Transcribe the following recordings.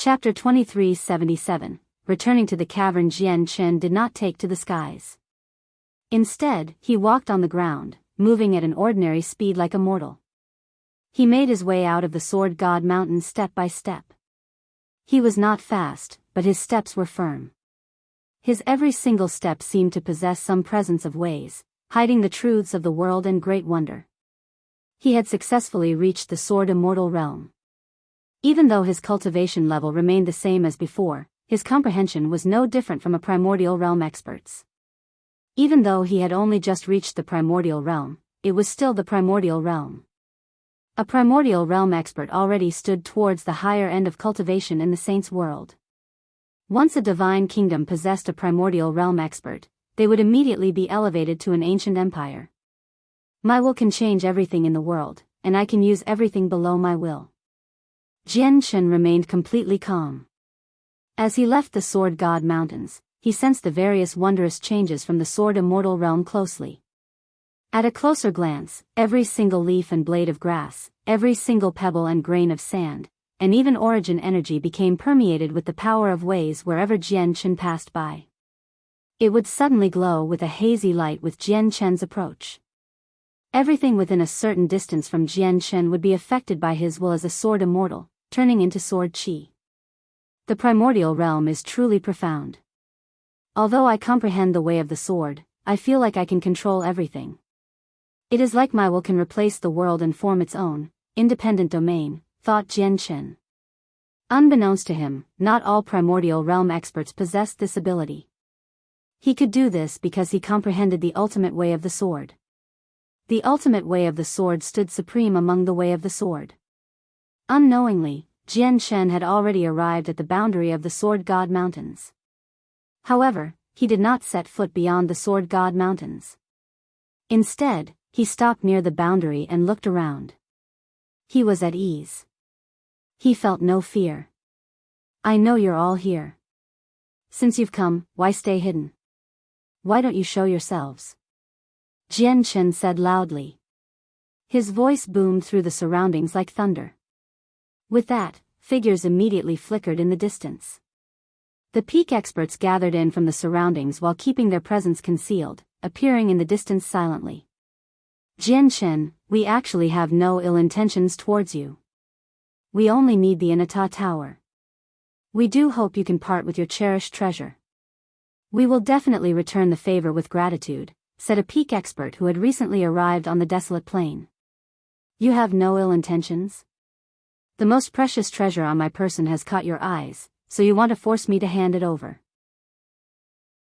Chapter 2377. Returning to the cavern, Jian Chen did not take to the skies. Instead, he walked on the ground, moving at an ordinary speed like a mortal. He made his way out of the Sword God Mountain step by step. He was not fast, but his steps were firm. His every single step seemed to possess some presence of ways, hiding the truths of the world and great wonder. He had successfully reached the Sword Immortal realm. Even though his cultivation level remained the same as before, his comprehension was no different from a Primordial realm expert's. Even though he had only just reached the Primordial realm, it was still the Primordial realm. A Primordial realm expert already stood towards the higher end of cultivation in the Saints' world. Once a divine kingdom possessed a Primordial realm expert, they would immediately be elevated to an ancient empire. My will can change everything in the world, and I can use everything below my will. Jian Chen remained completely calm. As he left the Sword God Mountains, he sensed the various wondrous changes from the Sword Immortal realm closely. At a closer glance, every single leaf and blade of grass, every single pebble and grain of sand, and even origin energy became permeated with the power of ways wherever Jian Chen passed by. It would suddenly glow with a hazy light with Jian Chen's approach. Everything within a certain distance from Jian Chen would be affected by his will as a Sword Immortal, turning into Sword Qi. The Primordial realm is truly profound. Although I comprehend the way of the sword, I feel like I can control everything. It is like my will can replace the world and form its own, independent domain, thought Jian Chen. Unbeknownst to him, not all Primordial realm experts possessed this ability. He could do this because he comprehended the ultimate way of the sword. The ultimate way of the sword stood supreme among the way of the sword. Unknowingly, Jian Chen had already arrived at the boundary of the Sword God Mountains. However, he did not set foot beyond the Sword God Mountains. Instead, he stopped near the boundary and looked around. He was at ease. He felt no fear. I know you're all here. Since you've come, why stay hidden? Why don't you show yourselves? Jian Chen said loudly. His voice boomed through the surroundings like thunder. With that, figures immediately flickered in the distance. The peak experts gathered in from the surroundings while keeping their presence concealed, appearing in the distance silently. Jian Chen, we actually have no ill intentions towards you. We only need the Inata Tower. We do hope you can part with your cherished treasure. We will definitely return the favor with gratitude, said a peak expert who had recently arrived on the desolate plain. You have no ill intentions? The most precious treasure on my person has caught your eyes, so you want to force me to hand it over.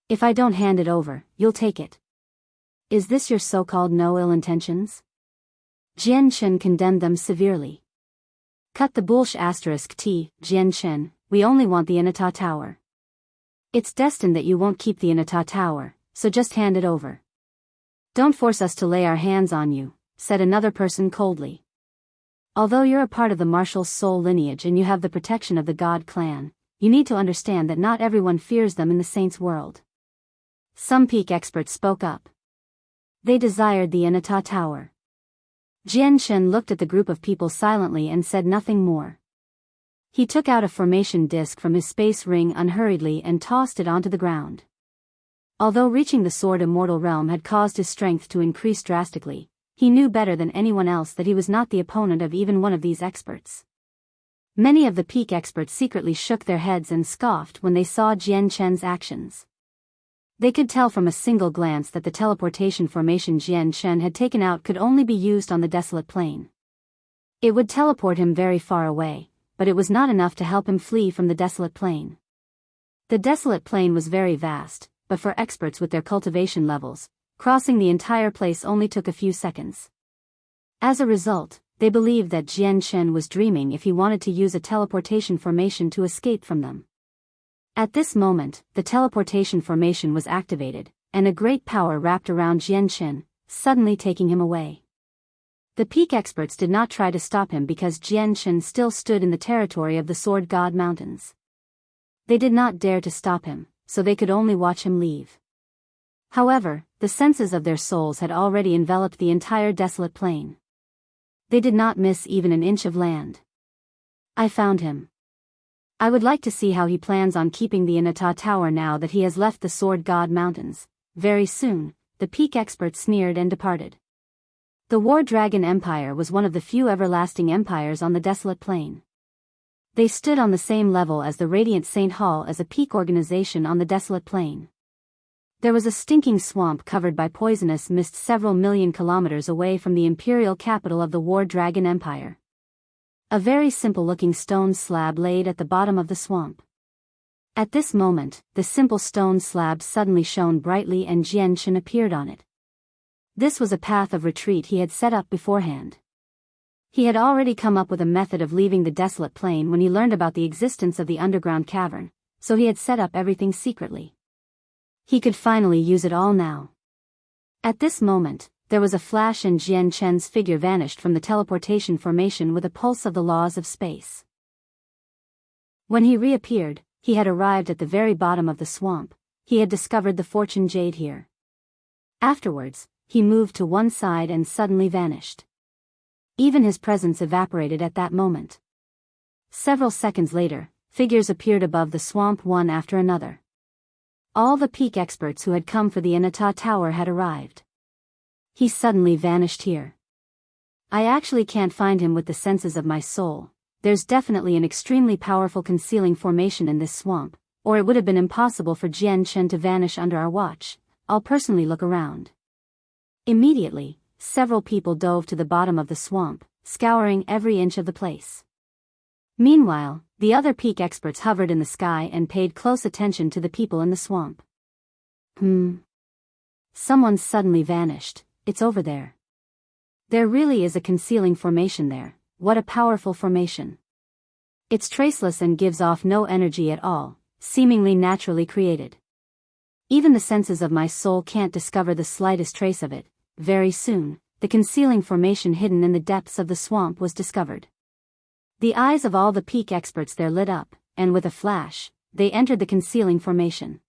If I don't hand it over, you'll take it. Is this your so-called no ill intentions? Jian Chen condemned them severely. Cut the bullsh *t, Jian Chen, we only want the Inata Tower. It's destined that you won't keep the Inata Tower, so just hand it over. Don't force us to lay our hands on you, said another person coldly. Although you're a part of the Marshal's soul lineage and you have the protection of the God clan, you need to understand that not everyone fears them in the Saints' world. Some peak experts spoke up. They desired the Inata Tower. Jian Chen looked at the group of people silently and said nothing more. He took out a formation disc from his space ring unhurriedly and tossed it onto the ground. Although reaching the Sword Immortal realm had caused his strength to increase drastically, he knew better than anyone else that he was not the opponent of even one of these experts. Many of the peak experts secretly shook their heads and scoffed when they saw Jian Chen's actions. They could tell from a single glance that the teleportation formation Jian Chen had taken out could only be used on the desolate plain. It would teleport him very far away, but it was not enough to help him flee from the desolate plain. The desolate plain was very vast, but for experts with their cultivation levels, crossing the entire place only took a few seconds. As a result, they believed that Jian Chen was dreaming if he wanted to use a teleportation formation to escape from them. At this moment, the teleportation formation was activated, and a great power wrapped around Jian Chen, suddenly taking him away. The peak experts did not try to stop him because Jian Chen still stood in the territory of the Sword God Mountains. They did not dare to stop him, so they could only watch him leave. However, the senses of their souls had already enveloped the entire desolate plain. They did not miss even an inch of land. I found him. I would like to see how he plans on keeping the Inata Tower now that he has left the Sword God Mountains. Very soon, the peak expert sneered and departed. The War Dragon Empire was one of the few everlasting empires on the desolate plain. They stood on the same level as the Radiant Saint Hall as a peak organization on the desolate plain. There was a stinking swamp covered by poisonous mist several million kilometers away from the imperial capital of the War Dragon Empire. A very simple-looking stone slab laid at the bottom of the swamp. At this moment, the simple stone slab suddenly shone brightly and Jianghu appeared on it. This was a path of retreat he had set up beforehand. He had already come up with a method of leaving the desolate plain when he learned about the existence of the underground cavern, so he had set up everything secretly. He could finally use it all now. At this moment, there was a flash and Jianghu's figure vanished from the teleportation formation with a pulse of the laws of space. When he reappeared, he had arrived at the very bottom of the swamp. He had discovered the fortune jade here. Afterwards, he moved to one side and suddenly vanished. Even his presence evaporated at that moment. Several seconds later, figures appeared above the swamp one after another. All the peak experts who had come for the Inata Tower had arrived. He suddenly vanished here. I actually can't find him with the senses of my soul. There's definitely an extremely powerful concealing formation in this swamp, or it would have been impossible for Jianghu to vanish under our watch. I'll personally look around. Immediately, several people dove to the bottom of the swamp, scouring every inch of the place. Meanwhile, the other peak experts hovered in the sky and paid close attention to the people in the swamp. Someone suddenly vanished. It's over there. There really is a concealing formation there. What a powerful formation. It's traceless and gives off no energy at all, seemingly naturally created. Even the senses of my soul can't discover the slightest trace of it. Very soon, the concealing formation hidden in the depths of the swamp was discovered. The eyes of all the peak experts there lit up, and with a flash, they entered the concealing formation.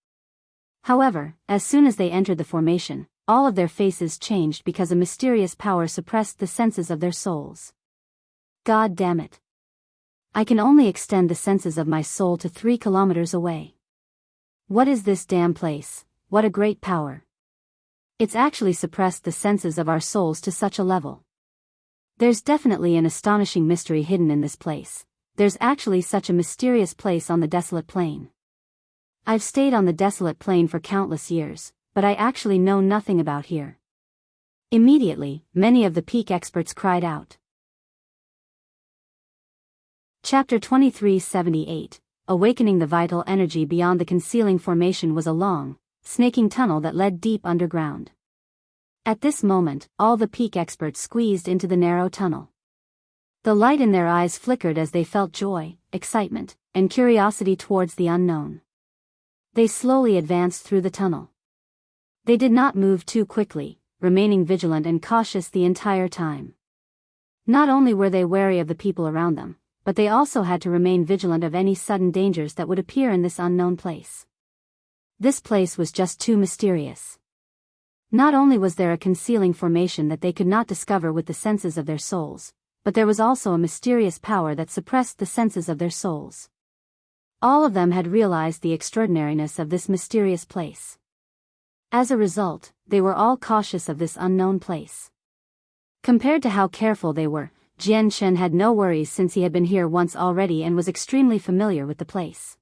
However, as soon as they entered the formation, all of their faces changed because a mysterious power suppressed the senses of their souls. God damn it. I can only extend the senses of my soul to 3 kilometers away. What is this damn place? What a great power. It's actually suppressed the senses of our souls to such a level. There's definitely an astonishing mystery hidden in this place. There's actually such a mysterious place on the desolate plain. I've stayed on the desolate plain for countless years, but I actually know nothing about here. Immediately, many of the peak experts cried out. Chapter 2378, Awakening the Vital Energy Beyond the Concealing Formation was a long, snaking tunnel that led deep underground. At this moment, all the peak experts squeezed into the narrow tunnel. The light in their eyes flickered as they felt joy, excitement, and curiosity towards the unknown. They slowly advanced through the tunnel. They did not move too quickly, remaining vigilant and cautious the entire time. Not only were they wary of the people around them, but they also had to remain vigilant of any sudden dangers that would appear in this unknown place. This place was just too mysterious. Not only was there a concealing formation that they could not discover with the senses of their souls, but there was also a mysterious power that suppressed the senses of their souls. All of them had realized the extraordinariness of this mysterious place. As a result, they were all cautious of this unknown place. Compared to how careful they were, Jianghu had no worries since he had been here once already and was extremely familiar with the place.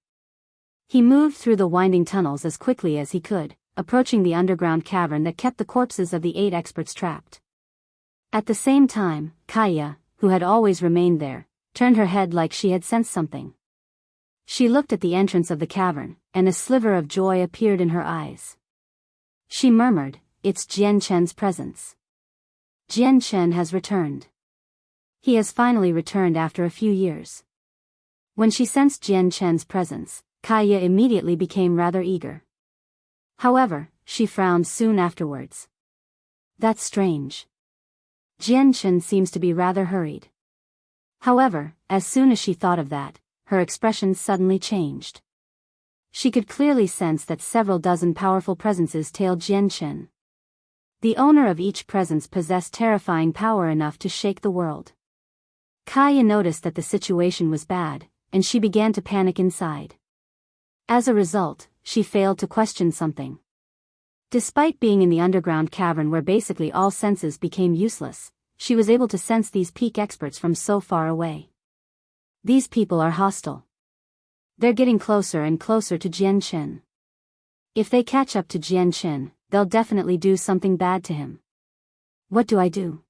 He moved through the winding tunnels as quickly as he could, approaching the underground cavern that kept the corpses of the 8 experts trapped. At the same time, Kaya, who had always remained there, turned her head like she had sensed something. She looked at the entrance of the cavern, and a sliver of joy appeared in her eyes. She murmured, "It's Jianghu's presence. Jianghu has returned. He has finally returned after a few years." When she sensed Jianghu's presence, Kaya immediately became rather eager. However, she frowned soon afterwards. That's strange. Jianghu seems to be rather hurried. However, as soon as she thought of that, her expression suddenly changed. She could clearly sense that several dozen powerful presences tailed Jianghu. The owner of each presence possessed terrifying power enough to shake the world. Kaya noticed that the situation was bad, and she began to panic inside. As a result, she failed to question something. Despite being in the underground cavern where basically all senses became useless, she was able to sense these peak experts from so far away. These people are hostile. They're getting closer and closer to Jiangchen. If they catch up to Jiangchen, they'll definitely do something bad to him. What do I do?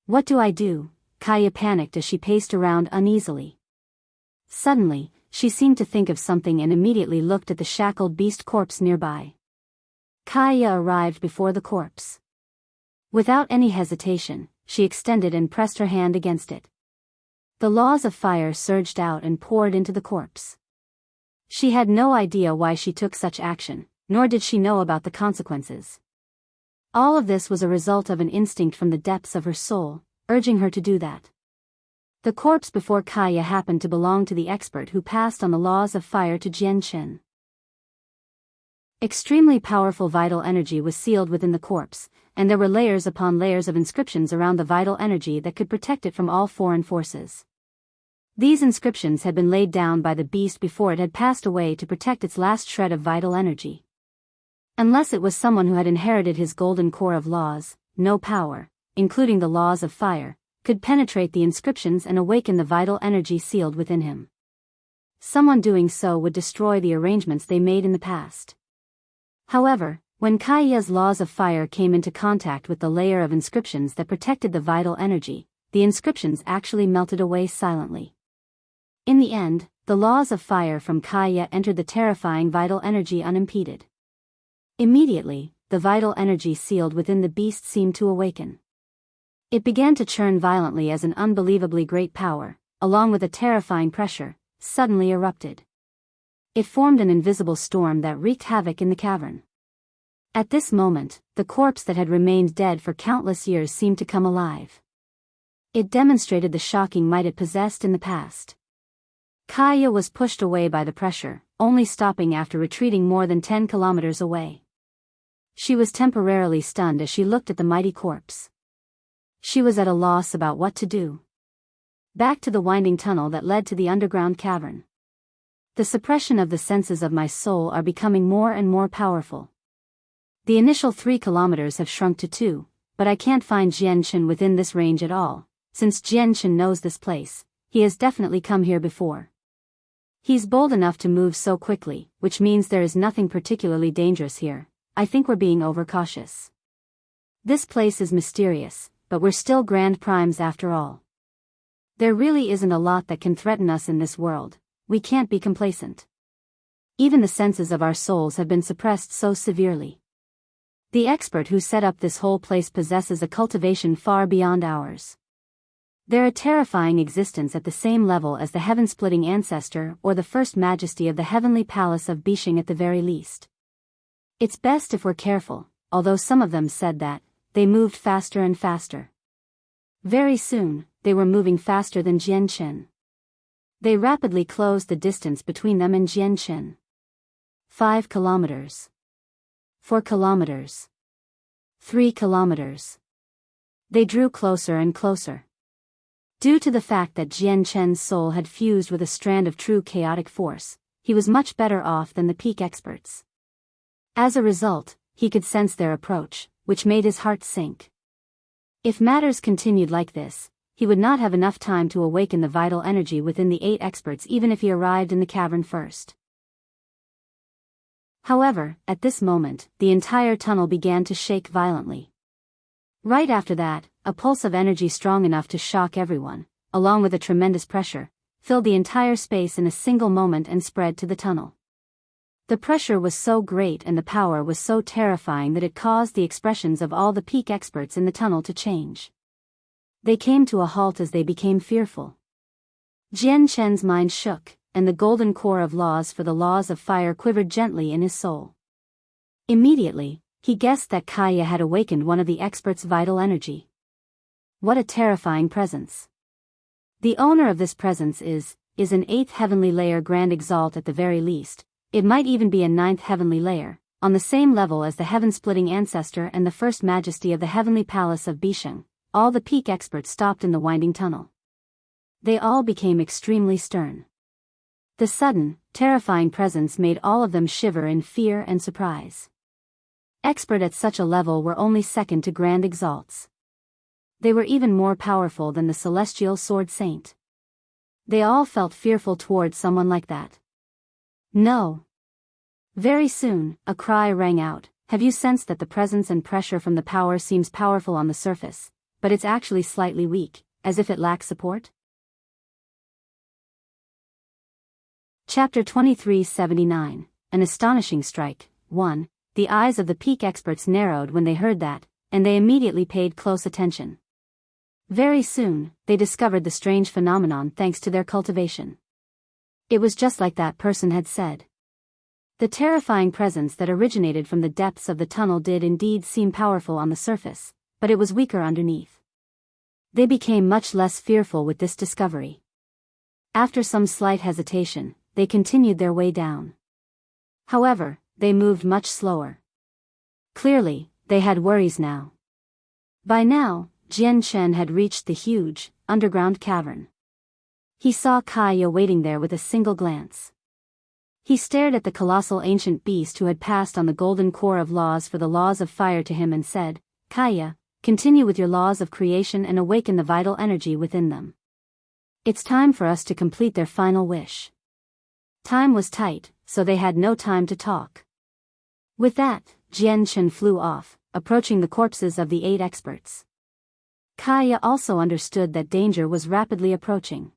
What do I do? Kaya panicked as she paced around uneasily. Suddenly, she seemed to think of something and immediately looked at the shackled beast corpse nearby. Kaya arrived before the corpse. Without any hesitation, she extended and pressed her hand against it. The laws of fire surged out and poured into the corpse. She had no idea why she took such action, nor did she know about the consequences. All of this was a result of an instinct from the depths of her soul, urging her to do that. The corpse before Kaya happened to belong to the expert who passed on the laws of fire to Jiangchen. Extremely powerful vital energy was sealed within the corpse, and there were layers upon layers of inscriptions around the vital energy that could protect it from all foreign forces. These inscriptions had been laid down by the beast before it had passed away to protect its last shred of vital energy. Unless it was someone who had inherited his golden core of laws, no power, including the laws of fire, could penetrate the inscriptions and awaken the vital energy sealed within him. Someone doing so would destroy the arrangements they made in the past. However, when Kaya's laws of fire came into contact with the layer of inscriptions that protected the vital energy, the inscriptions actually melted away silently. In the end, the laws of fire from Kaya entered the terrifying vital energy unimpeded. Immediately, the vital energy sealed within the beast seemed to awaken. It began to churn violently as an unbelievably great power, along with a terrifying pressure, suddenly erupted. It formed an invisible storm that wreaked havoc in the cavern. At this moment, the corpse that had remained dead for countless years seemed to come alive. It demonstrated the shocking might it possessed in the past. Kaya was pushed away by the pressure, only stopping after retreating more than 10 kilometers away. She was temporarily stunned as she looked at the mighty corpse. She was at a loss about what to do. Back to the winding tunnel that led to the underground cavern. The suppression of the senses of my soul are becoming more and more powerful. The initial 3 kilometers have shrunk to 2, but I can't find Jiangchen within this range at all. Since Jiangchen knows this place, he has definitely come here before. He's bold enough to move so quickly, which means there is nothing particularly dangerous here. I think we're being overcautious. This place is mysterious, but we're still Grand Primes after all. There really isn't a lot that can threaten us in this world. We can't be complacent. Even the senses of our souls have been suppressed so severely. The expert who set up this whole place possesses a cultivation far beyond ours. They're a terrifying existence at the same level as the heaven-splitting ancestor or the first majesty of the heavenly palace of Biyao at the very least. It's best if we're careful, although some of them said that they moved faster and faster. Very soon, they were moving faster than Jiangchen. They rapidly closed the distance between them and Jiangchen. 5 kilometers. 4 kilometers. 3 kilometers. They drew closer and closer. Due to the fact that Jiangchen's soul had fused with a strand of true chaotic force, he was much better off than the peak experts. As a result, he could sense their approach, which made his heart sink. If matters continued like this, he would not have enough time to awaken the vital energy within the 8 experts even if he arrived in the cavern first. However, at this moment, the entire tunnel began to shake violently. Right after that, a pulse of energy strong enough to shock everyone, along with a tremendous pressure, filled the entire space in a single moment and spread to the tunnel. The pressure was so great and the power was so terrifying that it caused the expressions of all the peak experts in the tunnel to change. They came to a halt as they became fearful. Jiangchen's mind shook, and the golden core of laws for the laws of fire quivered gently in his soul. Immediately, he guessed that Kaya had awakened one of the experts' vital energy. What a terrifying presence. The owner of this presence is an 8th heavenly layer Grand Exalt at the very least. It might even be a 9th heavenly layer, on the same level as the heaven-splitting ancestor and the first majesty of the heavenly palace of Biyao. All the peak experts stopped in the winding tunnel. They all became extremely stern. The sudden, terrifying presence made all of them shiver in fear and surprise. Expert at such a level were only second to Grand Exalts. They were even more powerful than the Celestial Sword Saint. They all felt fearful towards someone like that. No. Very soon, a cry rang out. Have you sensed that the presence and pressure from the power seems powerful on the surface, but it's actually slightly weak, as if it lacks support? Chapter 2379, An Astonishing Strike. 1. The eyes of the peak experts narrowed when they heard that, and they immediately paid close attention. Very soon, they discovered the strange phenomenon thanks to their cultivation. It was just like that person had said. The terrifying presence that originated from the depths of the tunnel did indeed seem powerful on the surface, but it was weaker underneath. They became much less fearful with this discovery. After some slight hesitation, they continued their way down. However, they moved much slower. Clearly, they had worries now. By now, Jian Chen had reached the huge, underground cavern. He saw Kaya waiting there with a single glance. He stared at the colossal ancient beast who had passed on the golden core of laws for the laws of fire to him and said, Kaya, continue with your laws of creation and awaken the vital energy within them. It's time for us to complete their final wish. Time was tight, so they had no time to talk. With that, Jian Chen flew off, approaching the corpses of the 8 experts. Kaya also understood that danger was rapidly approaching.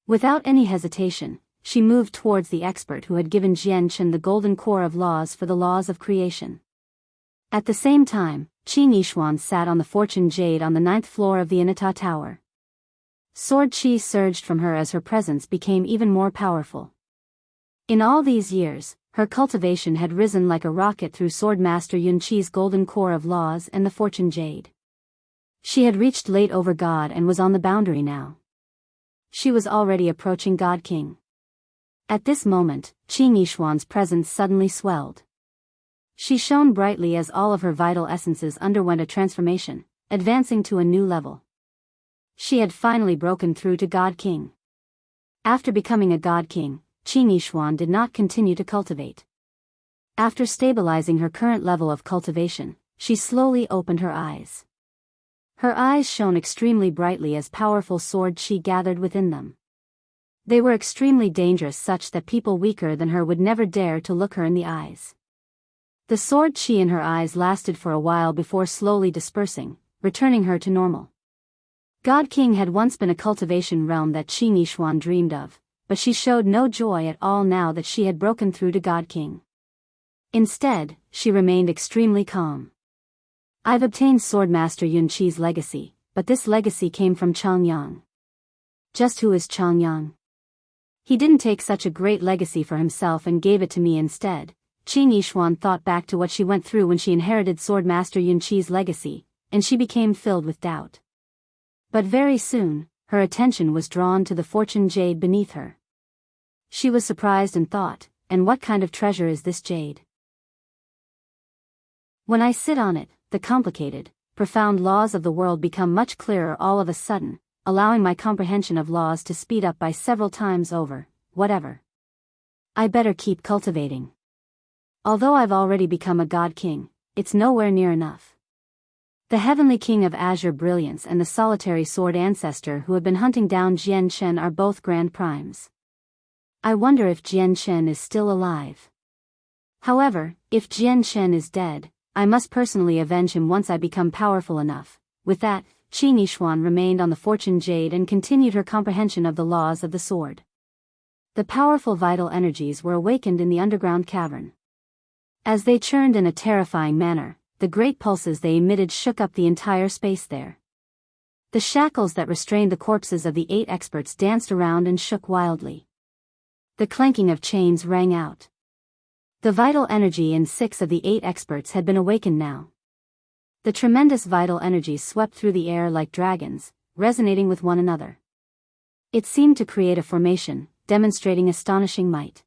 Without any hesitation, she moved towards the expert who had given Jian Chen the golden core of laws for the laws of creation. At the same time, Qi Nixuan sat on the fortune jade on the 9th floor of the Inata Tower. Sword Qi surged from her as her presence became even more powerful. In all these years, her cultivation had risen like a rocket through Swordmaster Yun Qi's golden core of laws and the fortune jade. She had reached late over God and was on the boundary now. She was already approaching God King. At this moment, Qi Nixuan's presence suddenly swelled. She shone brightly as all of her vital essences underwent a transformation, advancing to a new level. She had finally broken through to God King. After becoming a God King, Qi Nixuan did not continue to cultivate. After stabilizing her current level of cultivation, she slowly opened her eyes. Her eyes shone extremely brightly as powerful sword Qi gathered within them. They were extremely dangerous, such that people weaker than her would never dare to look her in the eyes. The sword Qi in her eyes lasted for a while before slowly dispersing, returning her to normal. God King had once been a cultivation realm that Qi Nixuan dreamed of, but she showed no joy at all now that she had broken through to God King. Instead, she remained extremely calm. I've obtained Swordmaster Yun Qi's legacy, but this legacy came from Changyang. Just who is Changyang? He didn't take such a great legacy for himself and gave it to me instead. Qi Nixuan thought back to what she went through when she inherited Swordmaster Yun Qi's legacy, and she became filled with doubt. But very soon, her attention was drawn to the fortune jade beneath her. She was surprised and thought, and what kind of treasure is this jade? When I sit on it, the complicated, profound laws of the world become much clearer all of a sudden, allowing my comprehension of laws to speed up by several times over, whatever. I better keep cultivating. Although I've already become a God King, it's nowhere near enough. The Heavenly King of Azure Brilliance and the Solitary Sword Ancestor who have been hunting down Jian Chen are both Grand Primes. I wonder if Jian Chen is still alive. However, if Jian Chen is dead, I must personally avenge him once I become powerful enough. With that, Qi Nixuan remained on the fortune jade and continued her comprehension of the laws of the sword. The powerful vital energies were awakened in the underground cavern. As they churned in a terrifying manner, the great pulses they emitted shook up the entire space there. The shackles that restrained the corpses of the 8 experts danced around and shook wildly. The clanking of chains rang out. The vital energy in 6 of the 8 experts had been awakened now. The tremendous vital energies swept through the air like dragons, resonating with one another. It seemed to create a formation, demonstrating astonishing might.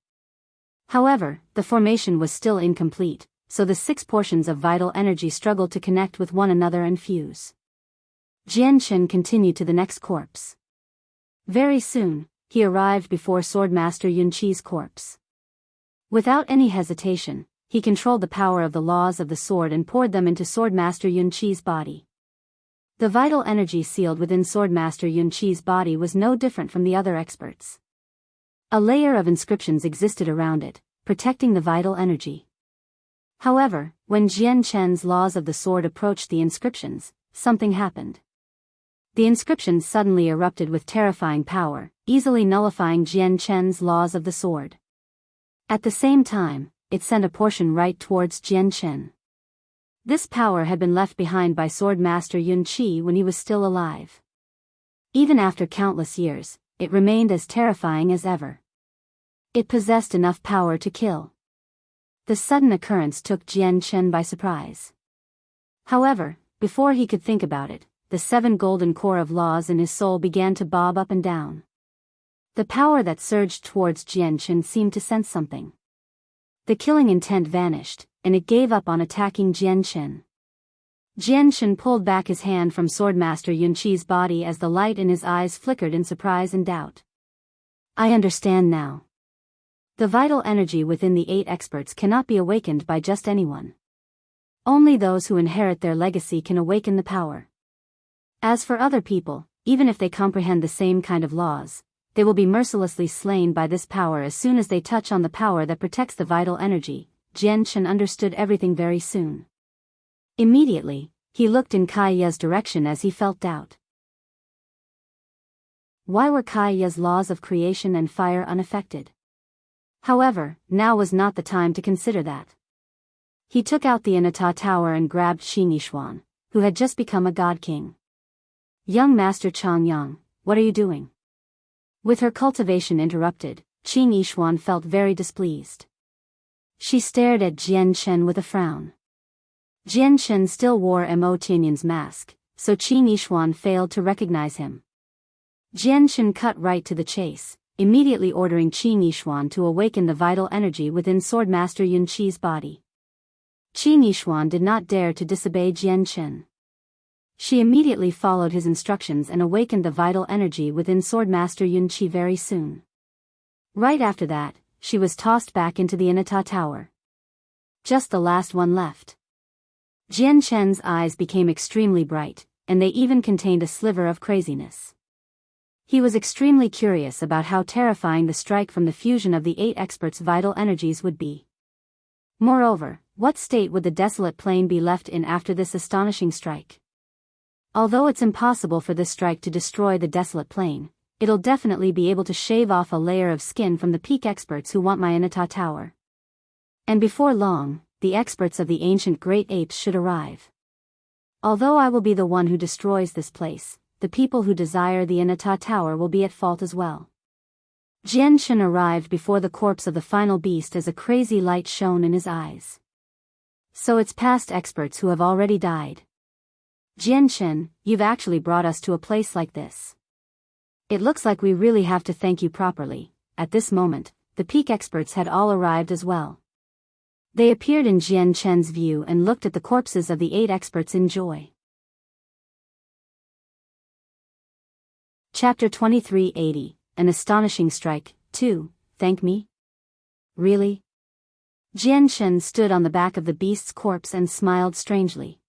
However, the formation was still incomplete, so the 6 portions of vital energy struggled to connect with one another and fuse. Jian Chen continued to the next corpse. Very soon, he arrived before Swordmaster Yunqi's corpse. Without any hesitation, he controlled the power of the laws of the sword and poured them into Swordmaster Yunqi's body. The vital energy sealed within Swordmaster Yunqi's body was no different from the other experts. A layer of inscriptions existed around it, protecting the vital energy. However, when Jian Chen's laws of the sword approached the inscriptions, something happened. The inscriptions suddenly erupted with terrifying power, easily nullifying Jian Chen's laws of the sword. At the same time, it sent a portion right towards Jian Chen. This power had been left behind by Swordmaster Yunqi when he was still alive. Even after countless years, it remained as terrifying as ever. It possessed enough power to kill. The sudden occurrence took Jian Chen by surprise. However, before he could think about it, the 7 golden core of laws in his soul began to bob up and down. The power that surged towards Jian Chen seemed to sense something. The killing intent vanished, and it gave up on attacking Jian Chen. Jian Chen pulled back his hand from Swordmaster Yunqi's body as the light in his eyes flickered in surprise and doubt. I understand now. The vital energy within the 8 experts cannot be awakened by just anyone. Only those who inherit their legacy can awaken the power. As for other people, even if they comprehend the same kind of laws, they will be mercilessly slain by this power as soon as they touch on the power that protects the vital energy. Jian Chen understood everything very soon. Immediately, he looked in Kai Ye's direction as he felt doubt. Why were Kai Ye's laws of creation and fire unaffected? However, now was not the time to consider that. He took out the Inata tower and grabbed Qing Yishuan, who had just become a god king. Young Master Chang Yang, what are you doing? With her cultivation interrupted, Qing Yishuan felt very displeased. She stared at Jian Chen with a frown. Jian Chen still wore Mo Tianyan's mask, so Qing Yishuan failed to recognize him. Jian Chen cut right to the chase, immediately ordering Qing Yishuan to awaken the vital energy within Swordmaster Yunqi's body. Qing Yishuan did not dare to disobey Jian Chen. She immediately followed his instructions and awakened the vital energy within Swordmaster Yunqi very soon. Right after that, she was tossed back into the Inata tower. Just the last one left. Jian Chen's eyes became extremely bright, and they even contained a sliver of craziness. He was extremely curious about how terrifying the strike from the fusion of the 8 experts' vital energies would be. Moreover, what state would the desolate plain be left in after this astonishing strike? Although it's impossible for this strike to destroy the desolate plain, it'll definitely be able to shave off a layer of skin from the peak experts who want my Inata tower. And before long, the experts of the ancient great apes should arrive. Although I will be the one who destroys this place, the people who desire the Inata tower will be at fault as well. Jian Chen arrived before the corpse of the final beast as a crazy light shone in his eyes. So it's past experts who have already died. Jian Chen, you've actually brought us to a place like this. It looks like we really have to thank you properly. At this moment, the peak experts had all arrived as well. They appeared in Jian Chen's view and looked at the corpses of the 8 experts in joy. Chapter 2380, An Astonishing Strike, 2, Thank Me? Really? Jian Chen stood on the back of the beast's corpse and smiled strangely.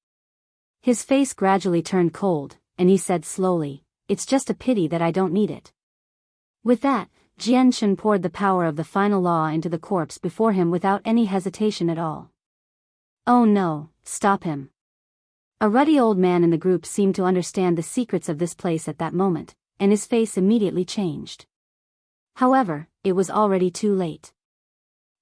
His face gradually turned cold, and he said slowly, It's just a pity that I don't need it. With that, Jian Chen poured the power of the final law into the corpse before him without any hesitation at all. Oh no, stop him. A ruddy old man in the group seemed to understand the secrets of this place at that moment, and his face immediately changed. However, it was already too late.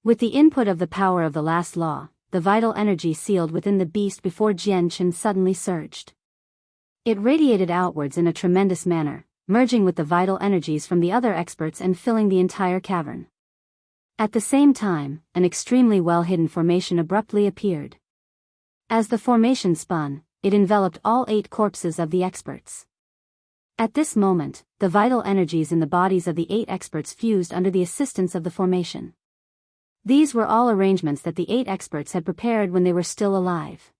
With the input of the power of the last law, the vital energy sealed within the beast before Jian Chen suddenly surged. It radiated outwards in a tremendous manner, merging with the vital energies from the other experts and filling the entire cavern. At the same time, an extremely well-hidden formation abruptly appeared. As the formation spun, it enveloped all 8 corpses of the experts. At this moment, the vital energies in the bodies of the 8 experts fused under the assistance of the formation. These were all arrangements that the 8 experts had prepared when they were still alive.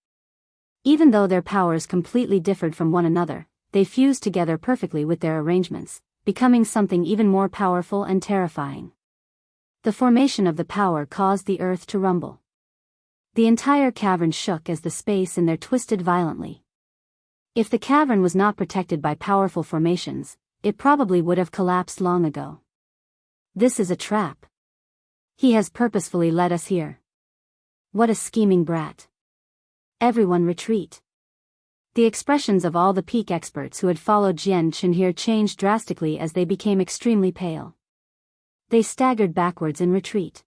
Even though their powers completely differed from one another, they fused together perfectly with their arrangements, becoming something even more powerful and terrifying. The formation of the power caused the earth to rumble. The entire cavern shook as the space in there twisted violently. If the cavern was not protected by powerful formations, it probably would have collapsed long ago. This is a trap. He has purposefully led us here. What a scheming brat. Everyone retreat. The expressions of all the peak experts who had followed Jian Chen here changed drastically as they became extremely pale. They staggered backwards in retreat.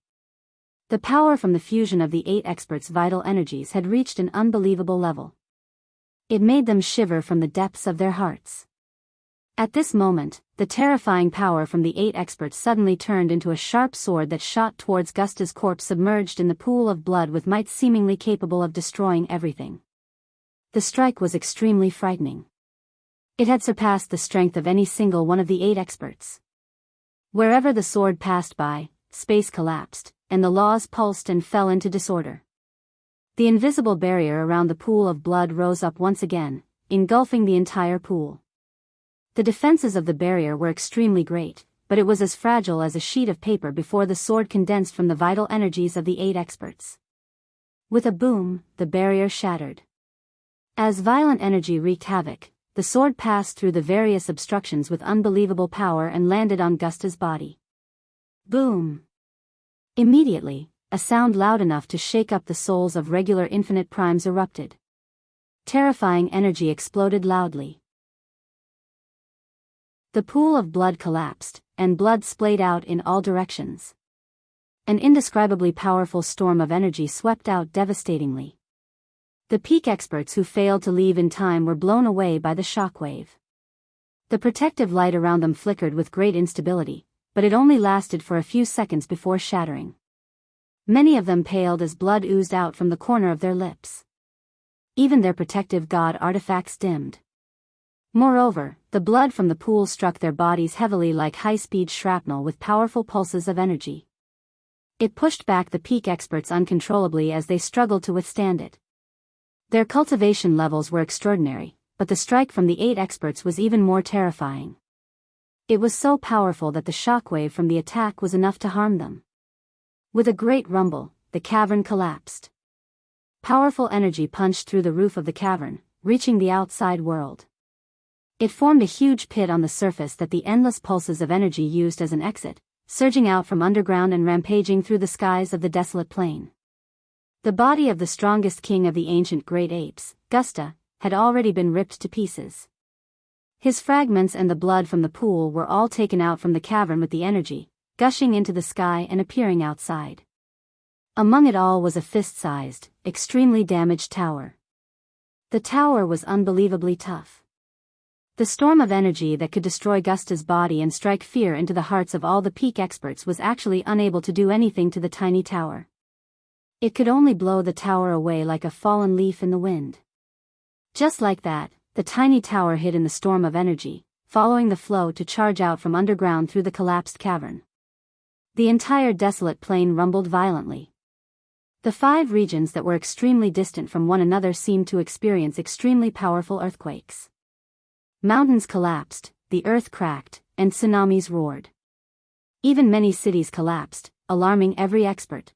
The power from the fusion of the 8 experts' vital energies had reached an unbelievable level. It made them shiver from the depths of their hearts. At this moment, the terrifying power from the 8 experts suddenly turned into a sharp sword that shot towards Gusta's corpse submerged in the pool of blood with might seemingly capable of destroying everything. The strike was extremely frightening. It had surpassed the strength of any single one of the 8 experts. Wherever the sword passed by, space collapsed, and the laws pulsed and fell into disorder. The invisible barrier around the pool of blood rose up once again, engulfing the entire pool. The defenses of the barrier were extremely great, but it was as fragile as a sheet of paper before the sword condensed from the vital energies of the 8 experts. With a boom, the barrier shattered. As violent energy wreaked havoc, the sword passed through the various obstructions with unbelievable power and landed on Gusta's body. Boom! Immediately, a sound loud enough to shake up the souls of regular infinite primes erupted. Terrifying energy exploded loudly. The pool of blood collapsed, and blood splayed out in all directions. An indescribably powerful storm of energy swept out devastatingly. The peak experts who failed to leave in time were blown away by the shockwave. The protective light around them flickered with great instability, but it only lasted for a few seconds before shattering. Many of them paled as blood oozed out from the corner of their lips. Even their protective god artifacts dimmed. Moreover, the blood from the pool struck their bodies heavily like high-speed shrapnel with powerful pulses of energy. It pushed back the peak experts uncontrollably as they struggled to withstand it. Their cultivation levels were extraordinary, but the strike from the 8 experts was even more terrifying. It was so powerful that the shockwave from the attack was enough to harm them. With a great rumble, the cavern collapsed. Powerful energy punched through the roof of the cavern, reaching the outside world. It formed a huge pit on the surface that the endless pulses of energy used as an exit, surging out from underground and rampaging through the skies of the desolate plain. The body of the strongest king of the ancient great apes, Gusta, had already been ripped to pieces. His fragments and the blood from the pool were all taken out from the cavern with the energy, gushing into the sky and appearing outside. Among it all was a fist-sized, extremely damaged tower. The tower was unbelievably tough. The storm of energy that could destroy Gusta's body and strike fear into the hearts of all the peak experts was actually unable to do anything to the tiny tower. It could only blow the tower away like a fallen leaf in the wind. Just like that, the tiny tower hid in the storm of energy, following the flow to charge out from underground through the collapsed cavern. The entire desolate plain rumbled violently. The 5 regions that were extremely distant from one another seemed to experience extremely powerful earthquakes. Mountains collapsed, the earth cracked, and tsunamis roared. Even many cities collapsed, alarming every expert.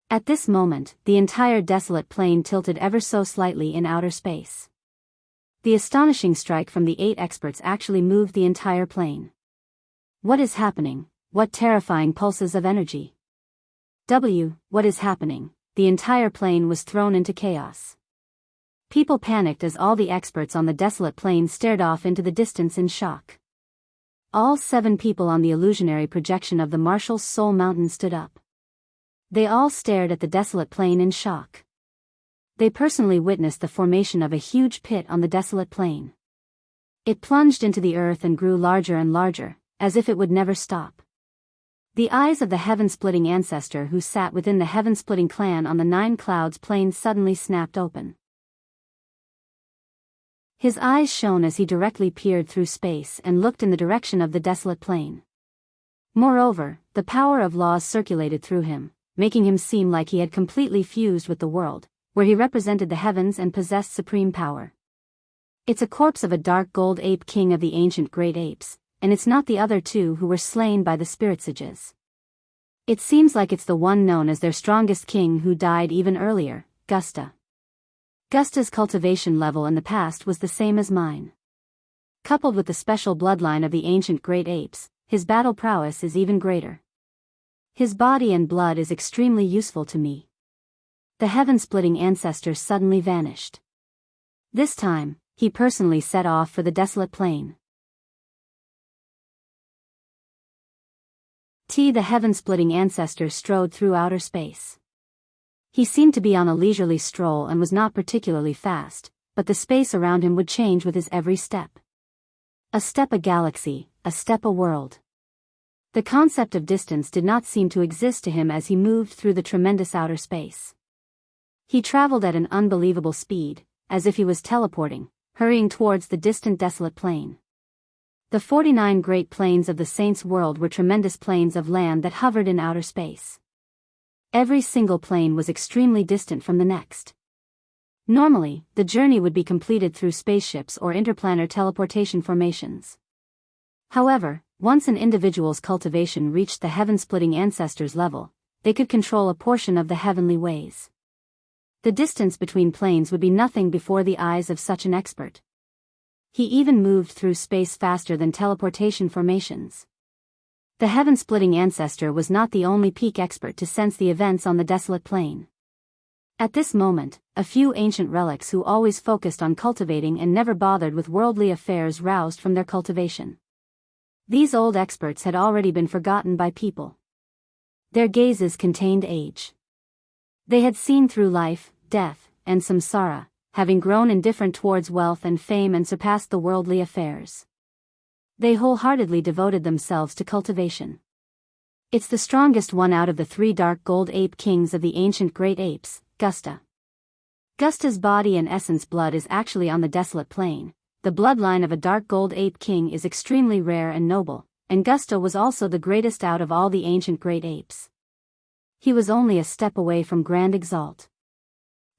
At this moment, the entire desolate plain tilted ever so slightly in outer space. The astonishing strike from the 8 experts actually moved the entire plain. What is happening? What terrifying pulses of energy! What is happening? The entire plain was thrown into chaos. People panicked as all the experts on the desolate plain stared off into the distance in shock. All 7 people on the illusionary projection of the Marshal's Soul Mountain stood up. They all stared at the desolate plain in shock. They personally witnessed the formation of a huge pit on the desolate plain. It plunged into the earth and grew larger and larger, as if it would never stop. The eyes of the heaven-splitting ancestor who sat within the heaven-splitting clan on the 9 Clouds plain suddenly snapped open. His eyes shone as he directly peered through space and looked in the direction of the desolate plain. Moreover, the power of laws circulated through him, making him seem like he had completely fused with the world, where he represented the heavens and possessed supreme power. It's a corpse of a dark gold ape king of the ancient great apes, and it's not the other two who were slain by the spirit sages. It seems like it's the one known as their strongest king who died even earlier, Gusta. Gusta's cultivation level in the past was the same as mine. Coupled with the special bloodline of the ancient great apes, his battle prowess is even greater. His body and blood is extremely useful to me. The heaven-splitting ancestor suddenly vanished. This time, he personally set off for the desolate plain. The heaven-splitting ancestor strode through outer space. He seemed to be on a leisurely stroll and was not particularly fast, but the space around him would change with his every step. A step a galaxy, a step a world. The concept of distance did not seem to exist to him as he moved through the tremendous outer space. He traveled at an unbelievable speed, as if he was teleporting, hurrying towards the distant desolate plain. The 49 great plains of the Saints' world were tremendous plains of land that hovered in outer space. Every single plain was extremely distant from the next. Normally, the journey would be completed through spaceships or interplanar teleportation formations. However, once an individual's cultivation reached the heaven-splitting ancestors level, they could control a portion of the heavenly ways. The distance between planes would be nothing before the eyes of such an expert. He even moved through space faster than teleportation formations. The heaven-splitting ancestor was not the only peak expert to sense the events on the desolate plain. At this moment, a few ancient relics who always focused on cultivating and never bothered with worldly affairs roused from their cultivation. These old experts had already been forgotten by people. Their gazes contained age. They had seen through life, death, and samsara, having grown indifferent towards wealth and fame and surpassed the worldly affairs. They wholeheartedly devoted themselves to cultivation. It's the strongest one out of the 3 dark gold ape kings of the ancient great apes, Gusta. Gusta's body and essence blood is actually on the desolate plain. The bloodline of a dark gold ape king is extremely rare and noble, and Gusta was also the greatest out of all the ancient great apes. He was only a step away from Grand Exalt.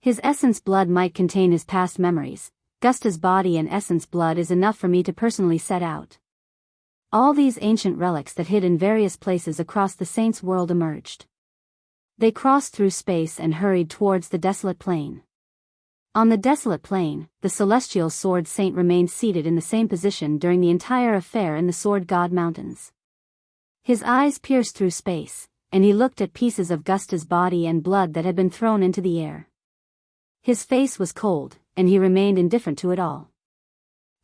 His essence blood might contain his past memories. Gusta's body and essence blood is enough for me to personally set out. All these ancient relics that hid in various places across the Saints' world emerged. They crossed through space and hurried towards the desolate plain. On the desolate plain, the celestial sword saint remained seated in the same position during the entire affair in the Sword God Mountains. His eyes pierced through space, and he looked at pieces of Gusta's body and blood that had been thrown into the air. His face was cold, and he remained indifferent to it all.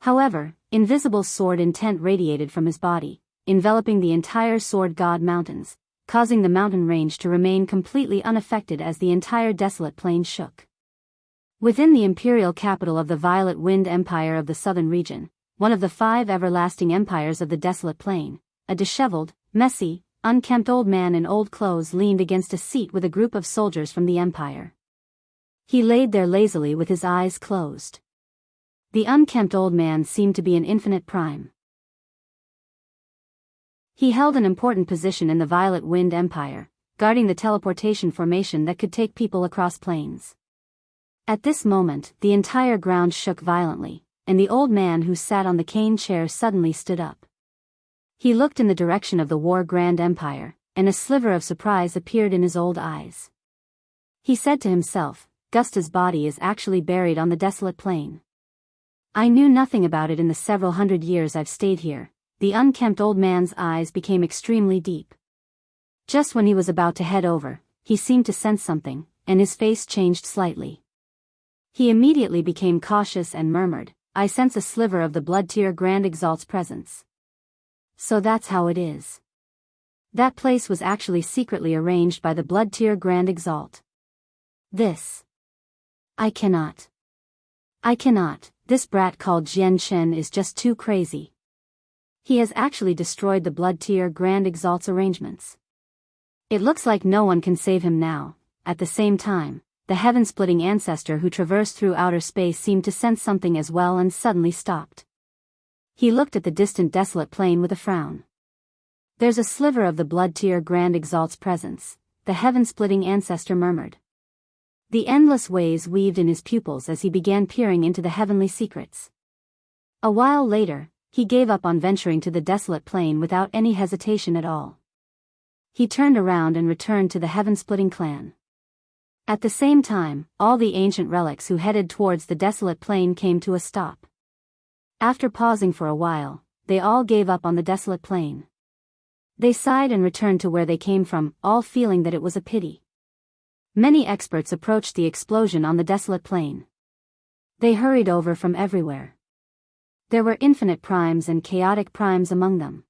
However, invisible sword intent radiated from his body, enveloping the entire Sword God Mountains, causing the mountain range to remain completely unaffected as the entire desolate plain shook. Within the imperial capital of the Violet Wind Empire of the southern region, one of the 5 everlasting empires of the desolate plain, a disheveled, messy, unkempt old man in old clothes leaned against a seat with a group of soldiers from the empire. He laid there lazily with his eyes closed. The unkempt old man seemed to be an infinite prime. He held an important position in the Violet Wind Empire, guarding the teleportation formation that could take people across planes. At this moment, the entire ground shook violently, and the old man who sat on the cane chair suddenly stood up. He looked in the direction of the War Grand Empire, and a sliver of surprise appeared in his old eyes. He said to himself, Gusta's body is actually buried on the desolate plain. I knew nothing about it in the several hundred years I've stayed here. The unkempt old man's eyes became extremely deep. Just when he was about to head over, he seemed to sense something, and his face changed slightly. He immediately became cautious and murmured, I sense a sliver of the Bloodtear Grand Exalt's presence. So that's how it is. That place was actually secretly arranged by the Bloodtear Grand Exalt. This. I cannot. This brat called Jian Chen is just too crazy. He has actually destroyed the Bloodtear Grand Exalt's arrangements. It looks like no one can save him now. At the same time, the heaven-splitting ancestor who traversed through outer space seemed to sense something as well and suddenly stopped. He looked at the distant desolate plain with a frown. There's a sliver of the Bloodtear Grand Exalt's presence, the heaven-splitting ancestor murmured. The endless ways weaved in his pupils as he began peering into the heavenly secrets. A while later, he gave up on venturing to the desolate plain without any hesitation at all. He turned around and returned to the heaven-splitting clan. At the same time, all the ancient relics who headed towards the desolate plain came to a stop. After pausing for a while, they all gave up on the desolate plain. They sighed and returned to where they came from, all feeling that it was a pity. Many experts approached the explosion on the desolate plain. They hurried over from everywhere. There were infinite primes and chaotic primes among them.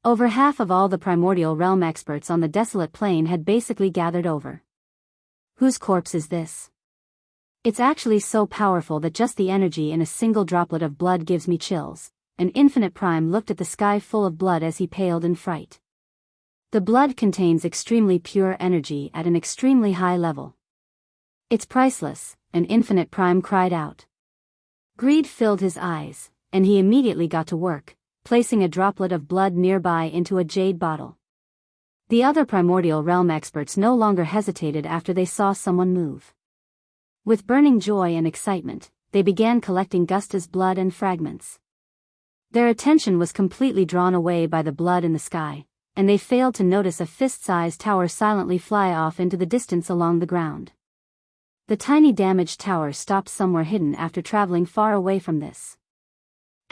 Over half of all the primordial realm experts on the desolate plain had basically gathered over. Whose corpse is this? It's actually so powerful that just the energy in a single droplet of blood gives me chills. An infinite prime looked at the sky full of blood as he paled in fright. The blood contains extremely pure energy at an extremely high level. It's priceless, an infinite prime cried out. Greed filled his eyes, and he immediately got to work, placing a droplet of blood nearby into a jade bottle. The other primordial realm experts no longer hesitated after they saw someone move. With burning joy and excitement, they began collecting Gusta's blood and fragments. Their attention was completely drawn away by the blood in the sky, and they failed to notice a fist-sized tower silently fly off into the distance along the ground. The tiny damaged tower stopped somewhere hidden after traveling far away from this.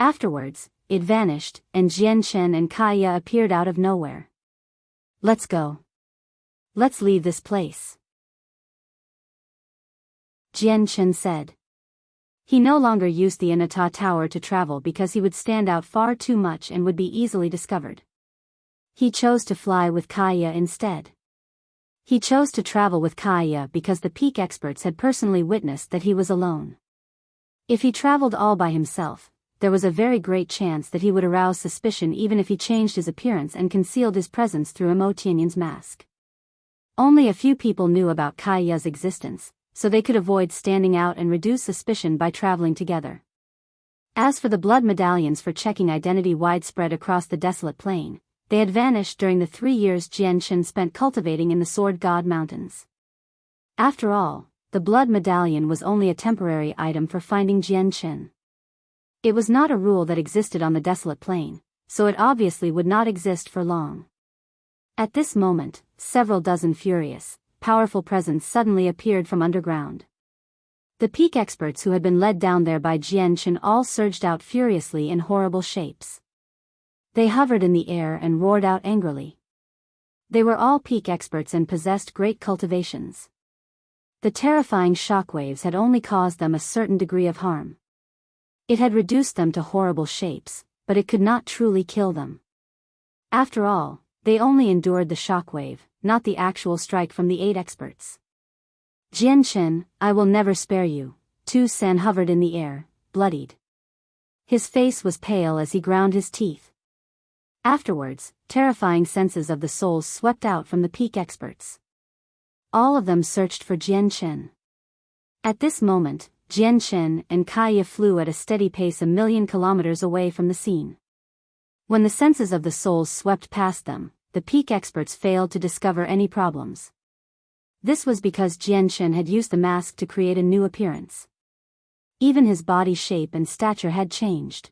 Afterwards, it vanished, and Jian Chen and Kaya appeared out of nowhere. Let's go. Let's leave this place, Jian Chen said. He no longer used the Inata Tower to travel because he would stand out far too much and would be easily discovered. He chose to fly with Kaya instead. He chose to travel with Kaya because the peak experts had personally witnessed that he was alone. If he traveled all by himself, there was a very great chance that he would arouse suspicion even if he changed his appearance and concealed his presence through Mo Tianyan's mask. Only a few people knew about Kaya's existence, so they could avoid standing out and reduce suspicion by traveling together. As for the blood medallions for checking identity widespread across the desolate plain, they had vanished during the 3 years Jian Chen spent cultivating in the Sword God Mountains. After all, the blood medallion was only a temporary item for finding Jian Chen. It was not a rule that existed on the desolate plain, so it obviously would not exist for long. At this moment, several dozen furious, powerful presence suddenly appeared from underground. The peak experts who had been led down there by Jian Chen all surged out furiously in horrible shapes. They hovered in the air and roared out angrily. They were all peak experts and possessed great cultivations. The terrifying shockwaves had only caused them a certain degree of harm. It had reduced them to horrible shapes, but it could not truly kill them. After all, they only endured the shockwave, not the actual strike from the 8 experts. Jian Chen, I will never spare you. Tu San hovered in the air, bloodied. His face was pale as he ground his teeth. Afterwards, terrifying senses of the souls swept out from the peak experts. All of them searched for Jian Chen. At this moment, Jian Chen and Kaya flew at a steady pace 1,000,000 kilometers away from the scene. When the senses of the souls swept past them, the peak experts failed to discover any problems. This was because Jian Chen had used the mask to create a new appearance. Even his body shape and stature had changed.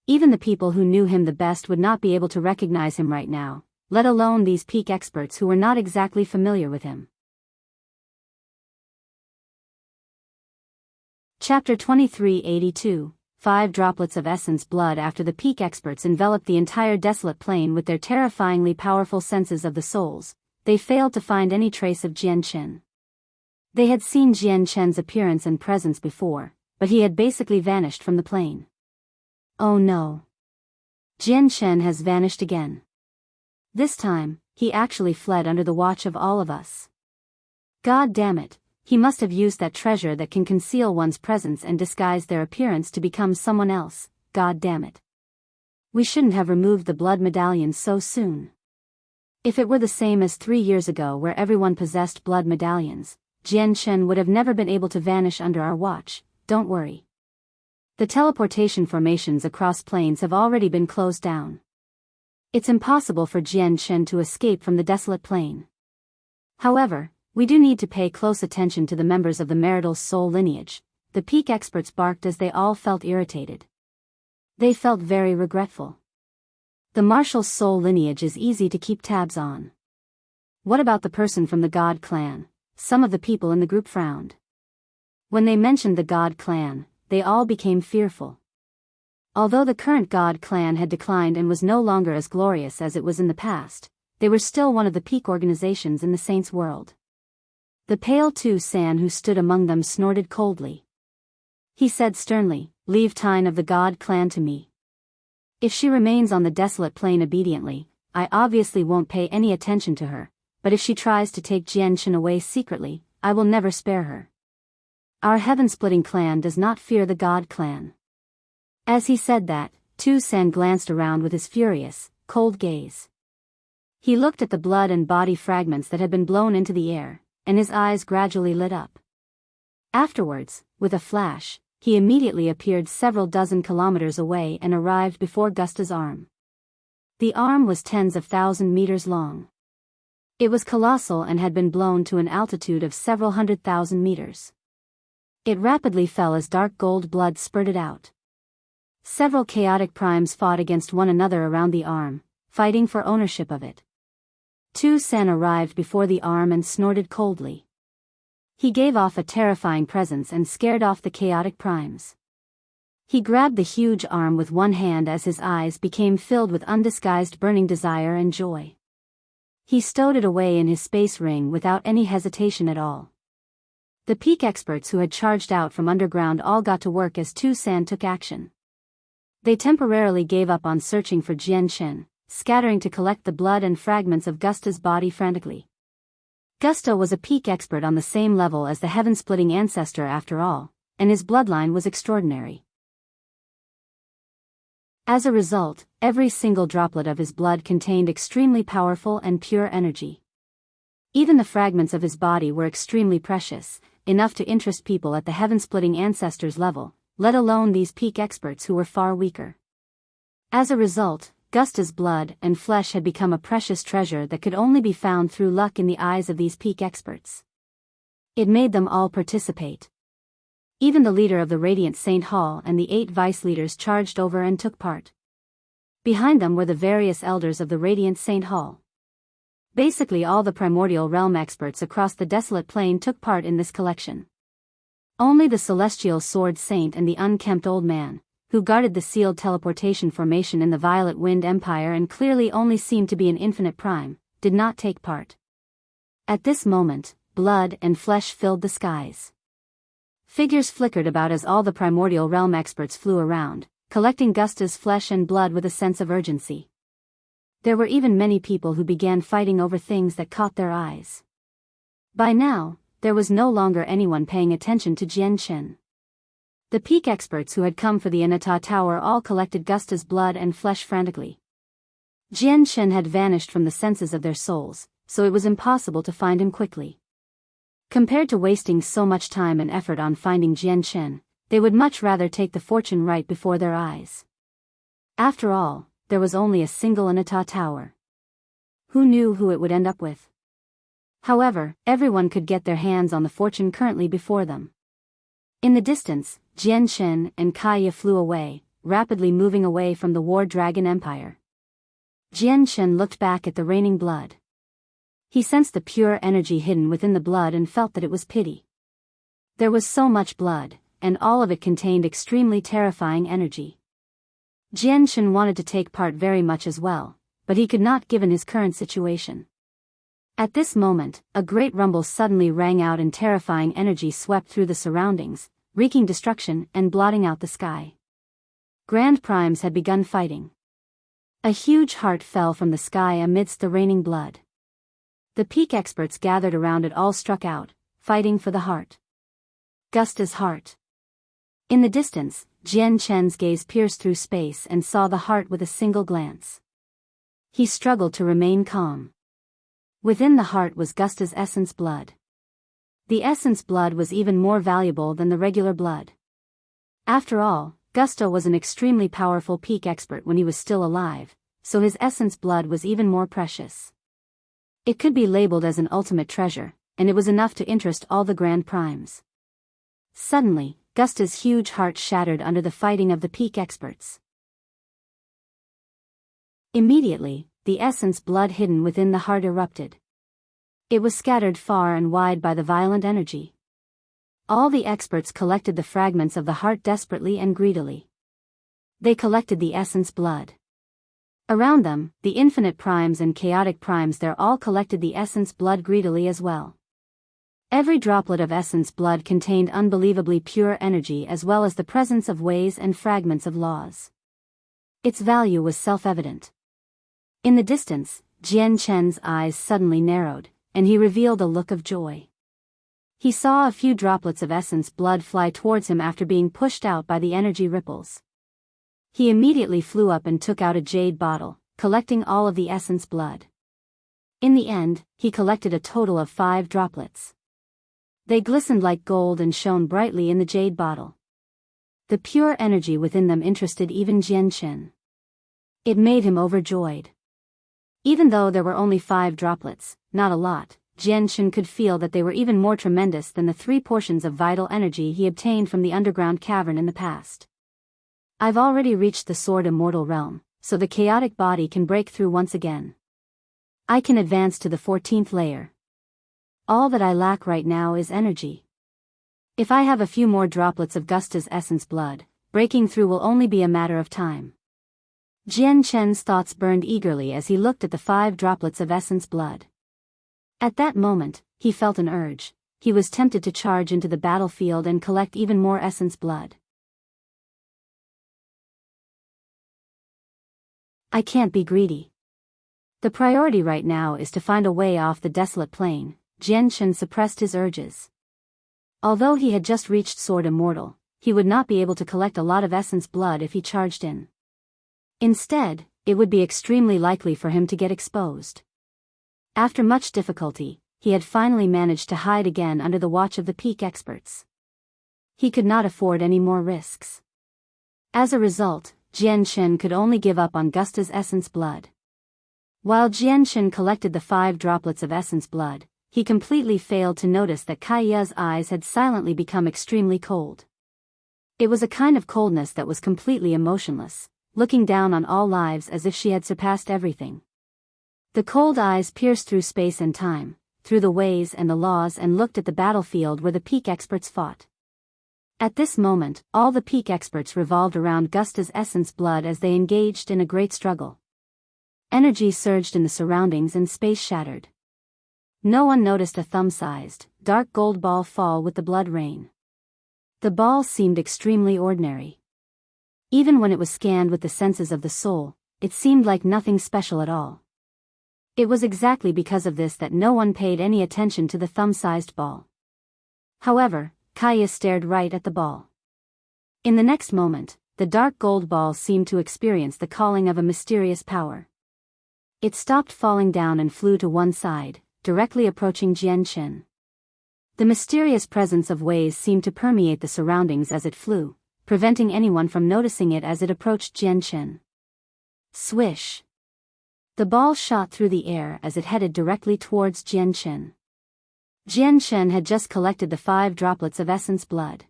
Even the people who knew him the best would not be able to recognize him right now, let alone these peak experts who were not exactly familiar with him. Chapter 2382, 5 droplets of essence blood. After the peak experts enveloped the entire desolate plain with their terrifyingly powerful senses of the souls, they failed to find any trace of Jian Chen. They had seen Jian Chen's appearance and presence before, but he had basically vanished from the plain. Oh no. Jian Chen has vanished again. This time, he actually fled under the watch of all of us. God damn it, he must have used that treasure that can conceal one's presence and disguise their appearance to become someone else, god damn it. We shouldn't have removed the blood medallions so soon. If it were the same as 3 years ago where everyone possessed blood medallions, Jian Chen would have never been able to vanish under our watch, don't worry. The teleportation formations across plains have already been closed down. It's impossible for Jian Chen to escape from the desolate plain. However, we do need to pay close attention to the members of the marital soul lineage, the peak experts barked as they all felt irritated. They felt very regretful. The Marshal's soul lineage is easy to keep tabs on. What about the person from the God clan? Some of the people in the group frowned. When they mentioned the God clan, they all became fearful. Although the current God clan had declined and was no longer as glorious as it was in the past, they were still one of the peak organizations in the Saints' world. The pale Tu-san who stood among them snorted coldly. He said sternly, "Leave Tyne of the God clan to me. If she remains on the desolate plain obediently, I obviously won't pay any attention to her, but if she tries to take Jianshan away secretly, I will never spare her. Our heaven-splitting clan does not fear the God clan." As he said that, Tu-san glanced around with his furious, cold gaze. He looked at the blood and body fragments that had been blown into the air, and his eyes gradually lit up. Afterwards, with a flash, he immediately appeared several dozen kilometers away and arrived before Gusta's arm. The arm was tens of thousand meters long. It was colossal and had been blown to an altitude of several 100,000 meters. It rapidly fell as dark gold blood spurted out. Several chaotic primes fought against one another around the arm, fighting for ownership of it. Tu-san arrived before the arm and snorted coldly. He gave off a terrifying presence and scared off the chaotic primes. He grabbed the huge arm with one hand as his eyes became filled with undisguised burning desire and joy. He stowed it away in his space ring without any hesitation at all. The peak experts who had charged out from underground all got to work as Tu-san took action. They temporarily gave up on searching for Jianshan, scattering to collect the blood and fragments of Gusta's body frantically. Gusta was a peak expert on the same level as the heaven-splitting ancestor after all, and his bloodline was extraordinary. As a result, every single droplet of his blood contained extremely powerful and pure energy. Even the fragments of his body were extremely precious, enough to interest people at the heaven-splitting ancestors level, let alone these peak experts who were far weaker. As a result, Gusta's blood and flesh had become a precious treasure that could only be found through luck in the eyes of these peak experts. It made them all participate. Even the leader of the Radiant Saint Hall and the 8 vice leaders charged over and took part. Behind them were the various elders of the Radiant Saint Hall. Basically all the primordial realm experts across the desolate plain took part in this collection. Only the Celestial Sword Saint and the unkempt old man, who guarded the sealed teleportation formation in the Violet Wind Empire and clearly only seemed to be an infinite prime, did not take part. At this moment, blood and flesh filled the skies. Figures flickered about as all the primordial realm experts flew around, collecting Gusta's flesh and blood with a sense of urgency. There were even many people who began fighting over things that caught their eyes. By now, there was no longer anyone paying attention to Jianshan. The peak experts who had come for the Anata Tower all collected Gusta's blood and flesh frantically. Jianshan had vanished from the senses of their souls, so it was impossible to find him quickly. Compared to wasting so much time and effort on finding Jianshan, they would much rather take the fortune right before their eyes. After all, there was only a single Anata Tower. Who knew who it would end up with? However, everyone could get their hands on the fortune currently before them. In the distance, Jianshan and Kaya flew away, rapidly moving away from the War Dragon Empire. Jianshan looked back at the raining blood. He sensed the pure energy hidden within the blood and felt that it was pity. There was so much blood, and all of it contained extremely terrifying energy. Jianshan wanted to take part very much as well, but he could not given his current situation. At this moment, a great rumble suddenly rang out and terrifying energy swept through the surroundings, wreaking destruction and blotting out the sky. Grand Primes had begun fighting. A huge heart fell from the sky amidst the raining blood. The peak experts gathered around it all struck out, fighting for the heart. Gusta's heart. In the distance, Jianshan's gaze pierced through space and saw the heart with a single glance. He struggled to remain calm. Within the heart was Gusta's essence blood. The essence blood was even more valuable than the regular blood. After all, Gusta was an extremely powerful peak expert when he was still alive, so his essence blood was even more precious. It could be labeled as an ultimate treasure, and it was enough to interest all the Grand Primes. Suddenly, Gusta's huge heart shattered under the fighting of the peak experts. Immediately, the essence blood hidden within the heart erupted. It was scattered far and wide by the violent energy. All the experts collected the fragments of the heart desperately and greedily. They collected the essence blood. Around them, the infinite primes and chaotic primes there all collected the essence blood greedily as well. Every droplet of essence blood contained unbelievably pure energy as well as the presence of ways and fragments of laws. Its value was self-evident. In the distance, Jian Chen's eyes suddenly narrowed, and he revealed a look of joy. He saw a few droplets of essence blood fly towards him after being pushed out by the energy ripples. He immediately flew up and took out a jade bottle, collecting all of the essence blood. In the end, he collected a total of 5 droplets. They glistened like gold and shone brightly in the jade bottle. The pure energy within them interested even Jian Chen. It made him overjoyed. Even though there were only 5 droplets, not a lot, Jian Chen could feel that they were even more tremendous than the 3 portions of vital energy he obtained from the underground cavern in the past. I've already reached the sword immortal realm, so the chaotic body can break through once again. I can advance to the 14th layer. All that I lack right now is energy. If I have a few more droplets of Gusta's essence blood, breaking through will only be a matter of time. Jian Chen's thoughts burned eagerly as he looked at the 5 droplets of essence blood. At that moment, he felt an urge. He was tempted to charge into the battlefield and collect even more essence blood. I can't be greedy. The priority right now is to find a way off the desolate plain. Jian Chen suppressed his urges. Although he had just reached Sword Immortal, he would not be able to collect a lot of essence blood if he charged in. Instead, it would be extremely likely for him to get exposed. After much difficulty, he had finally managed to hide again under the watch of the peak experts. He could not afford any more risks. As a result, Jian Chen could only give up on Gusta's essence blood. While Jian Chen collected the 5 droplets of essence blood, he completely failed to notice that Kaiya's eyes had silently become extremely cold. It was a kind of coldness that was completely emotionless, looking down on all lives as if she had surpassed everything. The cold eyes pierced through space and time, through the ways and the laws and looked at the battlefield where the peak experts fought. At this moment, all the peak experts revolved around Gusta's essence blood as they engaged in a great struggle. Energy surged in the surroundings and space shattered. No one noticed a thumb-sized, dark gold ball fall with the blood rain. The ball seemed extremely ordinary. Even when it was scanned with the senses of the soul, it seemed like nothing special at all. It was exactly because of this that no one paid any attention to the thumb-sized ball. However, Kaiya stared right at the ball. In the next moment, the dark gold ball seemed to experience the calling of a mysterious power. It stopped falling down and flew to one side, directly approaching Jian Chen. The mysterious presence of ways seemed to permeate the surroundings as it flew, preventing anyone from noticing it as it approached Jian Chen. Swish! The ball shot through the air as it headed directly towards Jian Chen. Jian Chen had just collected the 5 droplets of essence blood.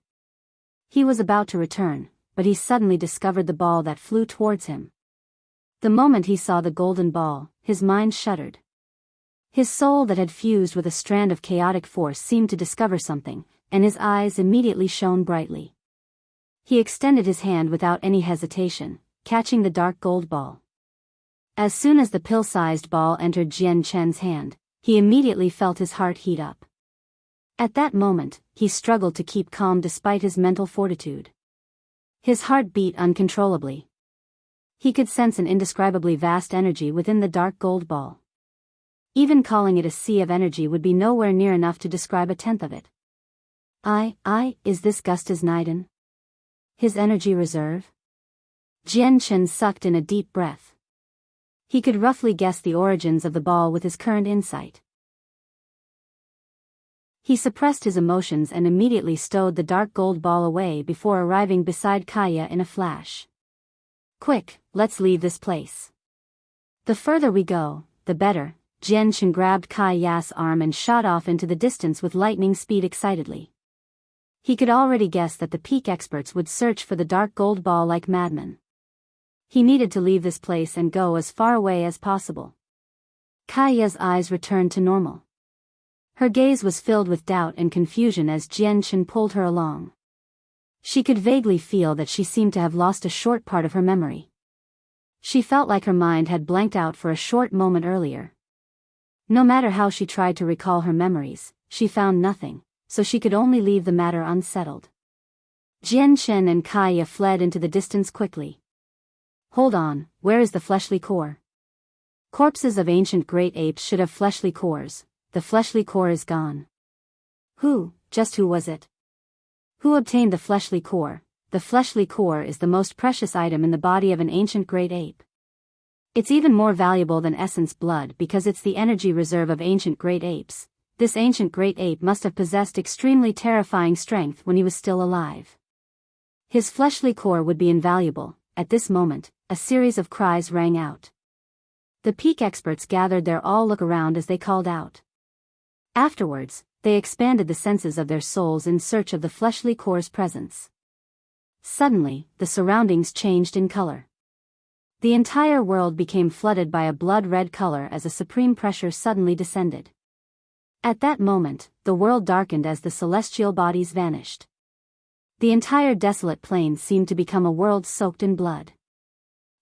He was about to return, but he suddenly discovered the ball that flew towards him. The moment he saw the golden ball, his mind shuddered. His soul that had fused with a strand of chaotic force seemed to discover something, and his eyes immediately shone brightly. He extended his hand without any hesitation, catching the dark gold ball. As soon as the pill-sized ball entered Jian Chen's hand, he immediately felt his heart heat up. At that moment, he struggled to keep calm despite his mental fortitude. His heart beat uncontrollably. He could sense an indescribably vast energy within the dark gold ball. Even calling it a sea of energy would be nowhere near enough to describe a tenth of it. Is this Gusta's Niden? His energy reserve? Jian Chen sucked in a deep breath. He could roughly guess the origins of the ball with his current insight. He suppressed his emotions and immediately stowed the dark gold ball away before arriving beside Kaiya in a flash. Quick, let's leave this place. The further we go, the better. Jian Chen grabbed Kaiya's arm and shot off into the distance with lightning speed excitedly. He could already guess that the peak experts would search for the dark gold ball like madmen. He needed to leave this place and go as far away as possible. Kaya's eyes returned to normal. Her gaze was filled with doubt and confusion as Jianghu pulled her along. She could vaguely feel that she seemed to have lost a short part of her memory. She felt like her mind had blanked out for a short moment earlier. No matter how she tried to recall her memories, she found nothing, so she could only leave the matter unsettled. Jianghu and Kaya fled into the distance quickly. Hold on, where is the fleshly core? Corpses of ancient great apes should have fleshly cores. The fleshly core is gone. Who was it? Who obtained the fleshly core? The fleshly core is the most precious item in the body of an ancient great ape. It's even more valuable than essence blood because it's the energy reserve of ancient great apes. This ancient great ape must have possessed extremely terrifying strength when he was still alive. His fleshly core would be invaluable. At this moment, a series of cries rang out. The peak experts gathered there all look around as they called out. Afterwards, they expanded the senses of their souls in search of the fleshly core's presence. Suddenly, the surroundings changed in color. The entire world became flooded by a blood-red color as a supreme pressure suddenly descended. At that moment, the world darkened as the celestial bodies vanished. The entire desolate plain seemed to become a world soaked in blood.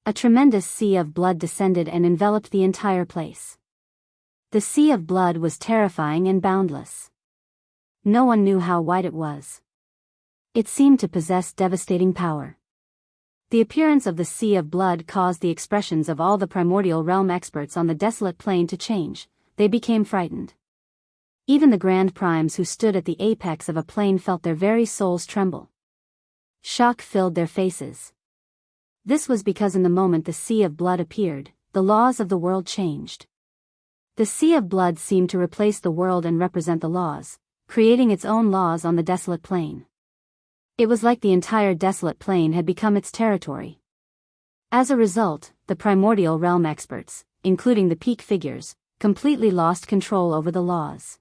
A tremendous sea of blood descended and enveloped the entire place. The sea of blood was terrifying and boundless. No one knew how wide it was. It seemed to possess devastating power. The appearance of the sea of blood caused the expressions of all the primordial realm experts on the desolate plain to change. They became frightened. Even the grand primes who stood at the apex of a plain felt their very souls tremble. Shock filled their faces. This was because in the moment the sea of blood appeared, the laws of the world changed. The sea of blood seemed to replace the world and represent the laws, creating its own laws on the desolate plain. It was like the entire desolate plain had become its territory. As a result, the primordial realm experts, including the peak figures, completely lost control over the laws.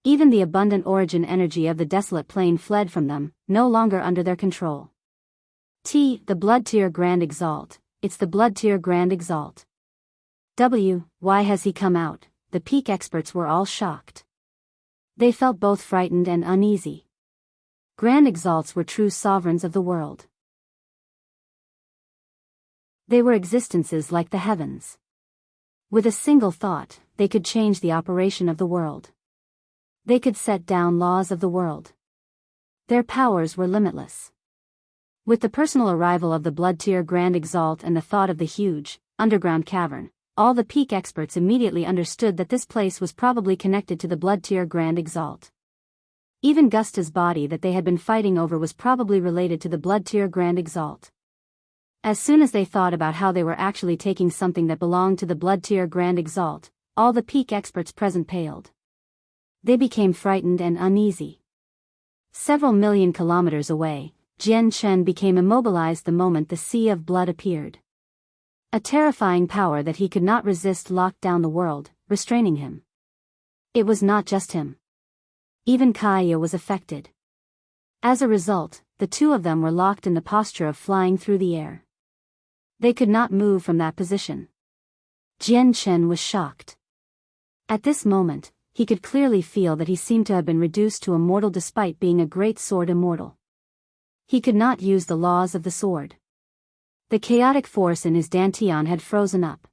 Even the abundant origin energy of the desolate plain fled from them, no longer under their control. The Bloodtear Grand Exalt, it's the Bloodtear Grand Exalt. Why has he come out? The peak experts were all shocked. They felt both frightened and uneasy. Grand Exalts were true sovereigns of the world. They were existences like the heavens. With a single thought, they could change the operation of the world. They could set down laws of the world. Their powers were limitless. With the personal arrival of the Bloodtear Grand Exalt and the thought of the huge, underground cavern, all the peak experts immediately understood that this place was probably connected to the Bloodtear Grand Exalt. Even Gusta's body that they had been fighting over was probably related to the Bloodtear Grand Exalt. As soon as they thought about how they were actually taking something that belonged to the Bloodtear Grand Exalt, all the peak experts present paled. They became frightened and uneasy. Several million kilometers away, Jianghu became immobilized the moment the sea of blood appeared. A terrifying power that he could not resist locked down the world, restraining him. It was not just him. Even Kaya was affected. As a result, the two of them were locked in the posture of flying through the air. They could not move from that position. Jianghu was shocked. At this moment, he could clearly feel that he seemed to have been reduced to a mortal despite being a great sword immortal. He could not use the laws of the sword. The chaotic force in his dantian had frozen up.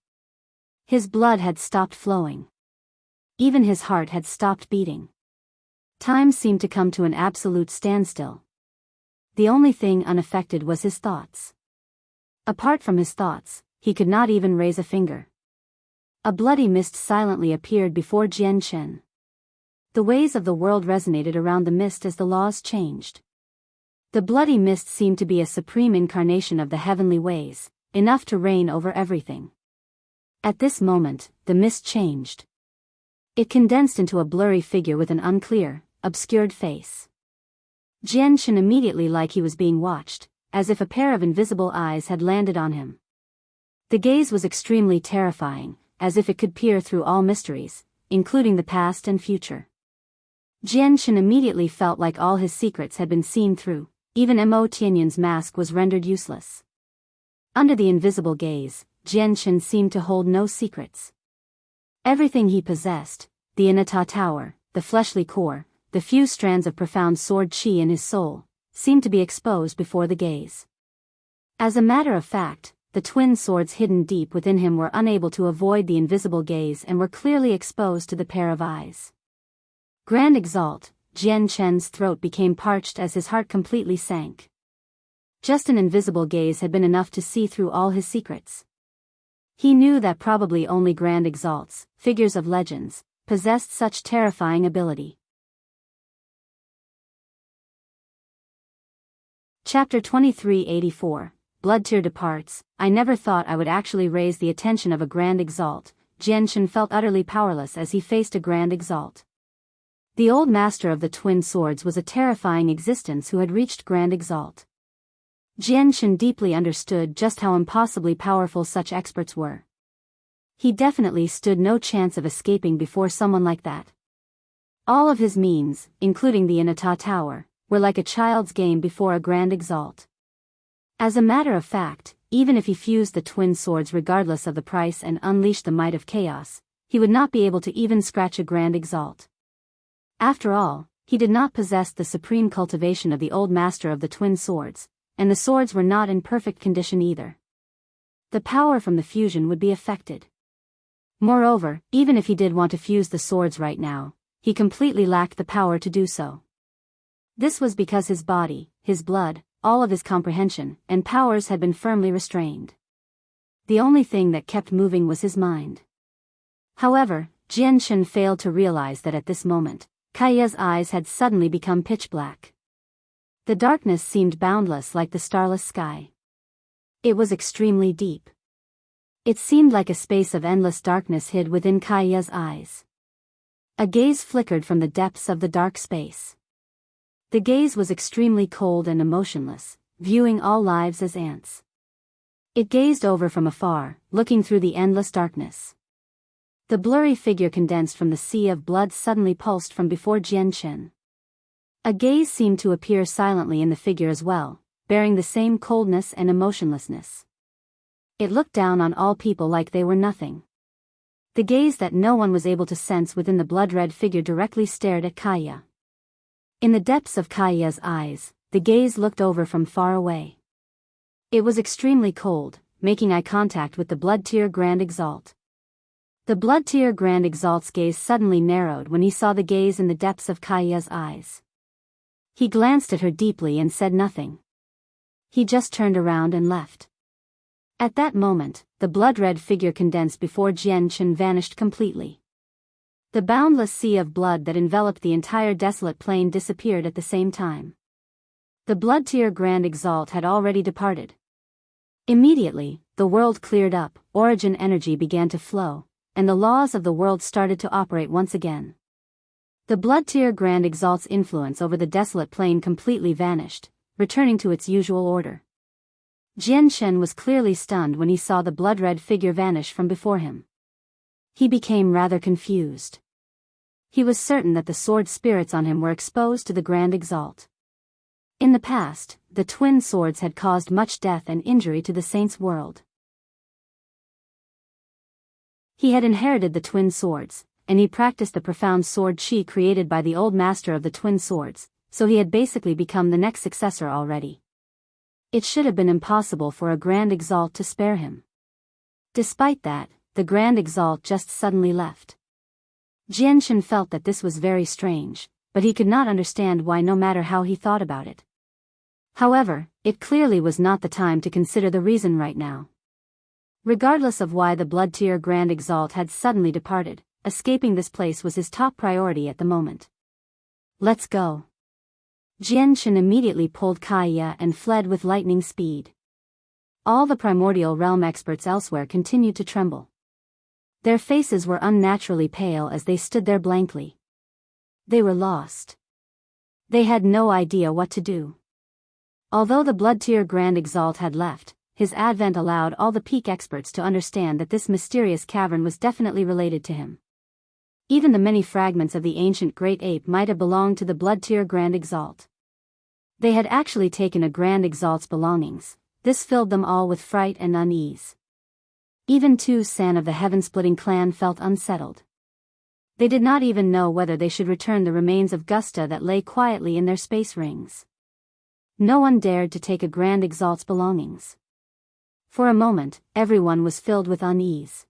His blood had stopped flowing. Even his heart had stopped beating. Time seemed to come to an absolute standstill. The only thing unaffected was his thoughts. Apart from his thoughts, he could not even raise a finger. A bloody mist silently appeared before Jianghu. The ways of the world resonated around the mist as the laws changed. The bloody mist seemed to be a supreme incarnation of the heavenly ways, enough to reign over everything. At this moment, the mist changed. It condensed into a blurry figure with an unclear, obscured face. Jianghu immediately like he was being watched, as if a pair of invisible eyes had landed on him. The gaze was extremely terrifying, as if it could peer through all mysteries, including the past and future. Jianghu immediately felt like all his secrets had been seen through, even Mo Tianyun's mask was rendered useless. Under the invisible gaze, Jianghu seemed to hold no secrets. Everything he possessed, the Inata Tower, the fleshly core, the few strands of profound sword chi in his soul, seemed to be exposed before the gaze. As a matter of fact, the twin swords hidden deep within him were unable to avoid the invisible gaze and were clearly exposed to the pair of eyes. Grand Exalt, Jianghu's throat became parched as his heart completely sank. Just an invisible gaze had been enough to see through all his secrets. He knew that probably only Grand Exalts, figures of legends, possessed such terrifying ability. Chapter 2384, Bloodtear departs. I never thought I would actually raise the attention of a Grand Exalt. Jianghu felt utterly powerless as he faced a Grand Exalt. The old master of the twin swords was a terrifying existence who had reached Grand Exalt. Jianghu deeply understood just how impossibly powerful such experts were. He definitely stood no chance of escaping before someone like that. All of his means, including the Inata Tower, were like a child's game before a Grand Exalt. As a matter of fact, even if he fused the twin swords regardless of the price and unleashed the might of chaos, he would not be able to even scratch a Grand Exalt. After all, he did not possess the supreme cultivation of the old master of the twin swords, and the swords were not in perfect condition either. The power from the fusion would be affected. Moreover, even if he did want to fuse the swords right now, he completely lacked the power to do so. This was because his body, his blood, all of his comprehension and powers had been firmly restrained. The only thing that kept moving was his mind. However, Jianghu failed to realize that at this moment, Kaiya's eyes had suddenly become pitch black. The darkness seemed boundless like the starless sky. It was extremely deep. It seemed like a space of endless darkness hid within Kaiya's eyes. A gaze flickered from the depths of the dark space. The gaze was extremely cold and emotionless, viewing all lives as ants. It gazed over from afar, looking through the endless darkness. The blurry figure condensed from the sea of blood suddenly pulsed from before Jianghu. A gaze seemed to appear silently in the figure as well, bearing the same coldness and emotionlessness. It looked down on all people like they were nothing. The gaze that no one was able to sense within the blood-red figure directly stared at Kaiya. In the depths of Kaiya's eyes, the gaze looked over from far away. It was extremely cold, making eye contact with the Bloodtear Grand Exalt. The Bloodtear Grand Exalt's gaze suddenly narrowed when he saw the gaze in the depths of Kaiya's eyes. He glanced at her deeply and said nothing. He just turned around and left. At that moment, the blood-red figure condensed before Jianghu vanished completely. The boundless sea of blood that enveloped the entire desolate plain disappeared at the same time. The Bloodtear Grand Exalt had already departed. Immediately, the world cleared up, origin energy began to flow, and the laws of the world started to operate once again. The Bloodtear Grand Exalt's influence over the desolate plain completely vanished, returning to its usual order. Jianghu was clearly stunned when he saw the blood-red figure vanish from before him. He became rather confused. He was certain that the sword spirits on him were exposed to the Grand Exalt. In the past, the twin swords had caused much death and injury to the saints' world. He had inherited the twin swords, and he practiced the profound sword chi created by the old master of the twin swords, so he had basically become the next successor already. It should have been impossible for a Grand Exalt to spare him. Despite that, the Grand Exalt just suddenly left. Jianghu felt that this was very strange, but he could not understand why no matter how he thought about it. However, it clearly was not the time to consider the reason right now. Regardless of why the Bloodtear Grand Exalt had suddenly departed, escaping this place was his top priority at the moment. Let's go. Jianghu immediately pulled Kaiya and fled with lightning speed. All the Primordial Realm experts elsewhere continued to tremble. Their faces were unnaturally pale as they stood there blankly. They were lost. They had no idea what to do. Although the Bloodtear Grand Exalt had left, his advent allowed all the peak experts to understand that this mysterious cavern was definitely related to him. Even the many fragments of the ancient Great Ape might have belonged to the Bloodtear Grand Exalt. They had actually taken a Grand Exalt's belongings, This filled them all with fright and unease. Even Tu San of the Heaven-Splitting clan felt unsettled. They did not even know whether they should return the remains of Gusta that lay quietly in their space rings. No one dared to take a Grand Exalt's belongings. For a moment, everyone was filled with unease.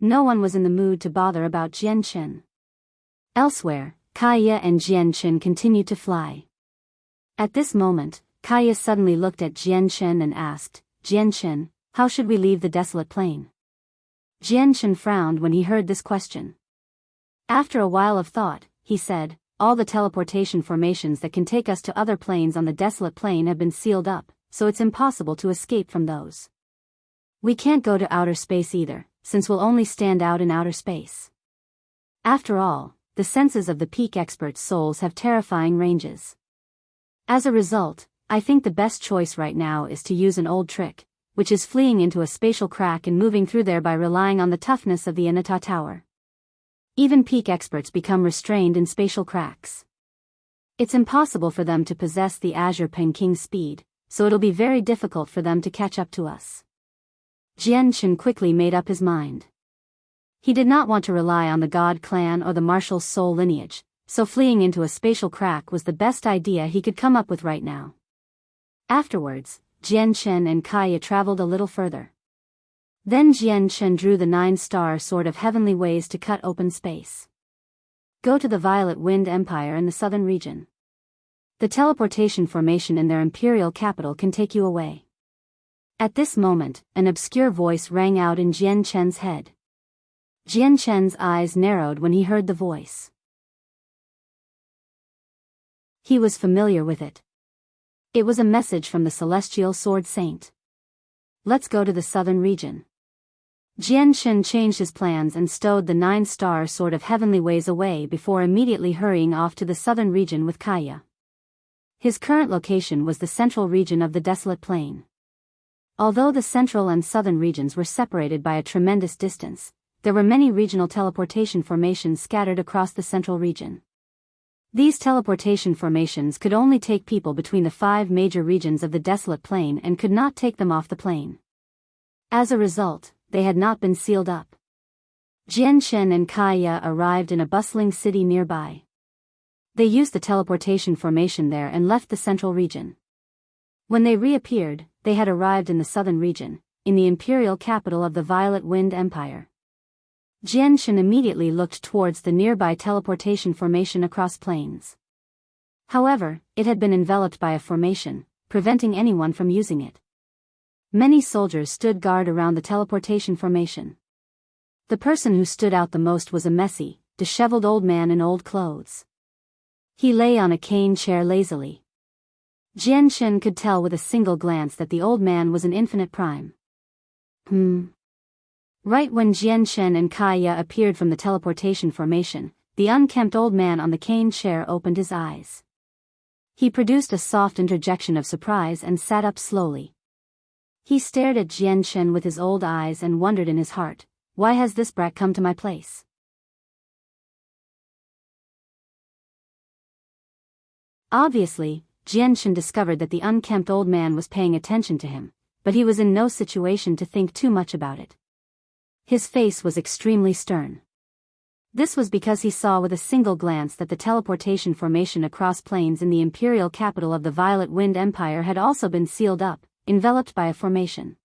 No one was in the mood to bother about Jianchen. Elsewhere, Kaya and Jianchen continued to fly. At this moment, Kaya suddenly looked at Jianchen and asked, "Jianchen, how should we leave the desolate plain?" Jianchen frowned when he heard this question. After a while of thought, he said, "All the teleportation formations that can take us to other planes on the desolate plain have been sealed up, so it's impossible to escape from those. We can't go to outer space either, since we'll only stand out in outer space. After all, the senses of the peak experts' souls have terrifying ranges. As a result, I think the best choice right now is to use an old trick, which is fleeing into a spatial crack and moving through there by relying on the toughness of the Inata Tower. Even peak experts become restrained in spatial cracks. It's impossible for them to possess the Azure Peking speed, so it'll be very difficult for them to catch up to us." Jianchen quickly made up his mind. He did not want to rely on the God clan or the Marshal's soul lineage, so fleeing into a spatial crack was the best idea he could come up with right now. Afterwards, Jianchen and Kaya traveled a little further. Then Jianchen drew the 9-star sword of heavenly ways to cut open space. "Go to the Violet Wind Empire in the southern region. The teleportation formation in their imperial capital can take you away." At this moment, an obscure voice rang out in Jianchen's head. Jianchen's eyes narrowed when he heard the voice. He was familiar with it. It was a message from the Celestial Sword Saint. "Let's go to the southern region." Jianchen changed his plans and stowed the 9-star sword of heavenly ways away before immediately hurrying off to the southern region with Kaya. His current location was the central region of the desolate plain. Although the central and southern regions were separated by a tremendous distance, there were many regional teleportation formations scattered across the central region. These teleportation formations could only take people between the 5 major regions of the desolate plain and could not take them off the plain. As a result, they had not been sealed up. Jianchen and Kaya arrived in a bustling city nearby. They used the teleportation formation there and left the central region. When they reappeared, they had arrived in the southern region, in the imperial capital of the Violet Wind Empire. Jianchen immediately looked towards the nearby teleportation formation across plains. However, it had been enveloped by a formation, preventing anyone from using it. Many soldiers stood guard around the teleportation formation. The person who stood out the most was a messy, disheveled old man in old clothes. He lay on a cane chair lazily. Jianchen could tell with a single glance that the old man was an infinite prime. Right when Jianchen and Kaya appeared from the teleportation formation, the unkempt old man on the cane chair opened his eyes. He produced a soft interjection of surprise and sat up slowly. He stared at Jianchen with his old eyes and wondered in his heart, "Why has this brat come to my place?" Obviously, Jianchen discovered that the unkempt old man was paying attention to him, but he was in no situation to think too much about it. His face was extremely stern. This was because he saw with a single glance that the teleportation formation across plains in the imperial capital of the Violet Wind Empire had also been sealed up, enveloped by a formation.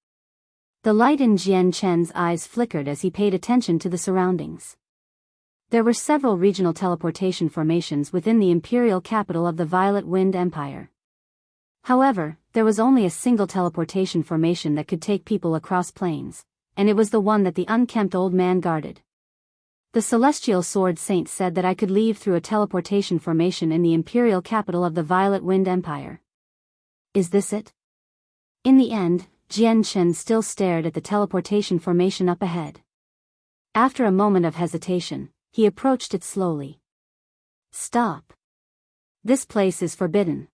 The light in Jianchen's eyes flickered as he paid attention to the surroundings. There were several regional teleportation formations within the imperial capital of the Violet Wind Empire. However, there was only a single teleportation formation that could take people across plains, and it was the one that the unkempt old man guarded. The Celestial Sword Saint said that I could leave through a teleportation formation in the imperial capital of the Violet Wind Empire. Is this it? In the end, Jianchen still stared at the teleportation formation up ahead. After a moment of hesitation, he approached it slowly. "Stop. This place is forbidden.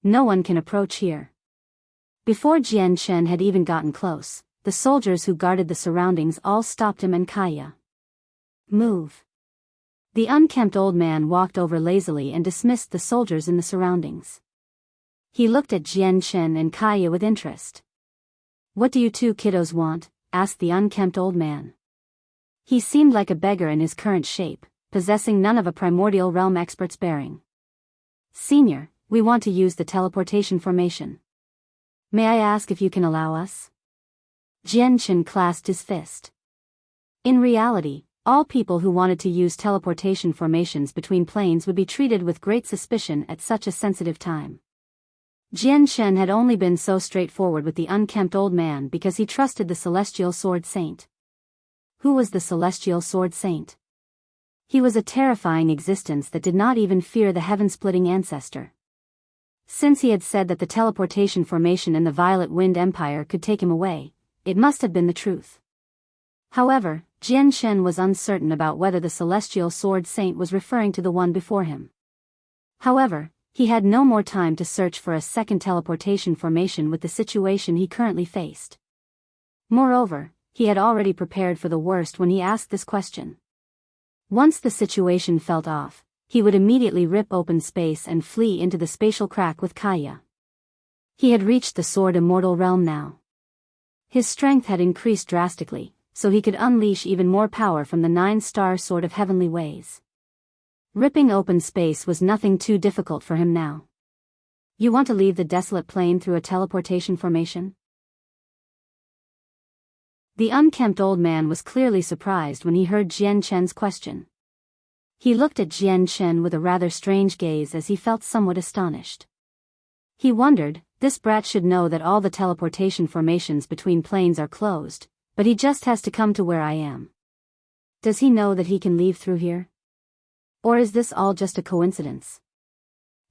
No one can approach here." Before Jianchen had even gotten close, the soldiers who guarded the surroundings all stopped him and Kaya. "Move." The unkempt old man walked over lazily and dismissed the soldiers in the surroundings. He looked at Jian Chen and Kaya with interest. "What do you two kiddos want?" asked the unkempt old man. He seemed like a beggar in his current shape, possessing none of a primordial realm expert's bearing. "Senior, we want to use the teleportation formation. May I ask if you can allow us?" Jian Chen clasped his fist. In reality, all people who wanted to use teleportation formations between planes would be treated with great suspicion at such a sensitive time. Jian Chen had only been so straightforward with the unkempt old man because he trusted the Celestial Sword Saint. Who was the Celestial Sword Saint? He was a terrifying existence that did not even fear the heaven-splitting ancestor. Since he had said that the teleportation formation in the Violet Wind Empire could take him away, it must have been the truth. However, Jian Chen was uncertain about whether the Celestial Sword Saint was referring to the one before him. However, he had no more time to search for a second teleportation formation with the situation he currently faced. Moreover, he had already prepared for the worst when he asked this question. Once the situation felt off, he would immediately rip open space and flee into the spatial crack with Kaya. He had reached the Sword Immortal realm now. His strength had increased drastically, so he could unleash even more power from the 9-star Sword of Heavenly Ways. Ripping open space was nothing too difficult for him now. "You want to leave the desolate plain through a teleportation formation?" The unkempt old man was clearly surprised when he heard Jian Chen's question. He looked at Jian Chen with a rather strange gaze as he felt somewhat astonished. He wondered, this brat should know that all the teleportation formations between planes are closed, but he just has to come to where I am. Does he know that he can leave through here? Or is this all just a coincidence?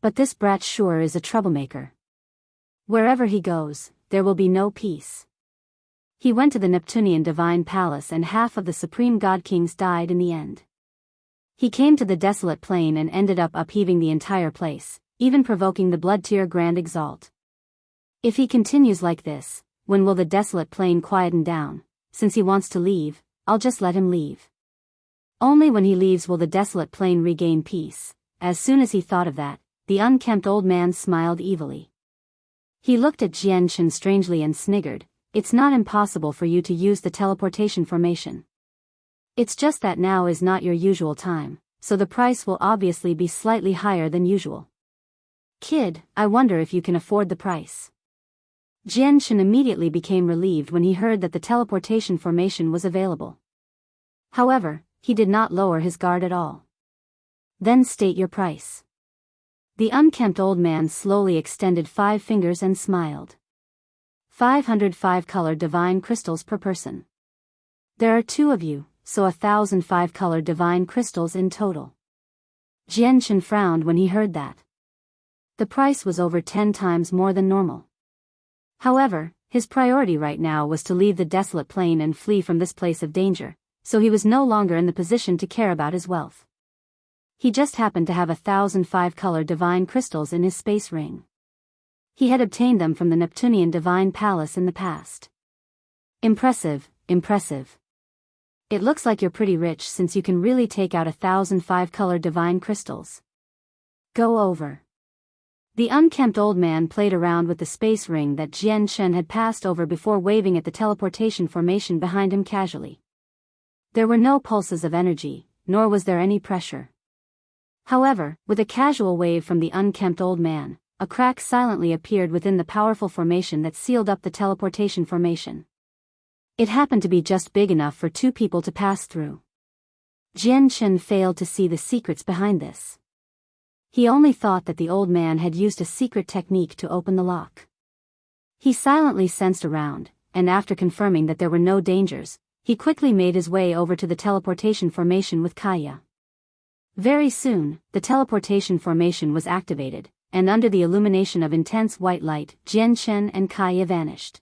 But this brat sure is a troublemaker. Wherever he goes, there will be no peace. He went to the Neptunian Divine Palace and half of the Supreme God Kings died in the end. He came to the desolate plain and ended up upheaving the entire place, even provoking the Bloodtear Grand Exalt. If he continues like this, when will the desolate plain quieten down? Since he wants to leave, I'll just let him leave. Only when he leaves will the desolate plain regain peace. As soon as he thought of that, the unkempt old man smiled evilly. He looked at Jian Chen strangely and sniggered, "It's not impossible for you to use the teleportation formation. It's just that now is not your usual time, so the price will obviously be slightly higher than usual. Kid, I wonder if you can afford the price." Jian Chen immediately became relieved when he heard that the teleportation formation was available. However, he did not lower his guard at all. "Then state your price." The unkempt old man slowly extended 5 fingers and smiled. 505 colored divine crystals per person. There are 2 of you, so 1,005 colored divine crystals in total. Jian Chen frowned when he heard that. The price was over 10 times more than normal. However, his priority right now was to leave the desolate plain and flee from this place of danger, so he was no longer in the position to care about his wealth. He just happened to have 1,005 colored divine crystals in his space ring. He had obtained them from the Neptunian Divine Palace in the past. Impressive, impressive. It looks like you're pretty rich since you can really take out 1,005 colored divine crystals. Go over. The unkempt old man played around with the space ring that Jian Chen had passed over before waving at the teleportation formation behind him casually. There were no pulses of energy, nor was there any pressure. However, with a casual wave from the unkempt old man, a crack silently appeared within the powerful formation that sealed up the teleportation formation. It happened to be just big enough for 2 people to pass through. Jian Chen failed to see the secrets behind this. He only thought that the old man had used a secret technique to open the lock. He silently sensed around, and after confirming that there were no dangers, he quickly made his way over to the teleportation formation with Kaya. Very soon, the teleportation formation was activated, and under the illumination of intense white light, Jian Chen and Kaya vanished.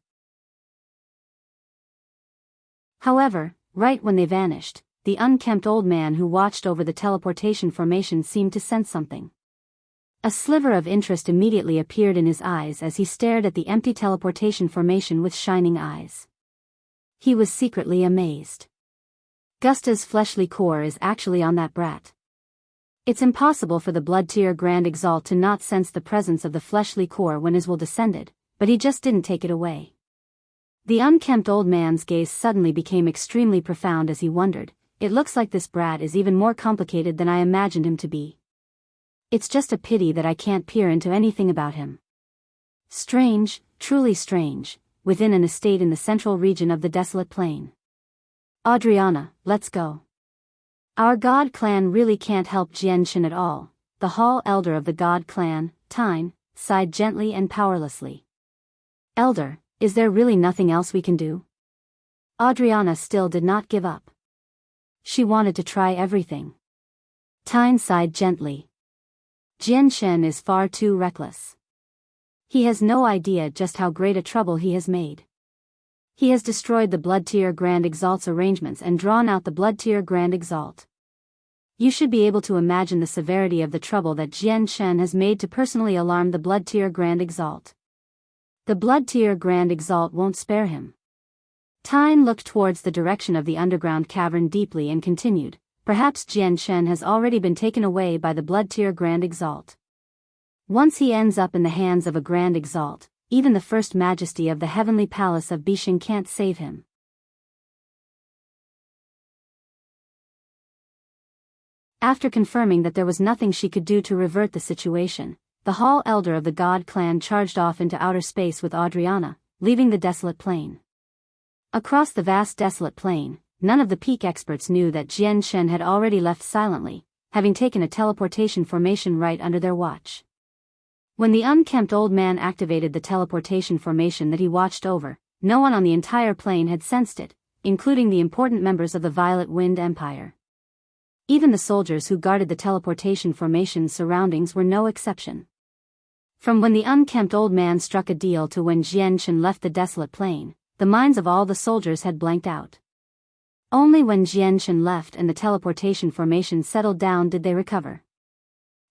However, right when they vanished, the unkempt old man who watched over the teleportation formation seemed to sense something. A sliver of interest immediately appeared in his eyes as he stared at the empty teleportation formation with shining eyes. He was secretly amazed. Gusta's fleshly core is actually on that brat. It's impossible for the Bloodtear Grand Exalt to not sense the presence of the fleshly core when his will descended, but he just didn't take it away. The unkempt old man's gaze suddenly became extremely profound as he wondered, it looks like this brat is even more complicated than I imagined him to be. It's just a pity that I can't peer into anything about him. Strange, truly strange, within an estate in the central region of the desolate plain. Adriana, let's go. Our god clan really can't help Jianghu at all. The hall elder of the god clan, Tyne, sighed gently and powerlessly. Elder, is there really nothing else we can do? Adriana still did not give up. She wanted to try everything. Tyne sighed gently. Jianghu is far too reckless. He has no idea just how great a trouble he has made. He has destroyed the Bloodtear Grand Exalt's arrangements and drawn out the Bloodtear Grand Exalt. You should be able to imagine the severity of the trouble that Jianghu has made to personally alarm the Bloodtear Grand Exalt. The Bloodtear Grand Exalt won't spare him. Tyne looked towards the direction of the underground cavern deeply and continued, perhaps Jianghu has already been taken away by the Bloodtear Grand Exalt. Once he ends up in the hands of a Grand Exalt, even the first majesty of the heavenly palace of Biyao can't save him. After confirming that there was nothing she could do to revert the situation, the hall elder of the god clan charged off into outer space with Adriana, leaving the desolate plain. Across the vast desolate plain, none of the peak experts knew that Jianghu had already left silently, having taken a teleportation formation right under their watch. When the unkempt old man activated the teleportation formation that he watched over, no one on the entire plain had sensed it, including the important members of the Violet Wind Empire. Even the soldiers who guarded the teleportation formation's surroundings were no exception. From when the unkempt old man struck a deal to when Jianghu left the desolate plain, the minds of all the soldiers had blanked out. Only when Jianghu left and the teleportation formation settled down did they recover.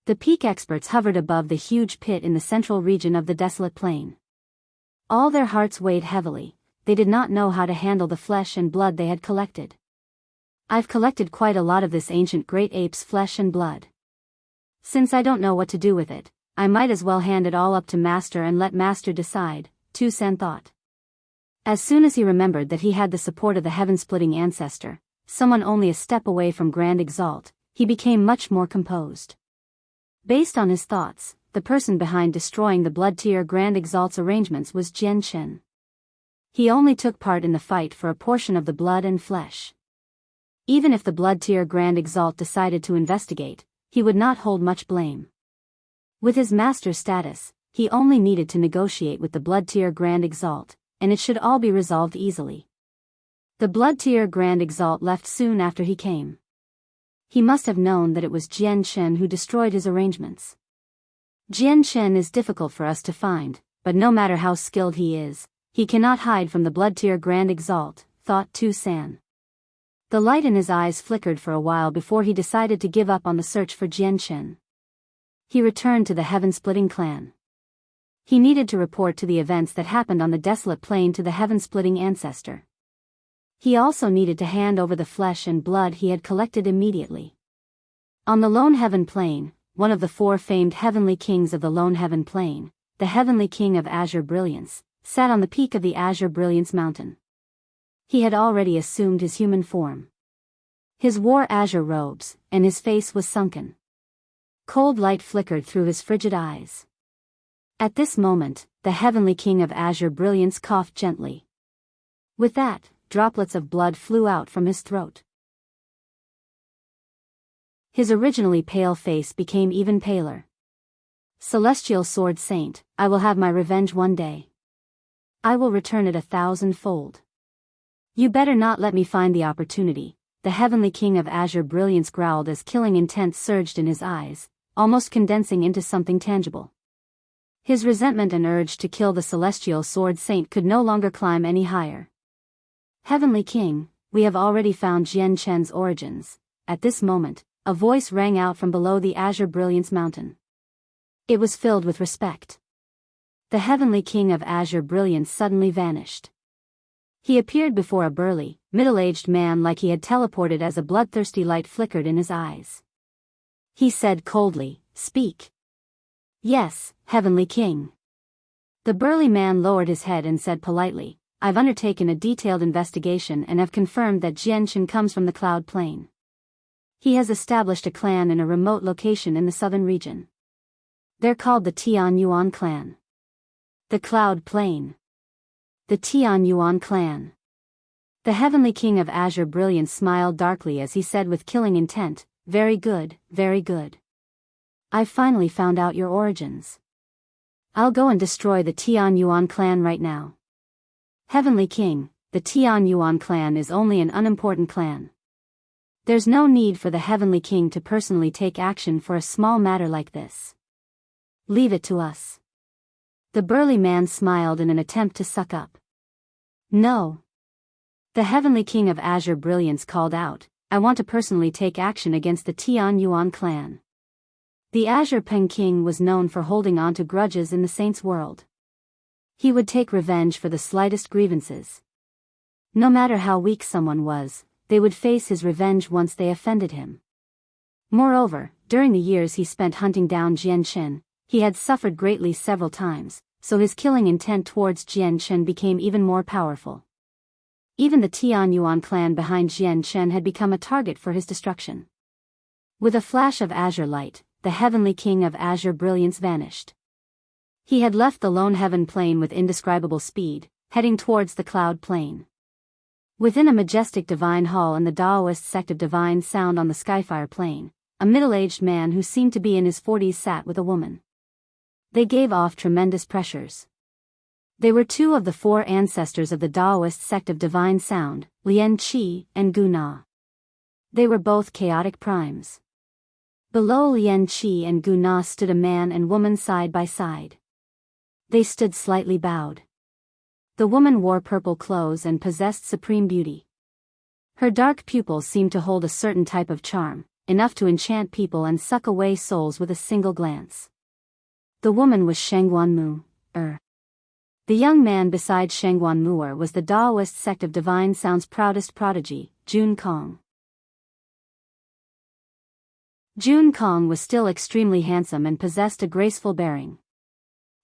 The peak experts hovered above the huge pit in the central region of the desolate plain. All their hearts weighed heavily, they did not know how to handle the flesh and blood they had collected. I've collected quite a lot of this ancient great ape's flesh and blood. Since I don't know what to do with it, I might as well hand it all up to Master and let Master decide, Tu San thought. As soon as he remembered that he had the support of the heaven-splitting ancestor, someone only a step away from Grand Exalt, he became much more composed. Based on his thoughts, the person behind destroying the Bloodtear Grand Exalt's arrangements was Jianghu. He only took part in the fight for a portion of the blood and flesh. Even if the Bloodtear Grand Exalt decided to investigate, he would not hold much blame. With his master status, he only needed to negotiate with the Bloodtear Grand Exalt, and it should all be resolved easily. The Bloodtear Grand Exalt left soon after he came. He must have known that it was Jianghu who destroyed his arrangements. Jianghu is difficult for us to find, but no matter how skilled he is, he cannot hide from the Bloodtear Grand Exalt, thought Tu San. The light in his eyes flickered for a while before he decided to give up on the search for Jianghu. He returned to the heaven-splitting clan. He needed to report to the events that happened on the desolate plain to the heaven-splitting ancestor. He also needed to hand over the flesh and blood he had collected immediately. On the Lone Heaven Plain, one of the four famed heavenly kings of the Lone Heaven Plain, the heavenly king of Azure Brilliance, sat on the peak of the Azure Brilliance mountain. He had already assumed his human form. His wore azure robes, and his face was sunken. Cold light flickered through his frigid eyes. At this moment, the heavenly king of Azure Brilliance coughed gently. With that, droplets of blood flew out from his throat. His originally pale face became even paler. Celestial Sword Saint, I will have my revenge one day. I will return it 1,000-fold. You better not let me find the opportunity, the heavenly king of Azure Brilliance growled as killing intent surged in his eyes, almost condensing into something tangible. His resentment and urge to kill the Celestial Sword Saint could no longer climb any higher. Heavenly King, we have already found Jianghu's origins. At this moment, a voice rang out from below the Azure Brilliance mountain. It was filled with respect. The heavenly king of Azure Brilliance suddenly vanished. He appeared before a burly, middle-aged man like he had teleported as a bloodthirsty light flickered in his eyes. He said coldly, "Speak." "Yes, Heavenly King." The burly man lowered his head and said politely, "I've undertaken a detailed investigation and have confirmed that Jianghu comes from the Cloud Plain. He has established a clan in a remote location in the southern region. They're called the Tian Yuan clan." The Cloud Plain. The Tian Yuan clan. The Heavenly King of Azure Brilliance smiled darkly as he said with killing intent, "Very good, very good. I've finally found out your origins. I'll go and destroy the Tian Yuan clan right now." "Heavenly King, the Tian Yuan clan is only an unimportant clan. There's no need for the Heavenly King to personally take action for a small matter like this. Leave it to us." The burly man smiled in an attempt to suck up. "No." The Heavenly King of Azure Brilliance called out, "I want to personally take action against the Tian Yuan clan." The Azure Peng King was known for holding on to grudges in the Saints' world. He would take revenge for the slightest grievances. No matter how weak someone was, they would face his revenge once they offended him. Moreover, during the years he spent hunting down Jiangchen, he had suffered greatly several times, so his killing intent towards Jiangchen became even more powerful. Even the Tian Yuan clan behind Jiangchen had become a target for his destruction. With a flash of azure light, the Heavenly King of Azure Brilliance vanished. He had left the lone heaven plane with indescribable speed, heading towards the Cloud Plain. Within a majestic divine hall in the Daoist sect of divine sound on the Skyfire Plain, a middle-aged man who seemed to be in his 40s sat with a woman. They gave off tremendous pressures. They were two of the four ancestors of the Daoist sect of divine sound, Lian Qi and Gu Na. They were both chaotic primes. Below Lian Qi and Gu Na stood a man and woman side by side. They stood slightly bowed. The woman wore purple clothes and possessed supreme beauty. Her dark pupils seemed to hold a certain type of charm, enough to enchant people and suck away souls with a single glance. The woman was Shengguan Mu. The young man beside Shengguan Mu'er was the Daoist sect of divine sound's proudest prodigy, Jun Kong. Jun Kong was still extremely handsome and possessed a graceful bearing.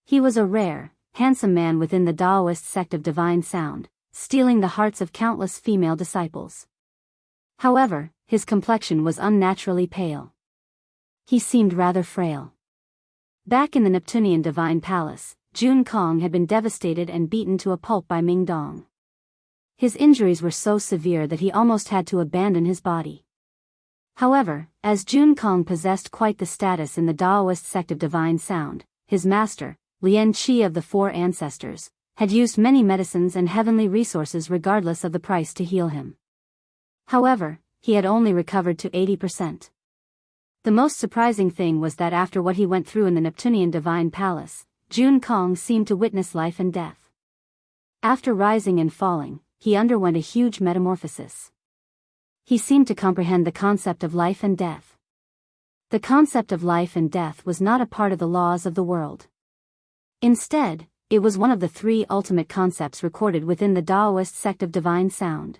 He was a rare, handsome man within the Daoist sect of divine sound, stealing the hearts of countless female disciples. However, his complexion was unnaturally pale. He seemed rather frail. Back in the Neptunian Divine Palace, Jun Kong had been devastated and beaten to a pulp by Ming Dong. His injuries were so severe that he almost had to abandon his body. However, as Jun Kong possessed quite the status in the Daoist sect of divine sound, his master, Lian Qi of the Four Ancestors, had used many medicines and heavenly resources regardless of the price to heal him. However, he had only recovered to 80%. The most surprising thing was that after what he went through in the Neptunian Divine Palace, Jun Kong seemed to witness life and death. After rising and falling, he underwent a huge metamorphosis. He seemed to comprehend the concept of life and death. The concept of life and death was not a part of the laws of the world. Instead, it was one of the three ultimate concepts recorded within the Daoist sect of divine sound.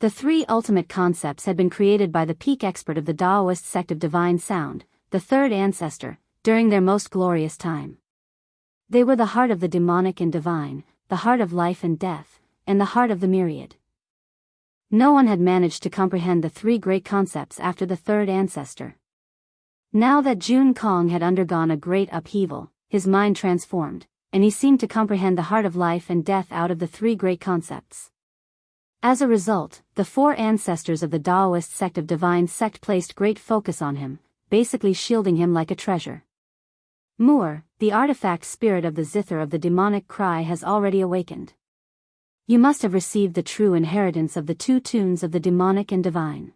The three ultimate concepts had been created by the peak expert of the Daoist sect of divine sound, the third ancestor, during their most glorious time. They were the heart of the demonic and divine, the heart of life and death, and the heart of the myriad. No one had managed to comprehend the three great concepts after the third ancestor. Now that Jun Kong had undergone a great upheaval, his mind transformed, and he seemed to comprehend the heart of life and death out of the three great concepts. As a result, the four ancestors of the Daoist sect of divine sect placed great focus on him, basically shielding him like a treasure. Mu'er, the artifact spirit of the zither of the demonic cry, has already awakened. You must have received the true inheritance of the two tunes of the demonic and divine.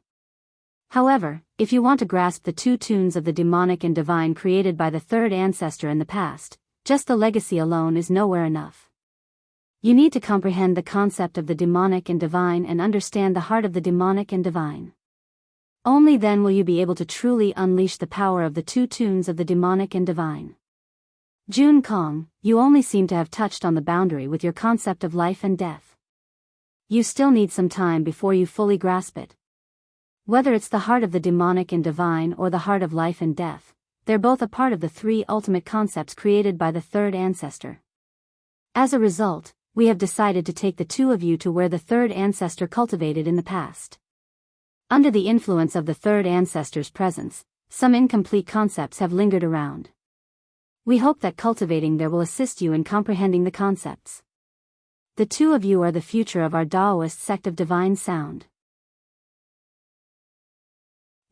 However, if you want to grasp the two tunes of the demonic and divine created by the third ancestor in the past, just the legacy alone is nowhere enough. You need to comprehend the concept of the demonic and divine and understand the heart of the demonic and divine. Only then will you be able to truly unleash the power of the two tunes of the demonic and divine. Jun Kong, you only seem to have touched on the boundary with your concept of life and death. You still need some time before you fully grasp it. Whether it's the heart of the demonic and divine or the heart of life and death, they're both a part of the three ultimate concepts created by the third ancestor. As a result, we have decided to take the two of you to where the third ancestor cultivated in the past. Under the influence of the third ancestor's presence, some incomplete concepts have lingered around. We hope that cultivating there will assist you in comprehending the concepts. The two of you are the future of our Taoist sect of divine sound.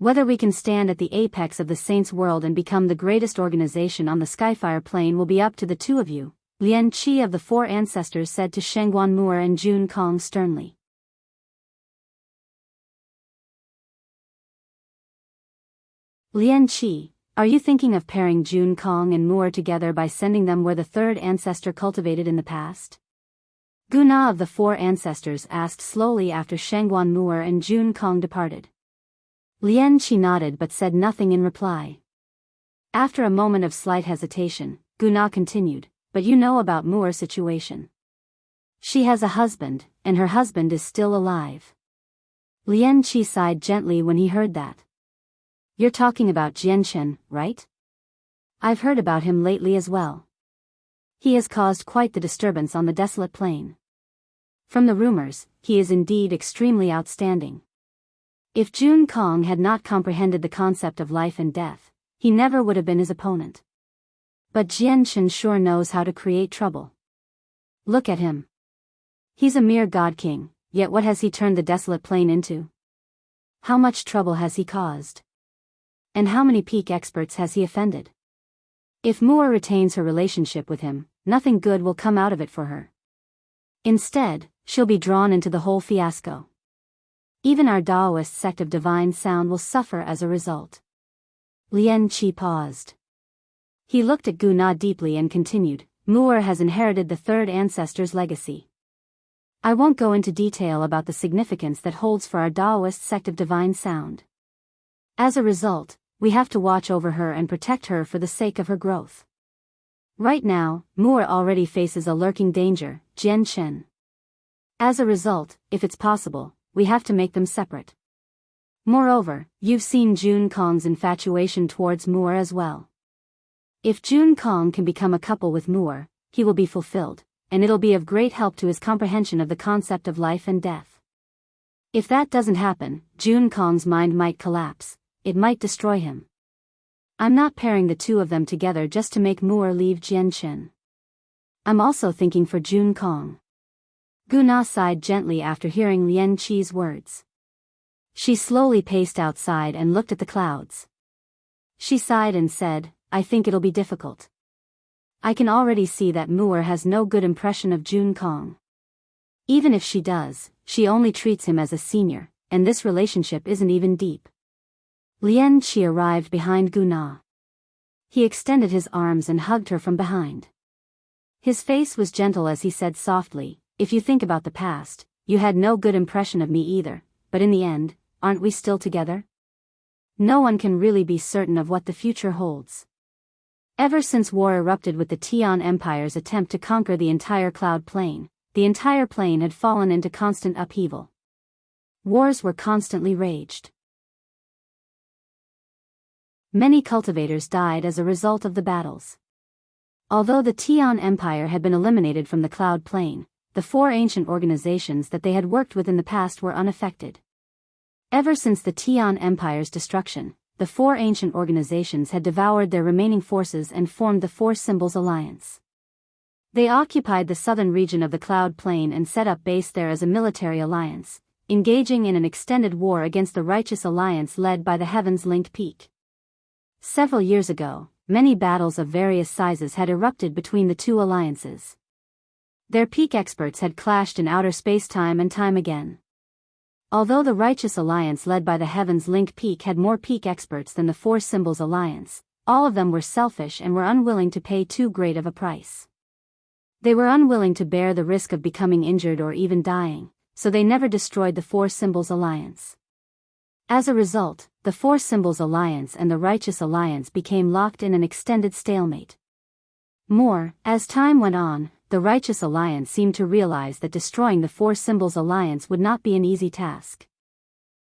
Whether we can stand at the apex of the saints' world and become the greatest organization on the Skyfire plane will be up to the two of you, Lian Qi of the Four Ancestors said to Shengguan Mu'er and Jun Kong sternly. Lian Qi, are you thinking of pairing Jun Kong and Mu'er together by sending them where the third ancestor cultivated in the past? Gu Na of the Four Ancestors asked slowly after Shengguan Mu'er and Jun Kong departed. Lian Qi nodded but said nothing in reply. After a moment of slight hesitation, Gu Na continued, but you know about Mu'er's situation. She has a husband, and her husband is still alive. Lian Qi sighed gently when he heard that. You're talking about Jianchen, right? I've heard about him lately as well. He has caused quite the disturbance on the desolate plain. From the rumors, he is indeed extremely outstanding. If Jun Kong had not comprehended the concept of life and death, he never would have been his opponent. But Jianchen sure knows how to create trouble. Look at him. He's a mere god king, yet what has he turned the desolate plain into? How much trouble has he caused? And how many peak experts has he offended? If Mu'er retains her relationship with him, nothing good will come out of it for her. Instead, she'll be drawn into the whole fiasco. Even our Taoist sect of divine sound will suffer as a result. Lian Qi paused. He looked at Gu Na deeply and continued, Mu'er has inherited the third ancestor's legacy. I won't go into detail about the significance that holds for our Taoist sect of divine sound. As a result, we have to watch over her and protect her for the sake of her growth. Right now, Mu'er already faces a lurking danger, Jianchen. As a result, if it's possible, we have to make them separate. Moreover, you've seen Jun Kong's infatuation towards Mu'er as well. If Jun Kong can become a couple with Mu'er, he will be fulfilled, and it'll be of great help to his comprehension of the concept of life and death. If that doesn't happen, Jun Kong's mind might collapse, it might destroy him. I'm not pairing the two of them together just to make Mu'er leave Jianchen. I'm also thinking for Jun Kong. Gu Na sighed gently after hearing Lian Qi's words. She slowly paced outside and looked at the clouds. She sighed and said, I think it'll be difficult. I can already see that Mu'er has no good impression of Jun Kong. Even if she does, she only treats him as a senior, and this relationship isn't even deep. Lian Qi arrived behind Gu Na. He extended his arms and hugged her from behind. His face was gentle as he said softly, if you think about the past, you had no good impression of me either, but in the end, aren't we still together? No one can really be certain of what the future holds. Ever since war erupted with the Tian Empire's attempt to conquer the entire Cloud Plain, the entire plain had fallen into constant upheaval. Wars were constantly raged. Many cultivators died as a result of the battles. Although the Tian Empire had been eliminated from the Cloud Plain, the four ancient organizations that they had worked with in the past were unaffected. Ever since the Tian Empire's destruction, the four ancient organizations had devoured their remaining forces and formed the Four Symbols Alliance. They occupied the southern region of the Cloud Plain and set up base there as a military alliance, engaging in an extended war against the Righteous Alliance led by the Heaven's Link Peak. Several years ago, many battles of various sizes had erupted between the two alliances. Their peak experts had clashed in outer space time and time again. Although the Righteous Alliance led by the Heaven's Link Peak had more peak experts than the Four Symbols Alliance, all of them were selfish and were unwilling to pay too great of a price. They were unwilling to bear the risk of becoming injured or even dying, so they never destroyed the Four Symbols Alliance. As a result, the Four Symbols Alliance and the Righteous Alliance became locked in an extended stalemate. More, as time went on, the Righteous Alliance seemed to realize that destroying the Four Symbols Alliance would not be an easy task.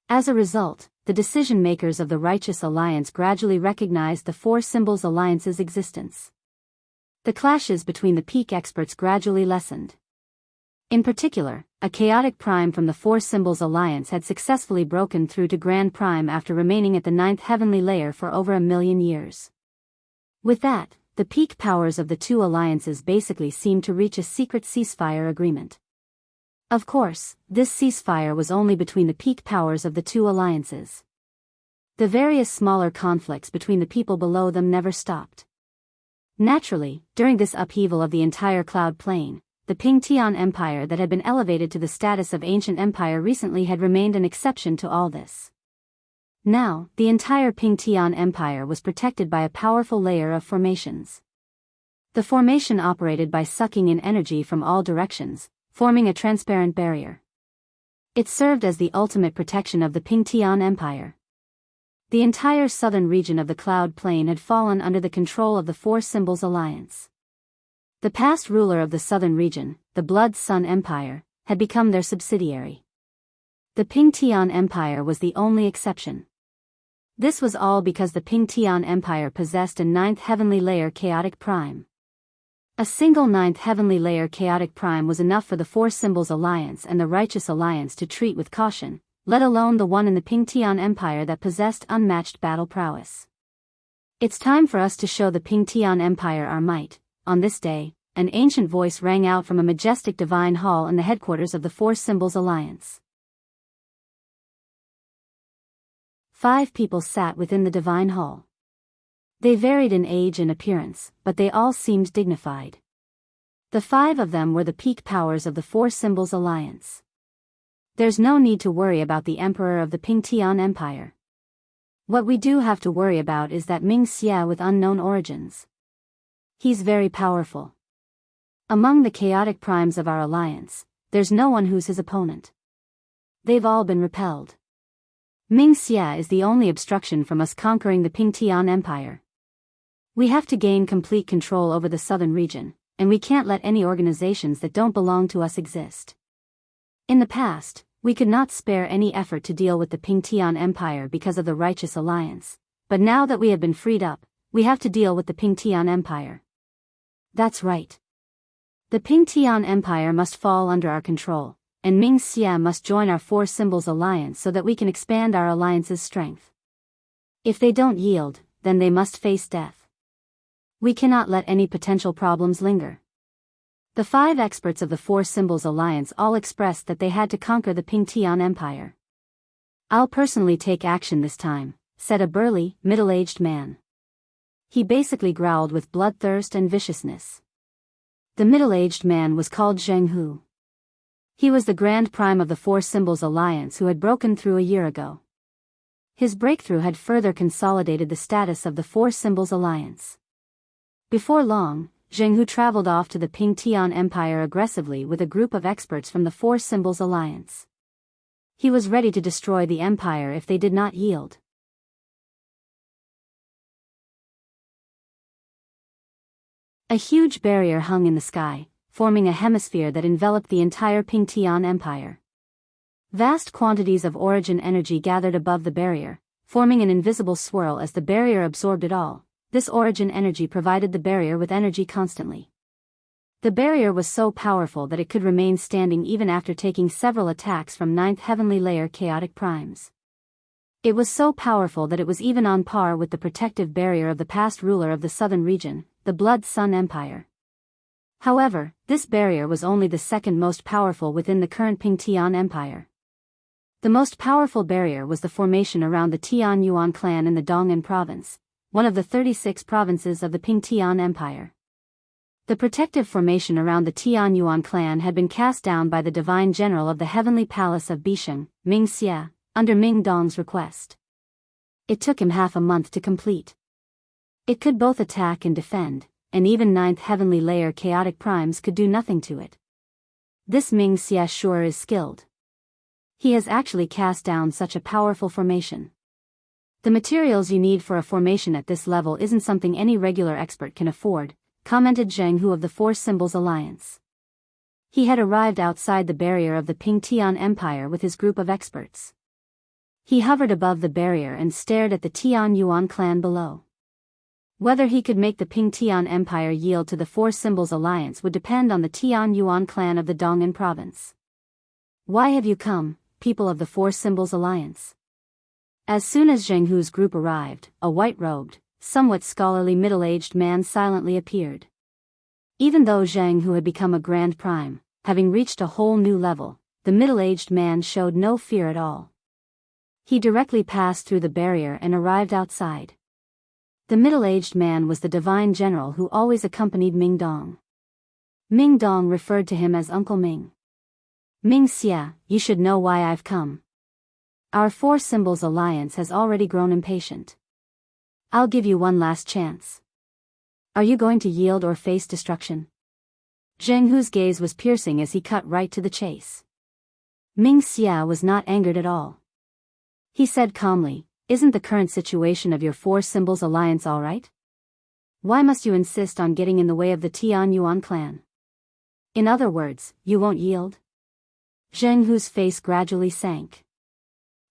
As a result, the decision-makers of the Righteous Alliance gradually recognized the Four Symbols Alliance's existence. The clashes between the peak experts gradually lessened. In particular, a chaotic prime from the Four Symbols Alliance had successfully broken through to Grand Prime after remaining at the 9th heavenly layer for over 1,000,000 years. With that, the peak powers of the two alliances basically seemed to reach a secret ceasefire agreement. Of course, this ceasefire was only between the peak powers of the two alliances. The various smaller conflicts between the people below them never stopped. Naturally, during this upheaval of the entire cloud plane, the Ping-Tian Empire that had been elevated to the status of ancient empire recently had remained an exception to all this. Now, the entire Ping-Tian Empire was protected by a powerful layer of formations. The formation operated by sucking in energy from all directions, forming a transparent barrier. It served as the ultimate protection of the Ping-Tian Empire. The entire southern region of the Cloud Plain had fallen under the control of the Four Symbols Alliance. The past ruler of the southern region, the Blood Sun Empire, had become their subsidiary. The Ping-Tian Empire was the only exception. This was all because the Ping-Tian Empire possessed a 9th heavenly layer chaotic prime. A single 9th heavenly layer chaotic prime was enough for the Four Symbols Alliance and the Righteous Alliance to treat with caution, let alone the one in the Ping-Tian Empire that possessed unmatched battle prowess. It's time for us to show the Ping-Tian Empire our might. On this day, an ancient voice rang out from a majestic divine hall in the headquarters of the Four Symbols Alliance. 5 people sat within the divine hall. They varied in age and appearance, but they all seemed dignified. The 5 of them were the peak powers of the Four Symbols Alliance. There's no need to worry about the Emperor of the Ping-Tian Empire. What we do have to worry about is that Ming Xia with unknown origins. He's very powerful. Among the chaotic primes of our alliance, there's no one who's his opponent. They've all been repelled. Ming Xia is the only obstruction from us conquering the Ping-Tian Empire. We have to gain complete control over the southern region, and we can't let any organizations that don't belong to us exist. In the past, we could not spare any effort to deal with the Ping-Tian Empire because of the Righteous Alliance, but now that we have been freed up, we have to deal with the Ping-Tian Empire. That's right. The Ping-Tian Empire must fall under our control, and Ming Xia must join our Four Symbols Alliance so that we can expand our alliance's strength. If they don't yield, then they must face death. We cannot let any potential problems linger. The 5 experts of the Four Symbols Alliance all expressed that they had to conquer the Ping-Tian Empire. I'll personally take action this time, said a burly, middle-aged man. He basically growled with bloodthirst and viciousness. The middle-aged man was called Jianghu. He was the Grand Prime of the Four Symbols Alliance who had broken through a year ago. His breakthrough had further consolidated the status of the Four Symbols Alliance. Before long, Jianghu traveled off to the Ping-Tian Empire aggressively with a group of experts from the Four Symbols Alliance. He was ready to destroy the empire if they did not yield. A huge barrier hung in the sky, forming a hemisphere that enveloped the entire Ping-Tian Empire. Vast quantities of origin energy gathered above the barrier, forming an invisible swirl as the barrier absorbed it all. This origin energy provided the barrier with energy constantly. The barrier was so powerful that it could remain standing even after taking several attacks from 9th heavenly layer chaotic primes. It was so powerful that it was even on par with the protective barrier of the past ruler of the southern region, the Blood Sun Empire. However, this barrier was only the second most powerful within the current Ping-Tian Empire. The most powerful barrier was the formation around the Tian Yuan clan in the Dong'an province, one of the 36 provinces of the Ping-Tian Empire. The protective formation around the Tian Yuan clan had been cast down by the divine general of the heavenly palace of Bisheng, Ming Xia, under Ming Dong's request. It took him half a month to complete. It could both attack and defend, and even 9th heavenly layer chaotic primes could do nothing to it. This Ming Xia sure is skilled. He has actually cast down such a powerful formation. The materials you need for a formation at this level isn't something any regular expert can afford, commented Jianghu of the Four Symbols Alliance. He had arrived outside the barrier of the Ping-Tian Empire with his group of experts. He hovered above the barrier and stared at the Tian Yuan clan below. Whether he could make the Ping Tian Empire yield to the Four Symbols Alliance would depend on the Tian Yuan clan of the Dong'an province. Why have you come, people of the Four Symbols Alliance? As soon as Jianghu's group arrived, a white-robed, somewhat scholarly middle-aged man silently appeared. Even though Jianghu had become a Grand Prime, having reached a whole new level, the middle-aged man showed no fear at all. He directly passed through the barrier and arrived outside. The middle-aged man was the divine general who always accompanied Ming Dong. Ming Dong referred to him as Uncle Ming. Ming Xia, you should know why I've come. Our Four Symbols Alliance has already grown impatient. I'll give you one last chance. Are you going to yield or face destruction? Jianghu's gaze was piercing as he cut right to the chase. Ming Xia was not angered at all. He said calmly, "Isn't the current situation of your Four Symbols Alliance all right? Why must you insist on getting in the way of the Tian Yuan clan? In other words, you won't yield?" Jianghu's face gradually sank.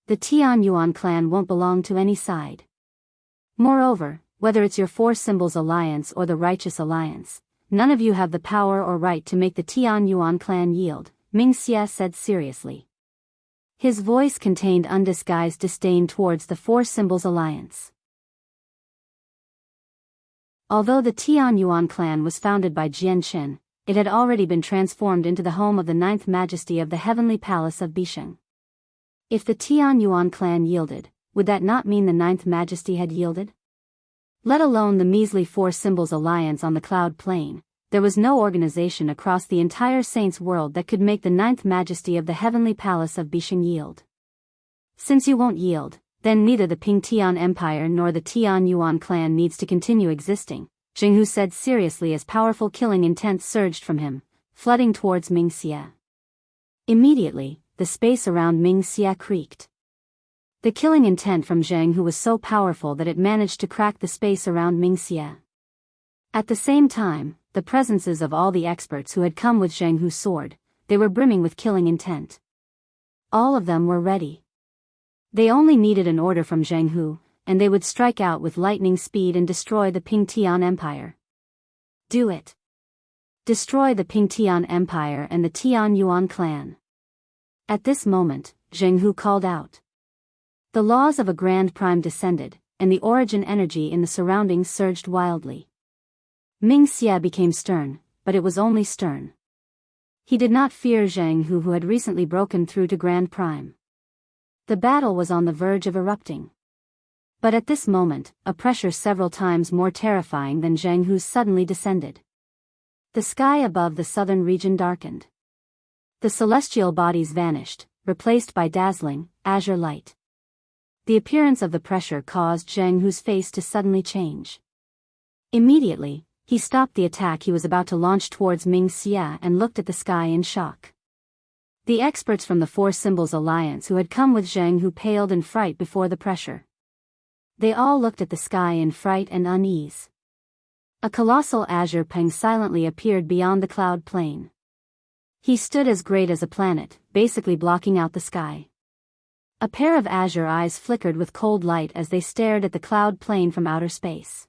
The Tian Yuan clan won't belong to any side. Moreover, whether it's your Four Symbols Alliance or the Righteous Alliance, none of you have the power or right to make the Tian Yuan clan yield, Ming Xia said seriously. His voice contained undisguised disdain towards the Four Symbols Alliance. Although the Tian Yuan clan was founded by Jian Qin, it had already been transformed into the home of the Ninth Majesty of the Heavenly Palace of Bisheng. If the Tian Yuan clan yielded, would that not mean the Ninth Majesty had yielded? Let alone the measly Four Symbols Alliance on the Cloud Plain, there was no organization across the entire Saints world that could make the Ninth Majesty of the Heavenly Palace of Bisheng yield. Since you won't yield, then neither the Ping Tian Empire nor the Tian Yuan clan needs to continue existing, Jianghu said seriously as powerful killing intent surged from him, flooding towards Ming Xia. Immediately, the space around Ming Xia creaked. The killing intent from Jianghu was so powerful that it managed to crack the space around Ming Xia. At the same time, the presences of all the experts who had come with Jianghu's sword, they were brimming with killing intent. All of them were ready. They only needed an order from Jianghu, and they would strike out with lightning speed and destroy the Ping Tian Empire. Do it. Destroy the Ping Tian Empire and the Tian Yuan clan. At this moment, Jianghu called out. The laws of a Grand Prime descended, and the origin energy in the surroundings surged wildly. Ming Xia became stern, but it was only stern. He did not fear Jianghu, who had recently broken through to Grand Prime. The battle was on the verge of erupting. But at this moment, a pressure several times more terrifying than Jianghu's suddenly descended. The sky above the southern region darkened. The celestial bodies vanished, replaced by dazzling, azure light. The appearance of the pressure caused Jianghu's face to suddenly change. Immediately, he stopped the attack he was about to launch towards Ming Xia and looked at the sky in shock. The experts from the Four Symbols Alliance who had come with Jianghu paled in fright before the pressure. They all looked at the sky in fright and unease. A colossal azure peng silently appeared beyond the cloud plain. He stood as great as a planet, basically blocking out the sky. A pair of azure eyes flickered with cold light as they stared at the cloud plain from outer space.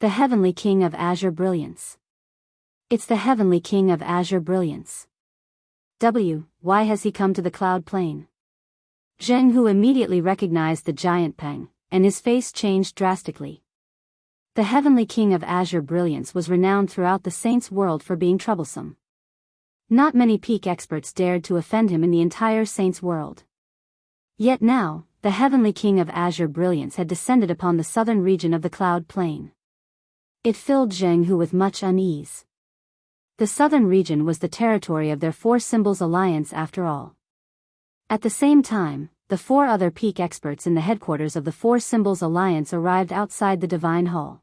The Heavenly King of Azure Brilliance. It's the Heavenly King of Azure Brilliance. Why has he come to the cloud plain? Jianghu immediately recognized the giant peng, and his face changed drastically. The Heavenly King of Azure Brilliance was renowned throughout the Saints' world for being troublesome. Not many peak experts dared to offend him in the entire Saints' world. Yet now, the Heavenly King of Azure Brilliance had descended upon the southern region of the cloud plain. It filled Jianghu with much unease. The southern region was the territory of their Four Symbols Alliance after all. At the same time, the four other peak experts in the headquarters of the Four Symbols Alliance arrived outside the Divine Hall.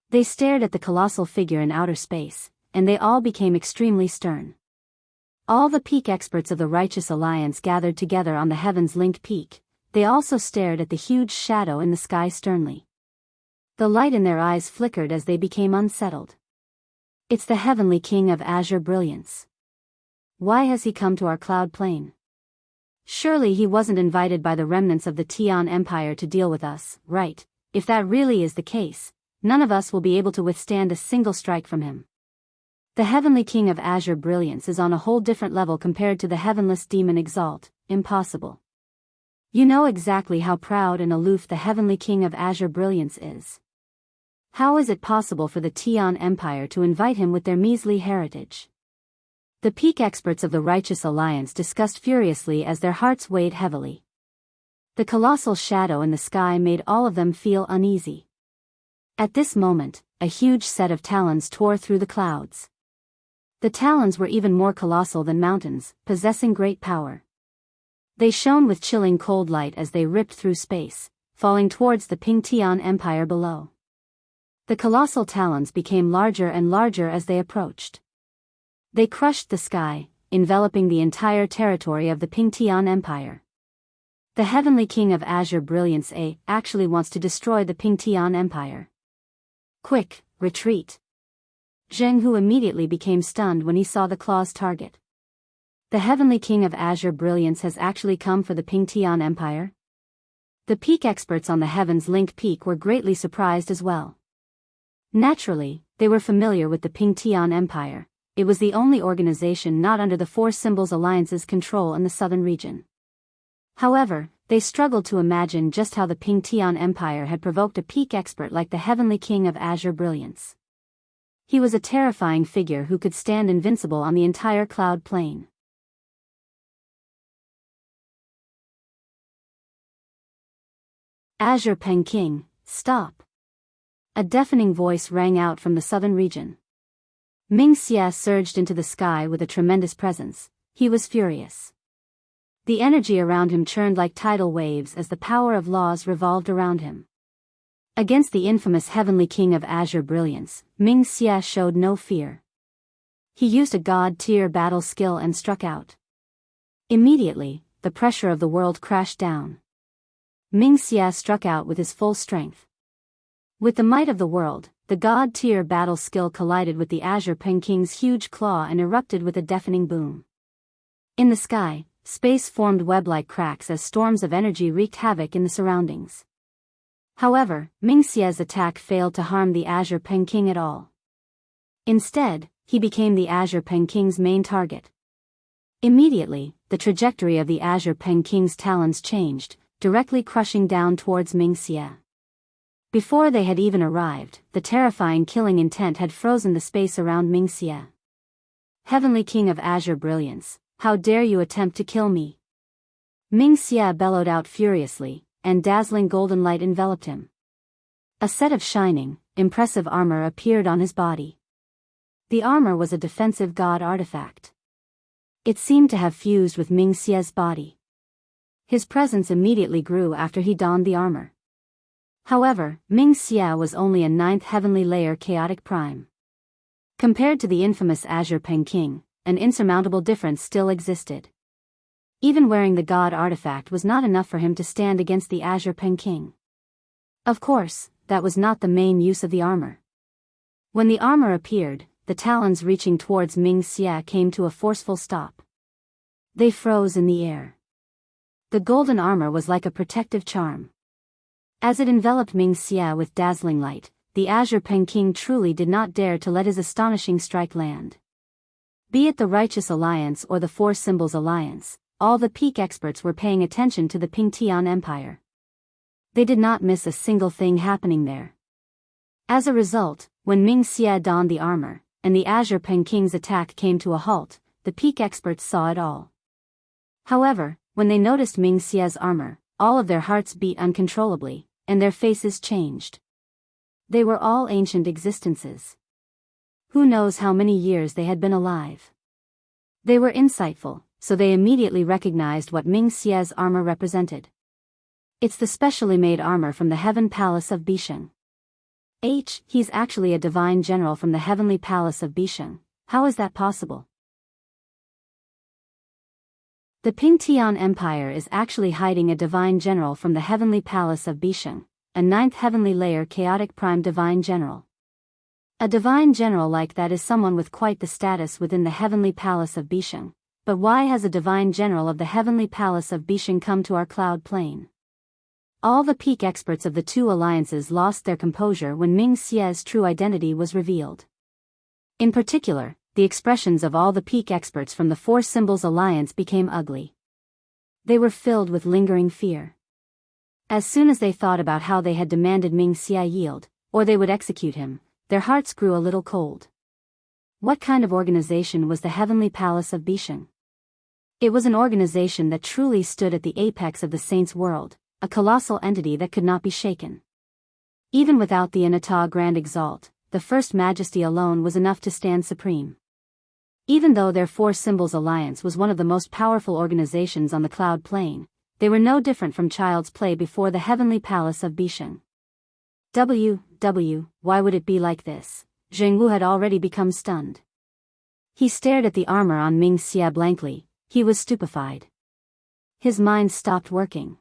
They stared at the colossal figure in outer space, and they all became extremely stern. All the peak experts of the Righteous Alliance gathered together on the Heavens Link Peak. They also stared at the huge shadow in the sky sternly. The light in their eyes flickered as they became unsettled. It's the Heavenly King of Azure Brilliance. Why has he come to our cloud plain? Surely he wasn't invited by the remnants of the Tian Empire to deal with us, right? If that really is the case, none of us will be able to withstand a single strike from him. The Heavenly King of Azure Brilliance is on a whole different level compared to the Heavenless Demon Exalt. Impossible. You know exactly how proud and aloof the Heavenly King of Azure Brilliance is. How is it possible for the Tian Empire to invite him with their measly heritage? The peak experts of the Righteous Alliance discussed furiously as their hearts weighed heavily. The colossal shadow in the sky made all of them feel uneasy. At this moment, a huge set of talons tore through the clouds. The talons were even more colossal than mountains, possessing great power. They shone with chilling cold light as they ripped through space, falling towards the Pingtian Empire below. The colossal talons became larger and larger as they approached. They crushed the sky, enveloping the entire territory of the Pingtian Empire. The Heavenly King of Azure Brilliance actually wants to destroy the Pingtian Empire. Quick, retreat. Jianghu immediately became stunned when he saw the claw's target. The Heavenly King of Azure Brilliance has actually come for the Pingtian Empire? The peak experts on the Heaven's Link Peak were greatly surprised as well. Naturally, they were familiar with the Pingtian Empire. It was the only organization not under the Four Symbols Alliance's control in the southern region. However, they struggled to imagine just how the Pingtian Empire had provoked a peak expert like the Heavenly King of Azure Brilliance. He was a terrifying figure who could stand invincible on the entire cloud plane. Azure Peng King, stop! A deafening voice rang out from the southern region. Ming Xia surged into the sky with a tremendous presence. He was furious. The energy around him churned like tidal waves as the power of laws revolved around him. Against the infamous Heavenly King of Azure Brilliance, Ming Xia showed no fear. He used a god-tier battle skill and struck out. Immediately, the pressure of the world crashed down. Ming Xia struck out with his full strength. With the might of the world, the god-tier battle skill collided with the Azure Peng King's huge claw and erupted with a deafening boom. In the sky, space formed web-like cracks as storms of energy wreaked havoc in the surroundings. However, Ming Xia's attack failed to harm the Azure Peng King at all. Instead, he became the Azure Peng King's main target. Immediately, the trajectory of the Azure Peng King's talons changed, directly crushing down towards Ming Xia. Before they had even arrived, the terrifying killing intent had frozen the space around Ming Xia. Heavenly King of Azure Brilliance, how dare you attempt to kill me? Ming Xia bellowed out furiously, and dazzling golden light enveloped him. A set of shining, impressive armor appeared on his body. The armor was a defensive god artifact. It seemed to have fused with Ming Xia's body. His presence immediately grew after he donned the armor. However, Ming Xia was only a 9th heavenly layer chaotic prime. Compared to the infamous Azure Peng King, an insurmountable difference still existed. Even wearing the god artifact was not enough for him to stand against the Azure Peng King. Of course, that was not the main use of the armor. When the armor appeared, the talons reaching towards Ming Xia came to a forceful stop. They froze in the air. The golden armor was like a protective charm. As it enveloped Ming Xia with dazzling light, the Azure Peng King truly did not dare to let his astonishing strike land. Be it the Righteous Alliance or the Four Symbols Alliance, all the peak experts were paying attention to the Pingtian Empire. They did not miss a single thing happening there. As a result, when Ming Xia donned the armor, and the Azure Peng King's attack came to a halt, the peak experts saw it all. However, when they noticed Ming Xia's armor, all of their hearts beat uncontrollably, and their faces changed. They were all ancient existences. Who knows how many years they had been alive. They were insightful, so they immediately recognized what Ming Xia's armor represented. It's the specially made armor from the Heaven Palace of Bisheng. He's actually a divine general from the Heavenly Palace of Bisheng. How is that possible? The Pingtian Empire is actually hiding a divine general from the Heavenly Palace of Bisheng, a 9th heavenly layer chaotic prime divine general. A divine general like that is someone with quite the status within the Heavenly Palace of Bisheng, But why has a divine general of the heavenly palace of Bisheng come to our cloud plain? All the peak experts of the two alliances lost their composure when Ming Xie's true identity was revealed. In particular, the expressions of all the peak experts from the Four Symbols Alliance became ugly. They were filled with lingering fear. As soon as they thought about how they had demanded Ming Xie yield, or they would execute him, their hearts grew a little cold. What kind of organization was the Heavenly Palace of Bisheng? It was an organization that truly stood at the apex of the saints' world, a colossal entity that could not be shaken. Even without the Inata Grand Exalt, the First Majesty alone was enough to stand supreme. Even though their Four Symbols Alliance was one of the most powerful organizations on the cloud plane, they were no different from child's play before the Heavenly Palace of Bisheng. Why would it be like this? Jianghu had already become stunned. He stared at the armor on Ming Xie blankly. He was stupefied. His mind stopped working.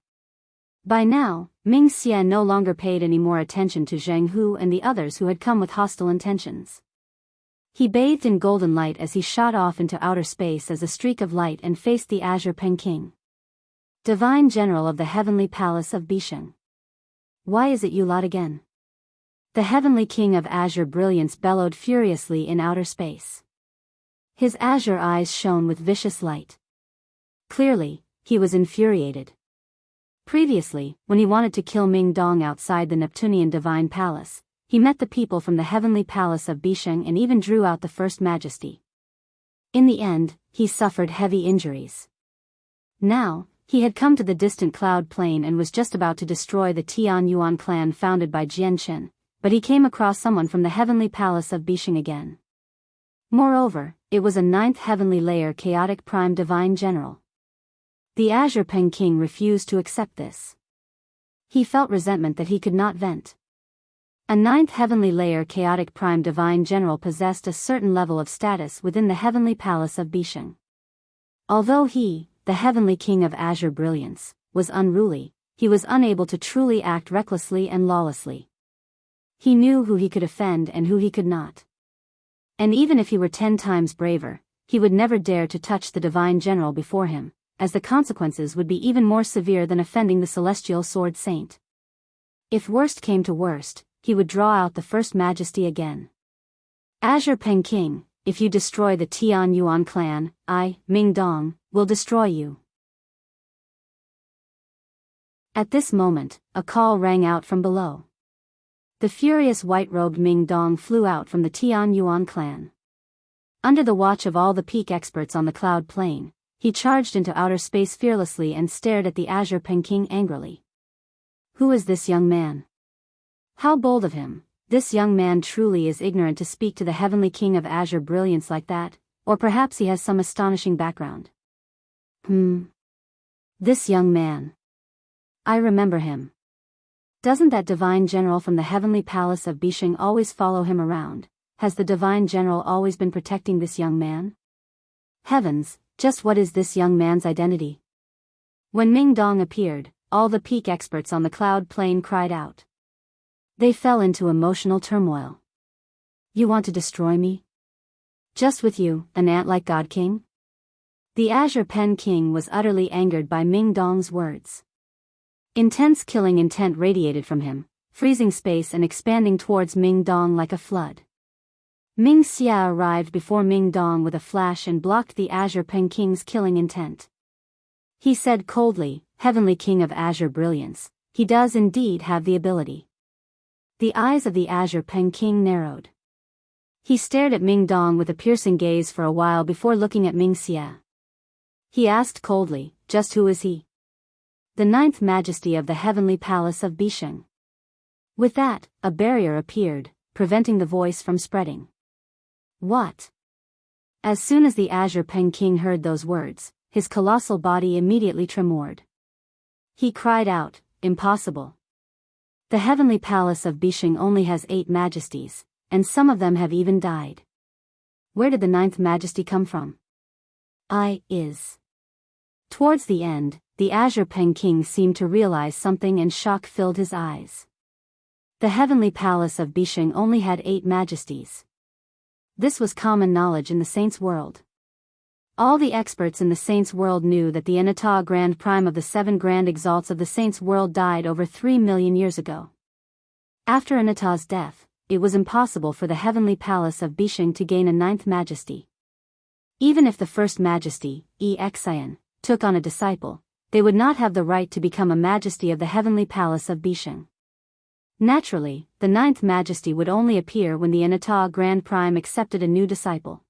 By now, Ming Xie no longer paid any more attention to Jianghu and the others who had come with hostile intentions. He bathed in golden light as he shot off into outer space as a streak of light and faced the Azure Peking. Divine General of the Heavenly Palace of Bisheng. Why is it you lot again? The Heavenly King of Azure Brilliance bellowed furiously in outer space. His azure eyes shone with vicious light. Clearly, he was infuriated. Previously, when he wanted to kill Ming Dong outside the Neptunian Divine Palace, he met the people from the Heavenly Palace of Bisheng and even drew out the First Majesty. In the end, he suffered heavy injuries. Now, he had come to the distant cloud plain and was just about to destroy the Tian Yuan clan founded by Jian Chen, but he came across someone from the Heavenly Palace of Bisheng again. Moreover, it was a ninth heavenly layer chaotic prime divine general. The Azure Peking refused to accept this. He felt resentment that he could not vent. A ninth heavenly layer chaotic prime divine general possessed a certain level of status within the Heavenly Palace of Bisheng. Although he, the Heavenly King of Azure Brilliance, was unruly, he was unable to truly act recklessly and lawlessly. He knew who he could offend and who he could not. And even if he were 10 times braver, he would never dare to touch the divine general before him, as the consequences would be even more severe than offending the celestial sword saint. If worst came to worst, he would draw out the First Majesty again. Azure Peking, if you destroy the Tian Yuan clan, I, Ming Dong, will destroy you. At this moment, a call rang out from below. The furious white-robed Ming Dong flew out from the Tian Yuan clan. Under the watch of all the peak experts on the cloud plane, he charged into outer space fearlessly and stared at the Azure Peking angrily. Who is this young man? How bold of him! This young man truly is ignorant to speak to the Heavenly King of Azure Brilliance like that, or perhaps he has some astonishing background. This young man. I remember him. Doesn't that divine general from the Heavenly Palace of Bisheng always follow him around? Has the divine general always been protecting this young man? Heavens, just what is this young man's identity? When Ming Dong appeared, all the peak experts on the cloud plane cried out. They fell into emotional turmoil. You want to destroy me? Just with you, an ant like God King? The Azure Pen King was utterly angered by Ming Dong's words. Intense killing intent radiated from him, freezing space and expanding towards Ming Dong like a flood. Ming Xia arrived before Ming Dong with a flash and blocked the Azure Pen King's killing intent. He said coldly, Heavenly King of Azure Brilliance, he does indeed have the ability. The eyes of the Azure Pen King narrowed. He stared at Ming Dong with a piercing gaze for a while before looking at Ming Xia. He asked coldly, just who is he? The ninth majesty of the Heavenly Palace of Bisheng. With that, a barrier appeared, preventing the voice from spreading. What? As soon as the Azure Pen King heard those words, his colossal body immediately tremored. He cried out, impossible. The Heavenly Palace of Bisheng only has 8 majesties, and some of them have even died. Where did the ninth majesty come from? Towards the end, the Azure Pen King seemed to realize something and shock filled his eyes. The Heavenly Palace of Bisheng only had 8 majesties. This was common knowledge in the saints' world. All the experts in the Saints' world knew that the Anata Grand Prime of the 7 Grand Exalts of the Saints' world died over 3 million years ago. After Anata's death, it was impossible for the heavenly palace of Bisheng to gain a 9th majesty. Even if the first majesty, Exian, took on a disciple, they would not have the right to become a majesty of the heavenly palace of Bisheng. Naturally, the 9th majesty would only appear when the Anata Grand Prime accepted a new disciple.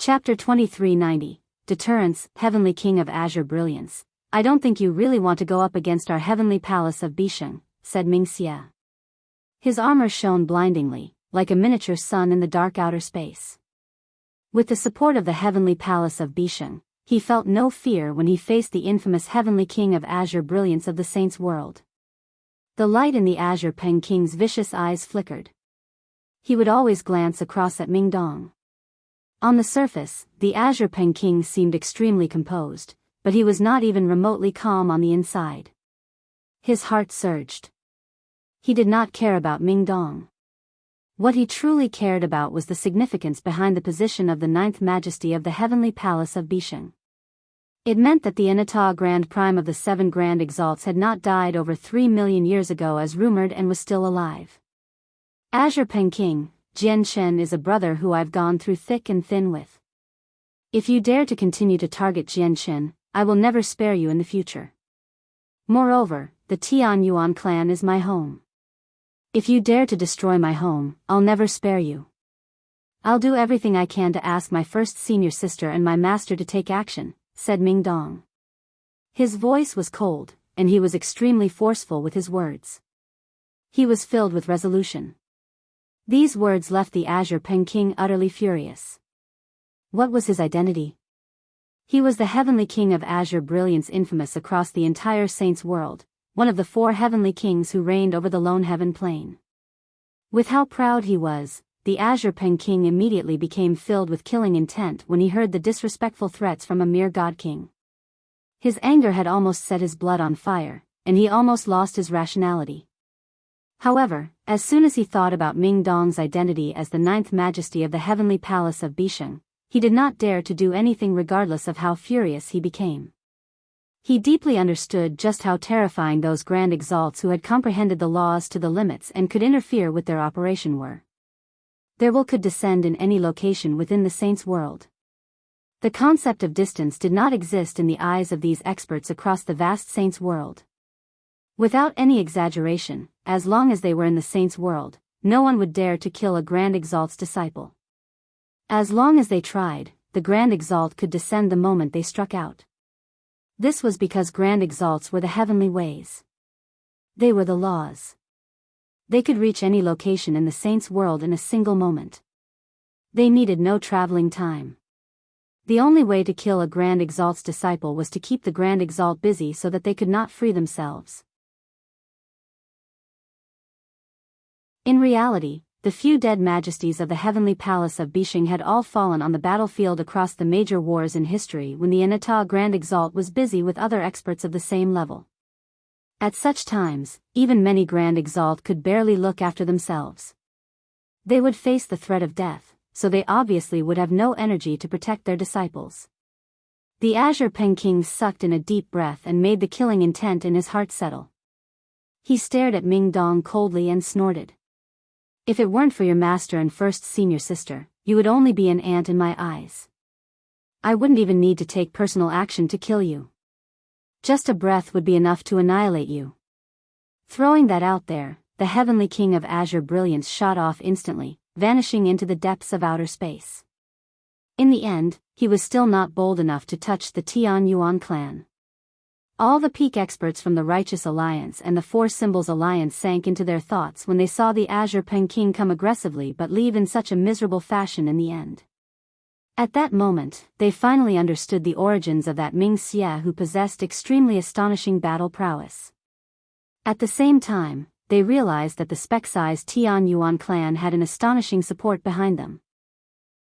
Chapter 2390, Deterrence, Heavenly King of Azure Brilliance. I don't think you really want to go up against our heavenly palace of Bisheng, said Mingxia. His armor shone blindingly, like a miniature sun in the dark outer space. With the support of the heavenly palace of Bisheng, he felt no fear when he faced the infamous heavenly king of Azure Brilliance of the Saints' world. The light in the Azure Peng King's vicious eyes flickered. He would always glance across at Mingdong. On the surface, the Azure Peng King seemed extremely composed, but he was not even remotely calm on the inside. His heart surged. He did not care about Mingdong. What he truly cared about was the significance behind the position of the 9th majesty of the heavenly palace of Bisheng. It meant that the Anata Grand Prime of the 7 Grand Exalts had not died over 3 million years ago as rumored and was still alive. Azure Peng King, Jian Chen is a brother who I've gone through thick and thin with. If you dare to continue to target Jian Chen, I will never spare you in the future. Moreover, the Tianyuan clan is my home. If you dare to destroy my home, I'll never spare you. I'll do everything I can to ask my first senior sister and my master to take action, said Mingdong. His voice was cold, and he was extremely forceful with his words. He was filled with resolution. These words left the Azure Peng King utterly furious. What was his identity? He was the heavenly king of Azure Brilliance, infamous across the entire Saints' world, one of the 4 heavenly kings who reigned over the Lone Heaven Plain. With how proud he was, the Azure Peng King immediately became filled with killing intent when he heard the disrespectful threats from a mere god king. His anger had almost set his blood on fire, and he almost lost his rationality. However, as soon as he thought about Mingdong's identity as the 9th majesty of the heavenly palace of Bisheng, he did not dare to do anything regardless of how furious he became. He deeply understood just how terrifying those Grand Exalts who had comprehended the laws to the limits and could interfere with their operation were. Their will could descend in any location within the Saints' world. The concept of distance did not exist in the eyes of these experts across the vast Saints' world. Without any exaggeration, as long as they were in the Saints' world, no one would dare to kill a Grand Exalt's disciple. As long as they tried, the Grand Exalt could descend the moment they struck out. This was because Grand Exalts were the heavenly ways. They were the laws. They could reach any location in the Saints' world in a single moment. They needed no traveling time. The only way to kill a Grand Exalt's disciple was to keep the Grand Exalt busy so that they could not free themselves. In reality, the few dead majesties of the heavenly palace of Bisheng had all fallen on the battlefield across the major wars in history when the Anata Grand Exalt was busy with other experts of the same level. At such times, even many Grand Exalt could barely look after themselves. They would face the threat of death, so they obviously would have no energy to protect their disciples. The Azure Peng King sucked in a deep breath and made the killing intent in his heart settle. He stared at Mingdong coldly and snorted. If it weren't for your master and first senior sister, you would only be an ant in my eyes. I wouldn't even need to take personal action to kill you. Just a breath would be enough to annihilate you. Throwing that out there, the heavenly king of Azure Brilliance shot off instantly, vanishing into the depths of outer space. In the end, he was still not bold enough to touch the Tianyuan clan. All the peak experts from the Righteous Alliance and the Four Symbols Alliance sank into their thoughts when they saw the Azure Peng King come aggressively but leave in such a miserable fashion in the end. At that moment, they finally understood the origins of that Mingxia who possessed extremely astonishing battle prowess. At the same time, they realized that the speck-sized Tianyuan clan had an astonishing support behind them.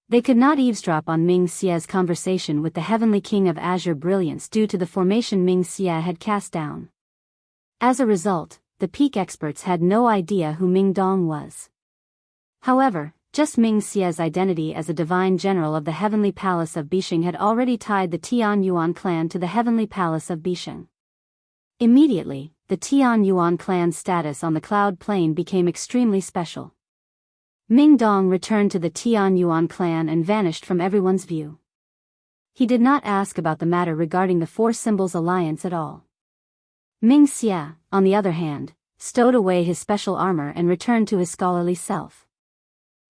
They could not eavesdrop on Mingxia's conversation with the Heavenly King of Azure Brilliance due to the formation Mingxia had cast down. As a result, the peak experts had no idea who Mingdong was. However, just Ming Xia's identity as a divine general of the Heavenly Palace of Bisheng had already tied the Tian Yuan clan to the Heavenly Palace of Bisheng. Immediately, the Tian Yuan clan's status on the Cloud Plain became extremely special. Ming Dong returned to the Tian Yuan clan and vanished from everyone's view. He did not ask about the matter regarding the Four Symbols Alliance at all. Ming Xia, on the other hand, stowed away his special armor and returned to his scholarly self.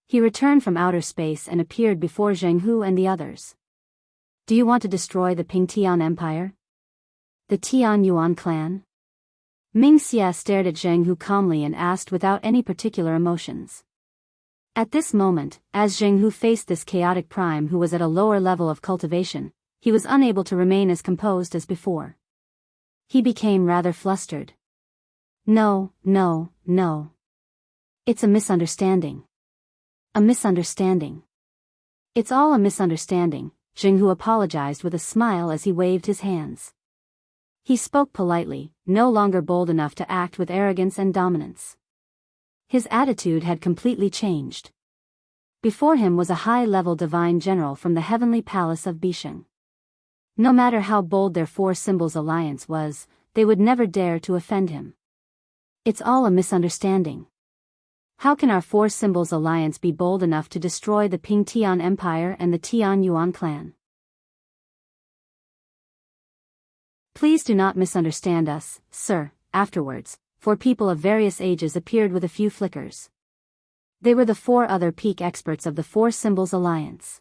He returned from outer space and appeared before Jianghu and the others. Do you want to destroy the Ping Tian Empire? The Tian Yuan clan? Ming Xia stared at Jianghu calmly and asked without any particular emotions. At this moment, as Jianghu faced this chaotic prime who was at a lower level of cultivation, he was unable to remain as composed as before. He became rather flustered. No. It's a misunderstanding. A misunderstanding. It's all a misunderstanding, Jianghu apologized with a smile as he waved his hands. He spoke politely, no longer bold enough to act with arrogance and dominance. His attitude had completely changed. Before him was a high-level divine general from the Heavenly Palace of Bisheng. No matter how bold their Four Symbols Alliance was, they would never dare to offend him. It's all a misunderstanding. How can our Four Symbols Alliance be bold enough to destroy the Ping Tian Empire and the Tian Yuan clan? Please do not misunderstand us, sir. Afterwards, 4 people of various ages appeared with a few flickers. They were the 4 other peak experts of the Four Symbols Alliance.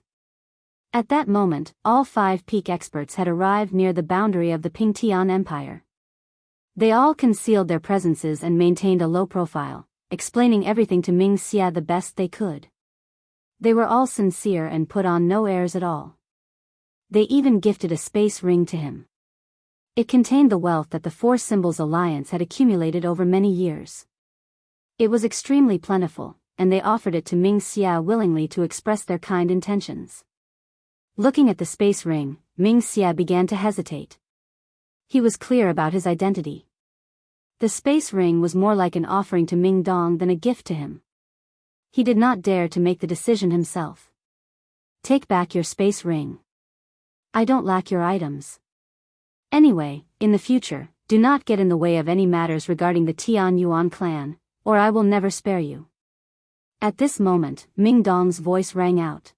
At that moment, all 5 peak experts had arrived near the boundary of the Ping Tian Empire. They all concealed their presences and maintained a low profile, explaining everything to Ming Xia the best they could. They were all sincere and put on no airs at all. They even gifted a space ring to him. It contained the wealth that the Four Symbols Alliance had accumulated over many years. It was extremely plentiful, and they offered it to Ming Xia willingly to express their kind intentions. Looking at the space ring, Ming Xia began to hesitate. He was clear about his identity. The space ring was more like an offering to Ming Dong than a gift to him. He did not dare to make the decision himself. Take back your space ring. I don't lack your items. Anyway, in the future, do not get in the way of any matters regarding the Tian Yuan clan, or I will never spare you. At this moment, Ming Dong's voice rang out.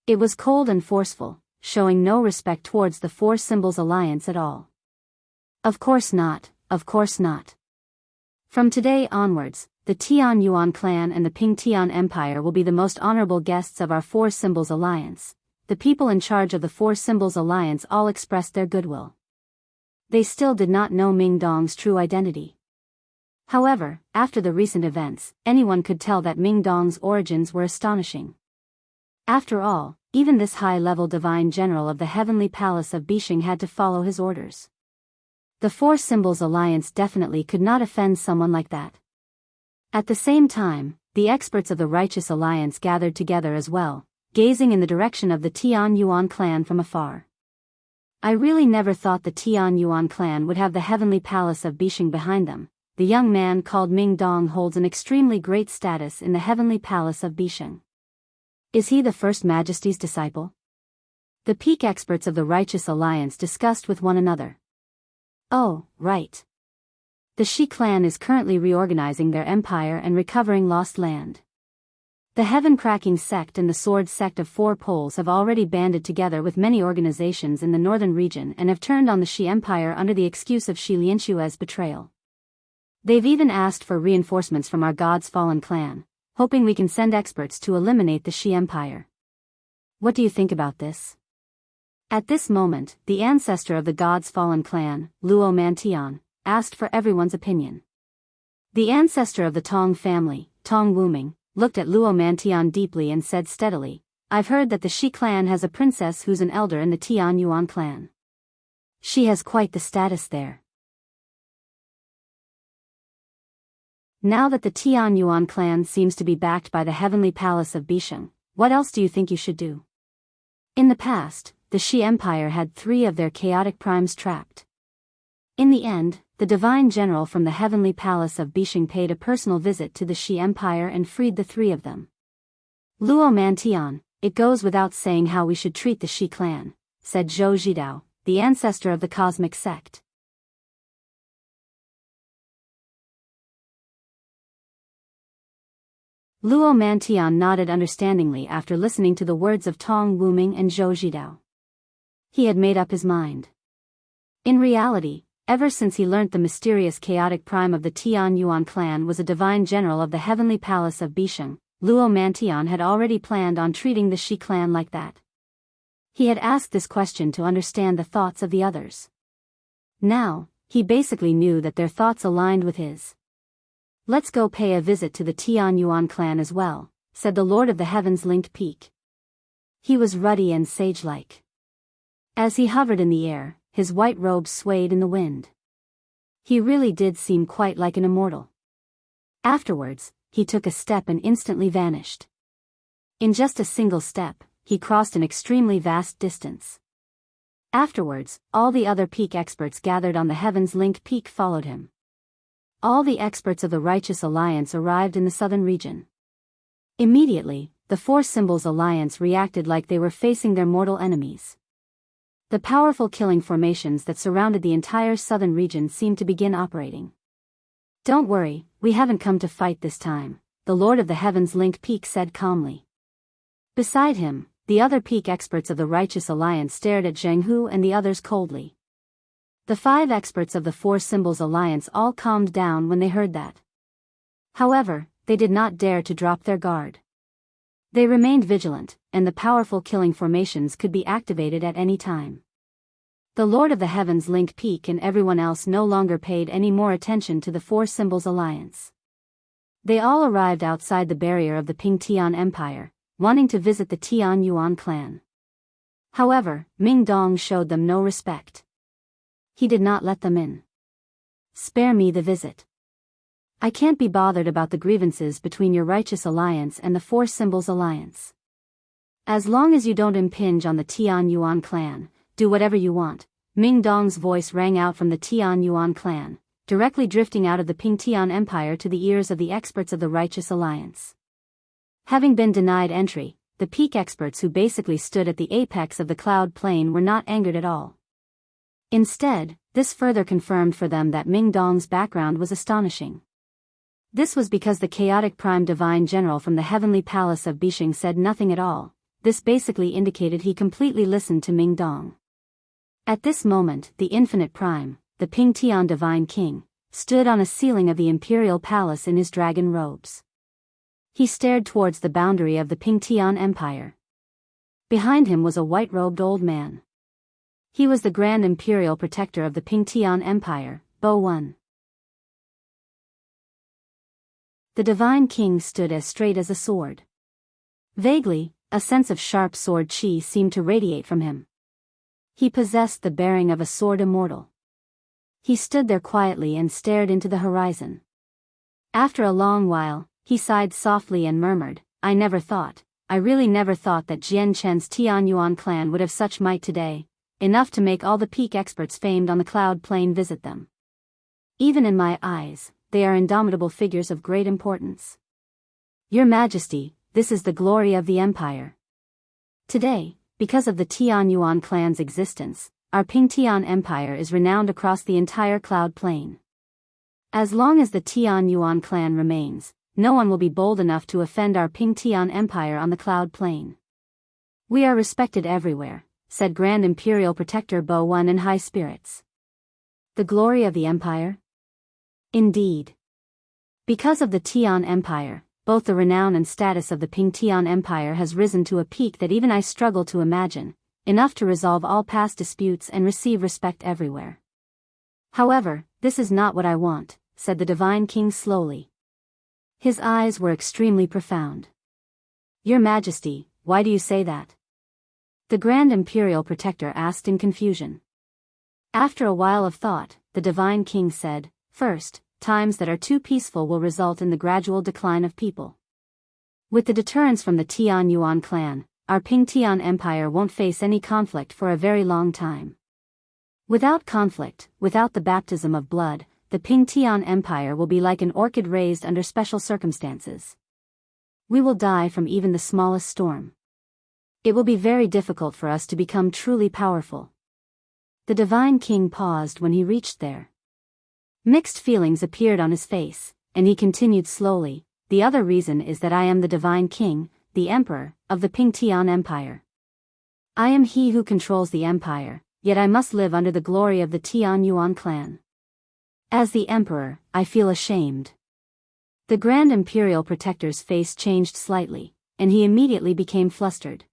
It was cold and forceful, showing no respect towards the Four Symbols Alliance at all. Of course not. Of course not. From today onwards, the Tian Yuan clan and the Ping Tian Empire will be the most honorable guests of our Four Symbols Alliance. The people in charge of the Four Symbols Alliance all expressed their goodwill. They still did not know Ming Dong's true identity. However, after the recent events, anyone could tell that Ming Dong's origins were astonishing. After all, even this high-level divine general of the Heavenly Palace of Bisheng had to follow his orders. The Four Symbols Alliance definitely could not offend someone like that. At the same time, the experts of the Righteous Alliance gathered together as well, gazing in the direction of the Tian Yuan clan from afar. I really never thought the Tian Yuan clan would have the Heavenly Palace of Bisheng behind them. The young man called Ming Dong holds an extremely great status in the Heavenly Palace of Bisheng. Is he the First Majesty's disciple? The peak experts of the Righteous Alliance discussed with one another. Oh, right. The Shi clan is currently reorganizing their empire and recovering lost land. The Heaven-Cracking sect and the Sword sect of 4 poles have already banded together with many organizations in the northern region and have turned on the Shi Empire under the excuse of Shi Lianshue's betrayal. They've even asked for reinforcements from our God's Fallen clan, hoping we can send experts to eliminate the Shi Empire. What do you think about this? At this moment, the ancestor of the God's Fallen clan, Luo Mantian, asked for everyone's opinion. The ancestor of the Tong family, Tong Wuming, looked at Luo Mantian deeply and said steadily, I've heard that the Shi clan has a princess who's an elder in the Tian Yuan clan. She has quite the status there. Now that the Tian Yuan clan seems to be backed by the Heavenly Palace of Bisheng, what else do you think you should do? In the past, the Shi Empire had 3 of their chaotic primes trapped. In the end, the divine general from the heavenly palace of Bishing paid a personal visit to the Shi Empire and freed the three of them. Luo Mantian, it goes without saying how we should treat the Shi clan, said Zhou Zhidao, the ancestor of the cosmic sect. Luo Mantian nodded understandingly after listening to the words of Tong Wuming and Zhou Zhidao. He had made up his mind. In reality, ever since he learnt the mysterious chaotic prime of the Tian Yuan clan was a divine general of the heavenly palace of Bisheng, Luo Mantian had already planned on treating the Shi clan like that. He had asked this question to understand the thoughts of the others. Now, he basically knew that their thoughts aligned with his. Let's go pay a visit to the Tian Yuan clan as well, said the Lord of the Heavens Linked Peak. He was ruddy and sage-like. As he hovered in the air, his white robe swayed in the wind. He really did seem quite like an immortal. Afterwards, he took a step and instantly vanished. In just a single step, he crossed an extremely vast distance. Afterwards, all the other peak experts gathered on the Heavens Link Peak followed him. All the experts of the Righteous Alliance arrived in the southern region. Immediately, the Four Symbols Alliance reacted like they were facing their mortal enemies. The powerful killing formations that surrounded the entire southern region seemed to begin operating. Don't worry, we haven't come to fight this time, the Lord of the Heavens Link Peak said calmly. Beside him, the other peak experts of the Righteous Alliance stared at Jianghu and the others coldly. The 5 experts of the Four Symbols Alliance all calmed down when they heard that. However, they did not dare to drop their guard. They remained vigilant, and the powerful killing formations could be activated at any time. The Lord of the Heavens Link Peak and everyone else no longer paid any more attention to the Four Symbols Alliance. They all arrived outside the barrier of the Ping Tian Empire, wanting to visit the Tian Yuan clan. However, Ming Dong showed them no respect. He did not let them in. Spare me the visit. I can't be bothered about the grievances between your Righteous Alliance and the Four Symbols Alliance. As long as you don't impinge on the Tian Yuan clan, do whatever you want, Ming Dong's voice rang out from the Tian Yuan clan, directly drifting out of the Ping Tian Empire to the ears of the experts of the Righteous Alliance. Having been denied entry, the peak experts who basically stood at the apex of the cloud plain were not angered at all. Instead, this further confirmed for them that Ming Dong's background was astonishing. This was because the chaotic prime divine general from the heavenly palace of Bishing said nothing at all. This basically indicated he completely listened to Ming Dong. At this moment, the infinite prime, the Ping Tian divine king, stood on a ceiling of the imperial palace in his dragon robes. He stared towards the boundary of the Ping Tian Empire. Behind him was a white-robed old man. He was the Grand Imperial Protector of the Ping Tian Empire, Bo One. The divine king stood as straight as a sword. Vaguely, a sense of sharp sword chi seemed to radiate from him. He possessed the bearing of a sword immortal. He stood there quietly and stared into the horizon. After a long while, he sighed softly and murmured, I really never thought that Jian Chen's Tian Yuan clan would have such might today, enough to make all the peak experts famed on the cloud plain visit them. Even in my eyes, they are indomitable figures of great importance. Your Majesty, this is the glory of the empire. Today, because of the Tian Yuan clan's existence, our Ping Tian Empire is renowned across the entire cloud plain. As long as the Tian Yuan clan remains, no one will be bold enough to offend our Ping Tian Empire on the cloud plain. We are respected everywhere, said Grand Imperial Protector Bo One in high spirits. The glory of the empire? Indeed. Because of the Tian Empire, both the renown and status of the Ping Tian Empire has risen to a peak that even I struggle to imagine, enough to resolve all past disputes and receive respect everywhere. However, this is not what I want, said the Divine King slowly. His eyes were extremely profound. Your Majesty, why do you say that? The Grand Imperial Protector asked in confusion. After a while of thought, the Divine King said, First, times that are too peaceful will result in the gradual decline of people. With the deterrence from the Tian Yuan clan, our Ping Tian Empire won't face any conflict for a very long time. Without conflict, without the baptism of blood, the Pingtian Empire will be like an orchid raised under special circumstances. We will die from even the smallest storm. It will be very difficult for us to become truly powerful. The Divine King paused when he reached there. Mixed feelings appeared on his face, and he continued slowly, "The other reason is that I am the Divine King, the Emperor, of the Pingtian Empire. I am he who controls the empire, yet I must live under the glory of the Tian Yuan clan. As the Emperor, I feel ashamed." The Grand Imperial Protector's face changed slightly, and he immediately became flustered.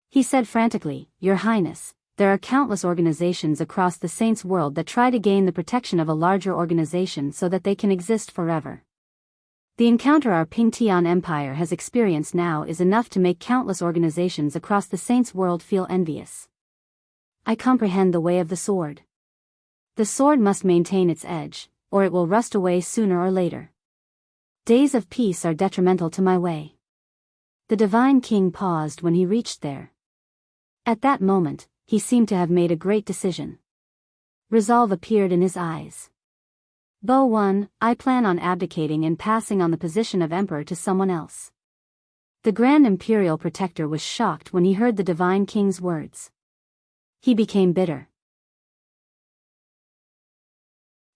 He said frantically, "Your Highness, there are countless organizations across the Saints' world that try to gain the protection of a larger organization so that they can exist forever. The encounter our Pingtian Empire has experienced now is enough to make countless organizations across the Saints' world feel envious. I comprehend the way of the sword. The sword must maintain its edge, or it will rust away sooner or later. Days of peace are detrimental to my way." The Divine King paused when he reached there. At that moment, he seemed to have made a great decision. Resolve appeared in his eyes. "Bo 1, I plan on abdicating and passing on the position of Emperor to someone else." The Grand Imperial Protector was shocked when he heard the Divine King's words. He became bitter.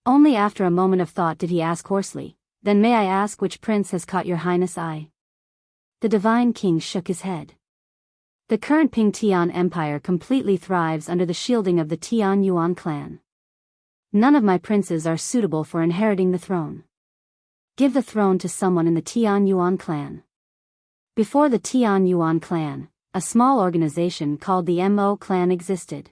Only after a moment of thought did he ask hoarsely, "Then may I ask which prince has caught your Highness' eye?" The Divine King shook his head. The current Pingtian Empire completely thrives under the shielding of the Tian Yuan clan. None of my princes are suitable for inheriting the throne. Give the throne to someone in the Tian Yuan clan. Before the Tian Yuan clan, a small organization called the Mo clan existed.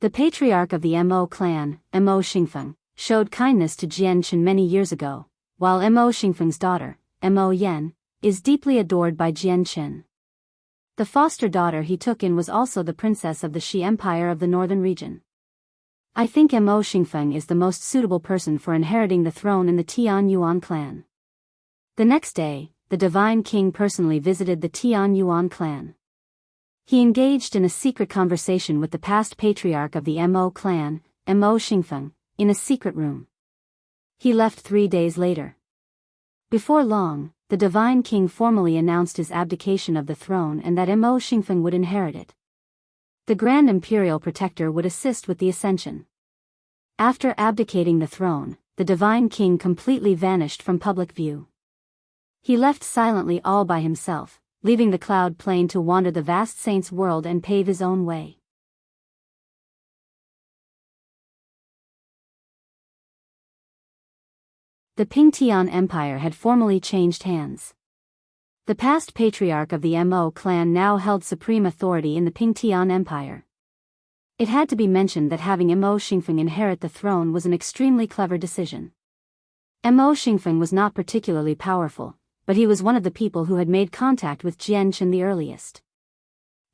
The patriarch of the Mo clan, Mo Xingfeng, showed kindness to Jian Chen many years ago, while Mo Xingfeng's daughter, Mo Yan, is deeply adored by Jian Chen. The foster daughter he took in was also the princess of the Shi Empire of the northern region. I think Mo Xingfeng is the most suitable person for inheriting the throne in the Tian Yuan clan. The next day, the Divine King personally visited the Tian Yuan clan. He engaged in a secret conversation with the past patriarch of the Mo clan, Mo Xingfeng, in a secret room. He left 3 days later. Before long, the Divine King formally announced his abdication of the throne and that Mo Xingfeng would inherit it. The Grand Imperial Protector would assist with the ascension. After abdicating the throne, the Divine King completely vanished from public view. He left silently all by himself, leaving the cloud plain to wander the vast Saints' world and pave his own way. The Pingtian Empire had formally changed hands. The past patriarch of the Mo clan now held supreme authority in the Pingtian Empire. It had to be mentioned that having Mo Xingfeng inherit the throne was an extremely clever decision. Mo Xingfeng was not particularly powerful, but he was one of the people who had made contact with Jian Chen the earliest.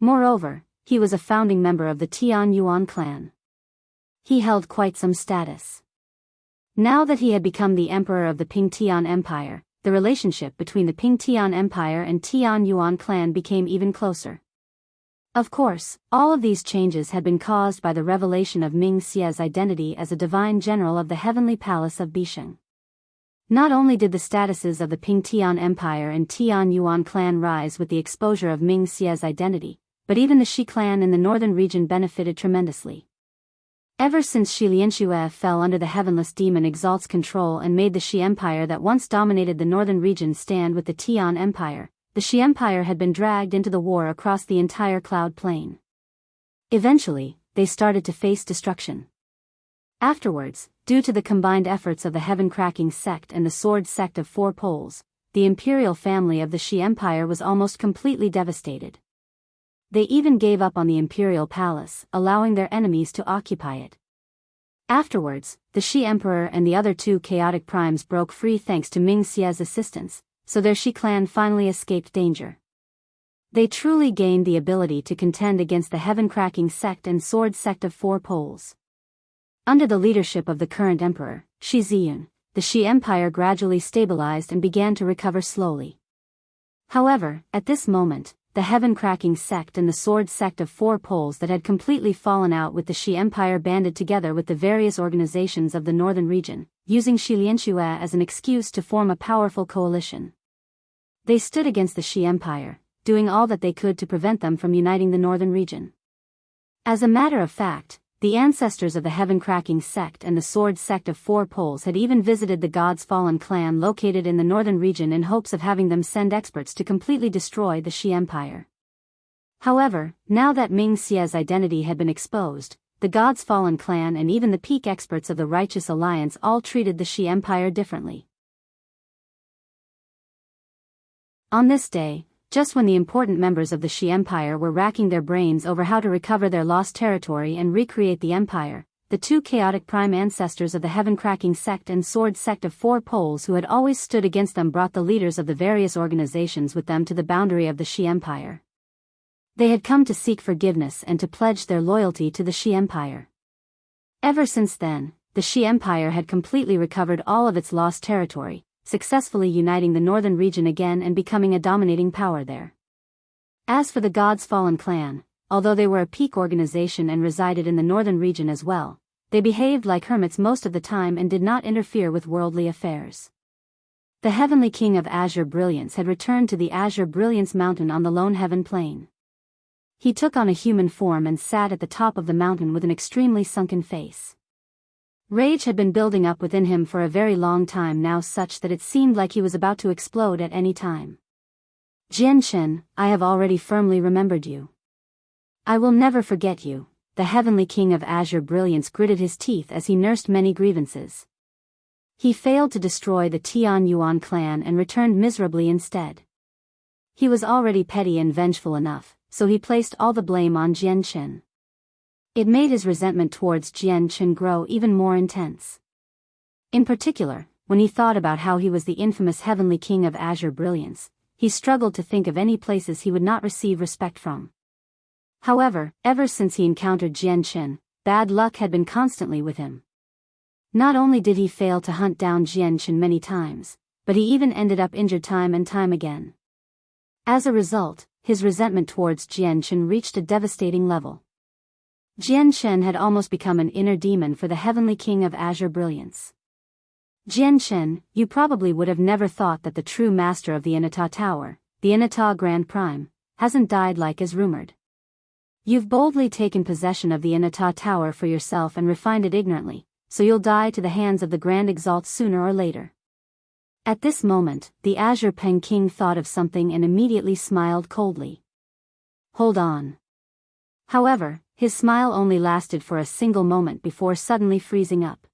Moreover, he was a founding member of the Tian Yuan clan. He held quite some status. Now that he had become the emperor of the Pingtian Empire, the relationship between the Pingtian Empire and Tian Yuan clan became even closer. Of course, all of these changes had been caused by the revelation of Ming Xie's identity as a divine general of the heavenly palace of Bisheng. Not only did the statuses of the Pingtian Empire and Tian Yuan clan rise with the exposure of Ming Xie's identity, but even the Shi clan in the northern region benefited tremendously. Ever since Shi Lianxue fell under the heavenless demon Exalt's control and made the Shi Empire that once dominated the northern region stand with the Tian Empire, the Shi Empire had been dragged into the war across the entire cloud plain. Eventually, they started to face destruction. Afterwards, due to the combined efforts of the Heaven-Cracking sect and the Sword sect of Four Poles, the imperial family of the Shi Empire was almost completely devastated. They even gave up on the imperial palace, allowing their enemies to occupy it. Afterwards, the Shi Emperor and the other two chaotic primes broke free thanks to Ming Xie's assistance, so their Shi clan finally escaped danger. They truly gained the ability to contend against the Heaven-Cracking sect and Sword sect of Four Poles. Under the leadership of the current emperor, Shi Ziyun, the Shi Empire gradually stabilized and began to recover slowly. However, at this moment, the heaven-cracking sect and the sword sect of four poles that had completely fallen out with the Shi Empire banded together with the various organizations of the northern region, using Shi Lianxue as an excuse to form a powerful coalition. They stood against the Shi Empire, doing all that they could to prevent them from uniting the northern region. As a matter of fact, the ancestors of the heaven-cracking sect and the sword sect of four poles had even visited the God's Fallen clan located in the northern region in hopes of having them send experts to completely destroy the Shi Empire. However, now that Ming Xie's identity had been exposed, the God's Fallen clan and even the peak experts of the Righteous Alliance all treated the Shi Empire differently. On this day, just when the important members of the Shi Empire were racking their brains over how to recover their lost territory and recreate the empire, the two chaotic prime ancestors of the heaven-cracking sect and sword sect of four poles who had always stood against them brought the leaders of the various organizations with them to the boundary of the Shi Empire. They had come to seek forgiveness and to pledge their loyalty to the Shi Empire. Ever since then, the Shi Empire had completely recovered all of its lost territory, successfully uniting the northern region again and becoming a dominating power there. As for the God's Fallen clan, although they were a peak organization and resided in the northern region as well, they behaved like hermits most of the time and did not interfere with worldly affairs. The Heavenly King of Azure Brilliance had returned to the Azure Brilliance Mountain on the Lone Heaven Plain. He took on a human form and sat at the top of the mountain with an extremely sunken face. Rage had been building up within him for a very long time now, such that it seemed like he was about to explode at any time. Jian Chen, I have already firmly remembered you. I will never forget you. The Heavenly King of Azure Brilliance gritted his teeth as he nursed many grievances. He failed to destroy the Tian Yuan clan and returned miserably instead. He was already petty and vengeful enough, so he placed all the blame on Jian Chen. It made his resentment towards Jian Chen grow even more intense. In particular, when he thought about how he was the infamous Heavenly King of Azure Brilliance, he struggled to think of any places he would not receive respect from. However, ever since he encountered Jian Chen, bad luck had been constantly with him. Not only did he fail to hunt down Jian Chen many times, but he even ended up injured time and time again. As a result, his resentment towards Jian Chen reached a devastating level. Jian Chen had almost become an inner demon for the Heavenly King of Azure Brilliance. Jian Chen, you probably would have never thought that the true master of the Inata Tower, the Inata Grand Prime, hasn't died like is rumored. You've boldly taken possession of the Inata Tower for yourself and refined it ignorantly, so you'll die to the hands of the Grand Exalt sooner or later. At this moment, the Azure Pen King thought of something and immediately smiled coldly. Hold on. However, his smile only lasted for a single moment before suddenly freezing up.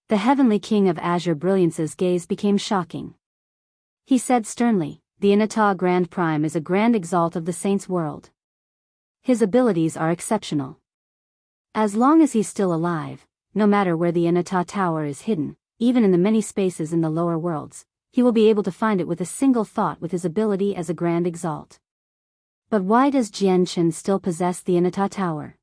The Heavenly King of Azure Brilliance's gaze became shocking. He said sternly, the Inata Grand Prime is a Grand Exalt of the Saints' world. His abilities are exceptional. As long as he's still alive, no matter where the Inata Tower is hidden, even in the many spaces in the lower worlds, he will be able to find it with a single thought with his ability as a Grand Exalt. But why does Jian Chen still possess the Inata Tower?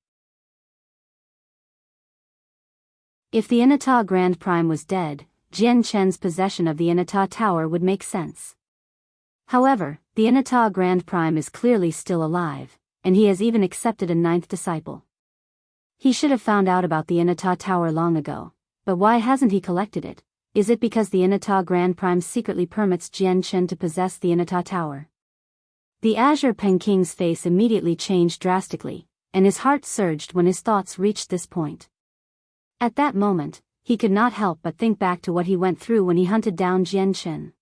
If the Inata Grand Prime was dead, Jian Chen's possession of the Inata Tower would make sense. However, the Inata Grand Prime is clearly still alive, and he has even accepted a 9th disciple. He should have found out about the Inata Tower long ago, but why hasn't he collected it? Is it because the Inata Grand Prime secretly permits Jian Chen to possess the Inata Tower? The Azure Pen King's face immediately changed drastically, and his heart surged when his thoughts reached this point. At that moment, he could not help but think back to what he went through when he hunted down Jian Chen.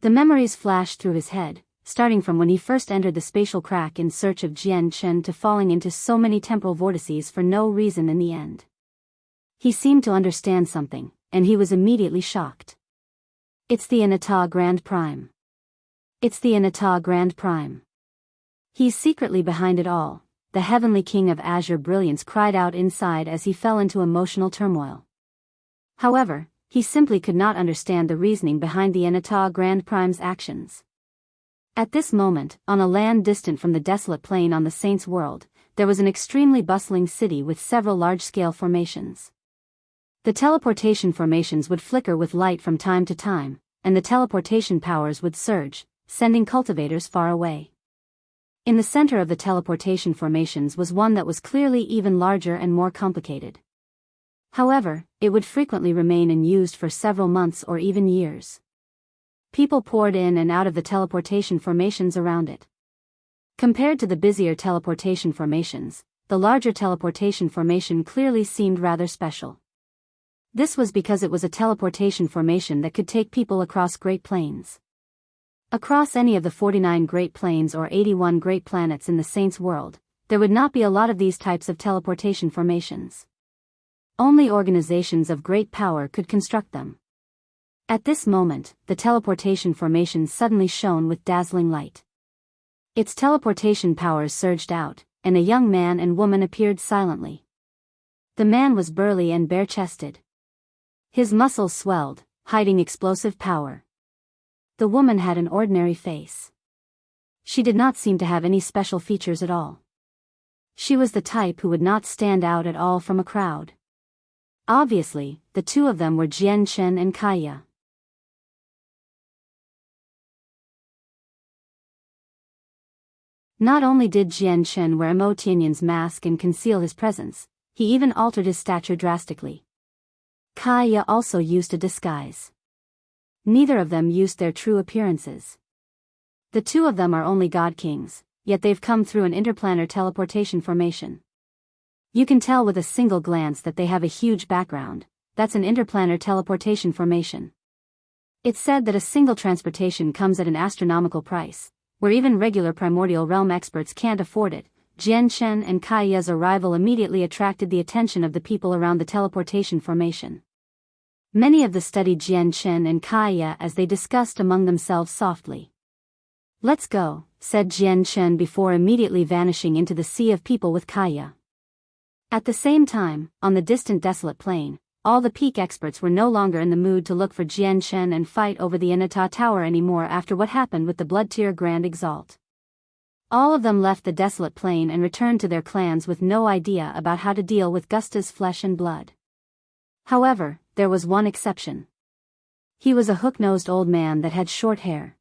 The memories flashed through his head, starting from when he first entered the spatial crack in search of Jian Chen to falling into so many temporal vortices for no reason in the end. He seemed to understand something, and he was immediately shocked. It's the Inata Grand Prime. It's the Inata Grand Prime. He's secretly behind it all, the Heavenly King of Azure Brilliance cried out inside as he fell into emotional turmoil. However, he simply could not understand the reasoning behind the Inata Grand Prime's actions. At this moment, on a land distant from the desolate plain on the Saints' world, there was an extremely bustling city with several large-scale formations. The teleportation formations would flicker with light from time to time, and the teleportation powers would surge, sending cultivators far away. In the center of the teleportation formations was one that was clearly even larger and more complicated. However, it would frequently remain unused for several months or even years. People poured in and out of the teleportation formations around it. Compared to the busier teleportation formations, the larger teleportation formation clearly seemed rather special. This was because it was a teleportation formation that could take people across Great Plains. Across any of the 49 Great Plains or 81 Great Planets in the Saints' world, there would not be a lot of these types of teleportation formations. Only organizations of great power could construct them. At this moment, the teleportation formation suddenly shone with dazzling light. Its teleportation powers surged out, and a young man and woman appeared silently. The man was burly and bare-chested. His muscles swelled, hiding explosive power. The woman had an ordinary face. She did not seem to have any special features at all. She was the type who would not stand out at all from a crowd. Obviously, the two of them were Jian Chen and Kaya. Not only did Jian Chen wear Mo Tianyan's mask and conceal his presence, he even altered his stature drastically. Kaya also used a disguise. Neither of them used their true appearances. The two of them are only god kings, yet they've come through an interplanar teleportation formation. You can tell with a single glance that they have a huge background. That's an interplanar teleportation formation. It's said that a single transportation comes at an astronomical price, where even regular primordial realm experts can't afford it. Jian Chen and Kaya's arrival immediately attracted the attention of the people around the teleportation formation. Many of them studied Jian Chen and Kaya as they discussed among themselves softly. "Let's go," said Jian Chen before immediately vanishing into the sea of people with Kaya. At the same time, on the distant desolate plain, all the peak experts were no longer in the mood to look for Jian Chen and fight over the Inata Tower anymore after what happened with the Bloodtear Grand Exalt. All of them left the desolate plain and returned to their clans with no idea about how to deal with Gusta's flesh and blood. However, there was one exception. He was a hook-nosed old man that had short hair.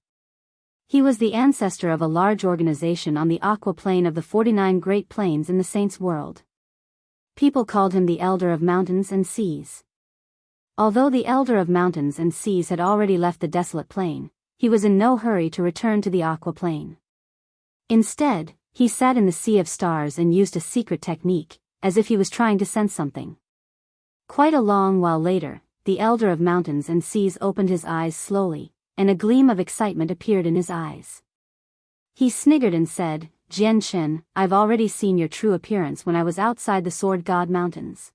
He was the ancestor of a large organization on the aqua plane of the 49 Great Plains in the Saints' world. People called him the Elder of Mountains and Seas. Although the Elder of Mountains and Seas had already left the desolate plain, he was in no hurry to return to the aqua plane. Instead, he sat in the sea of stars and used a secret technique, as if he was trying to sense something. Quite a long while later, the Elder of Mountains and Seas opened his eyes slowly, and a gleam of excitement appeared in his eyes. He sniggered and said, "Jian Chen, I've already seen your true appearance when I was outside the Sword God Mountains.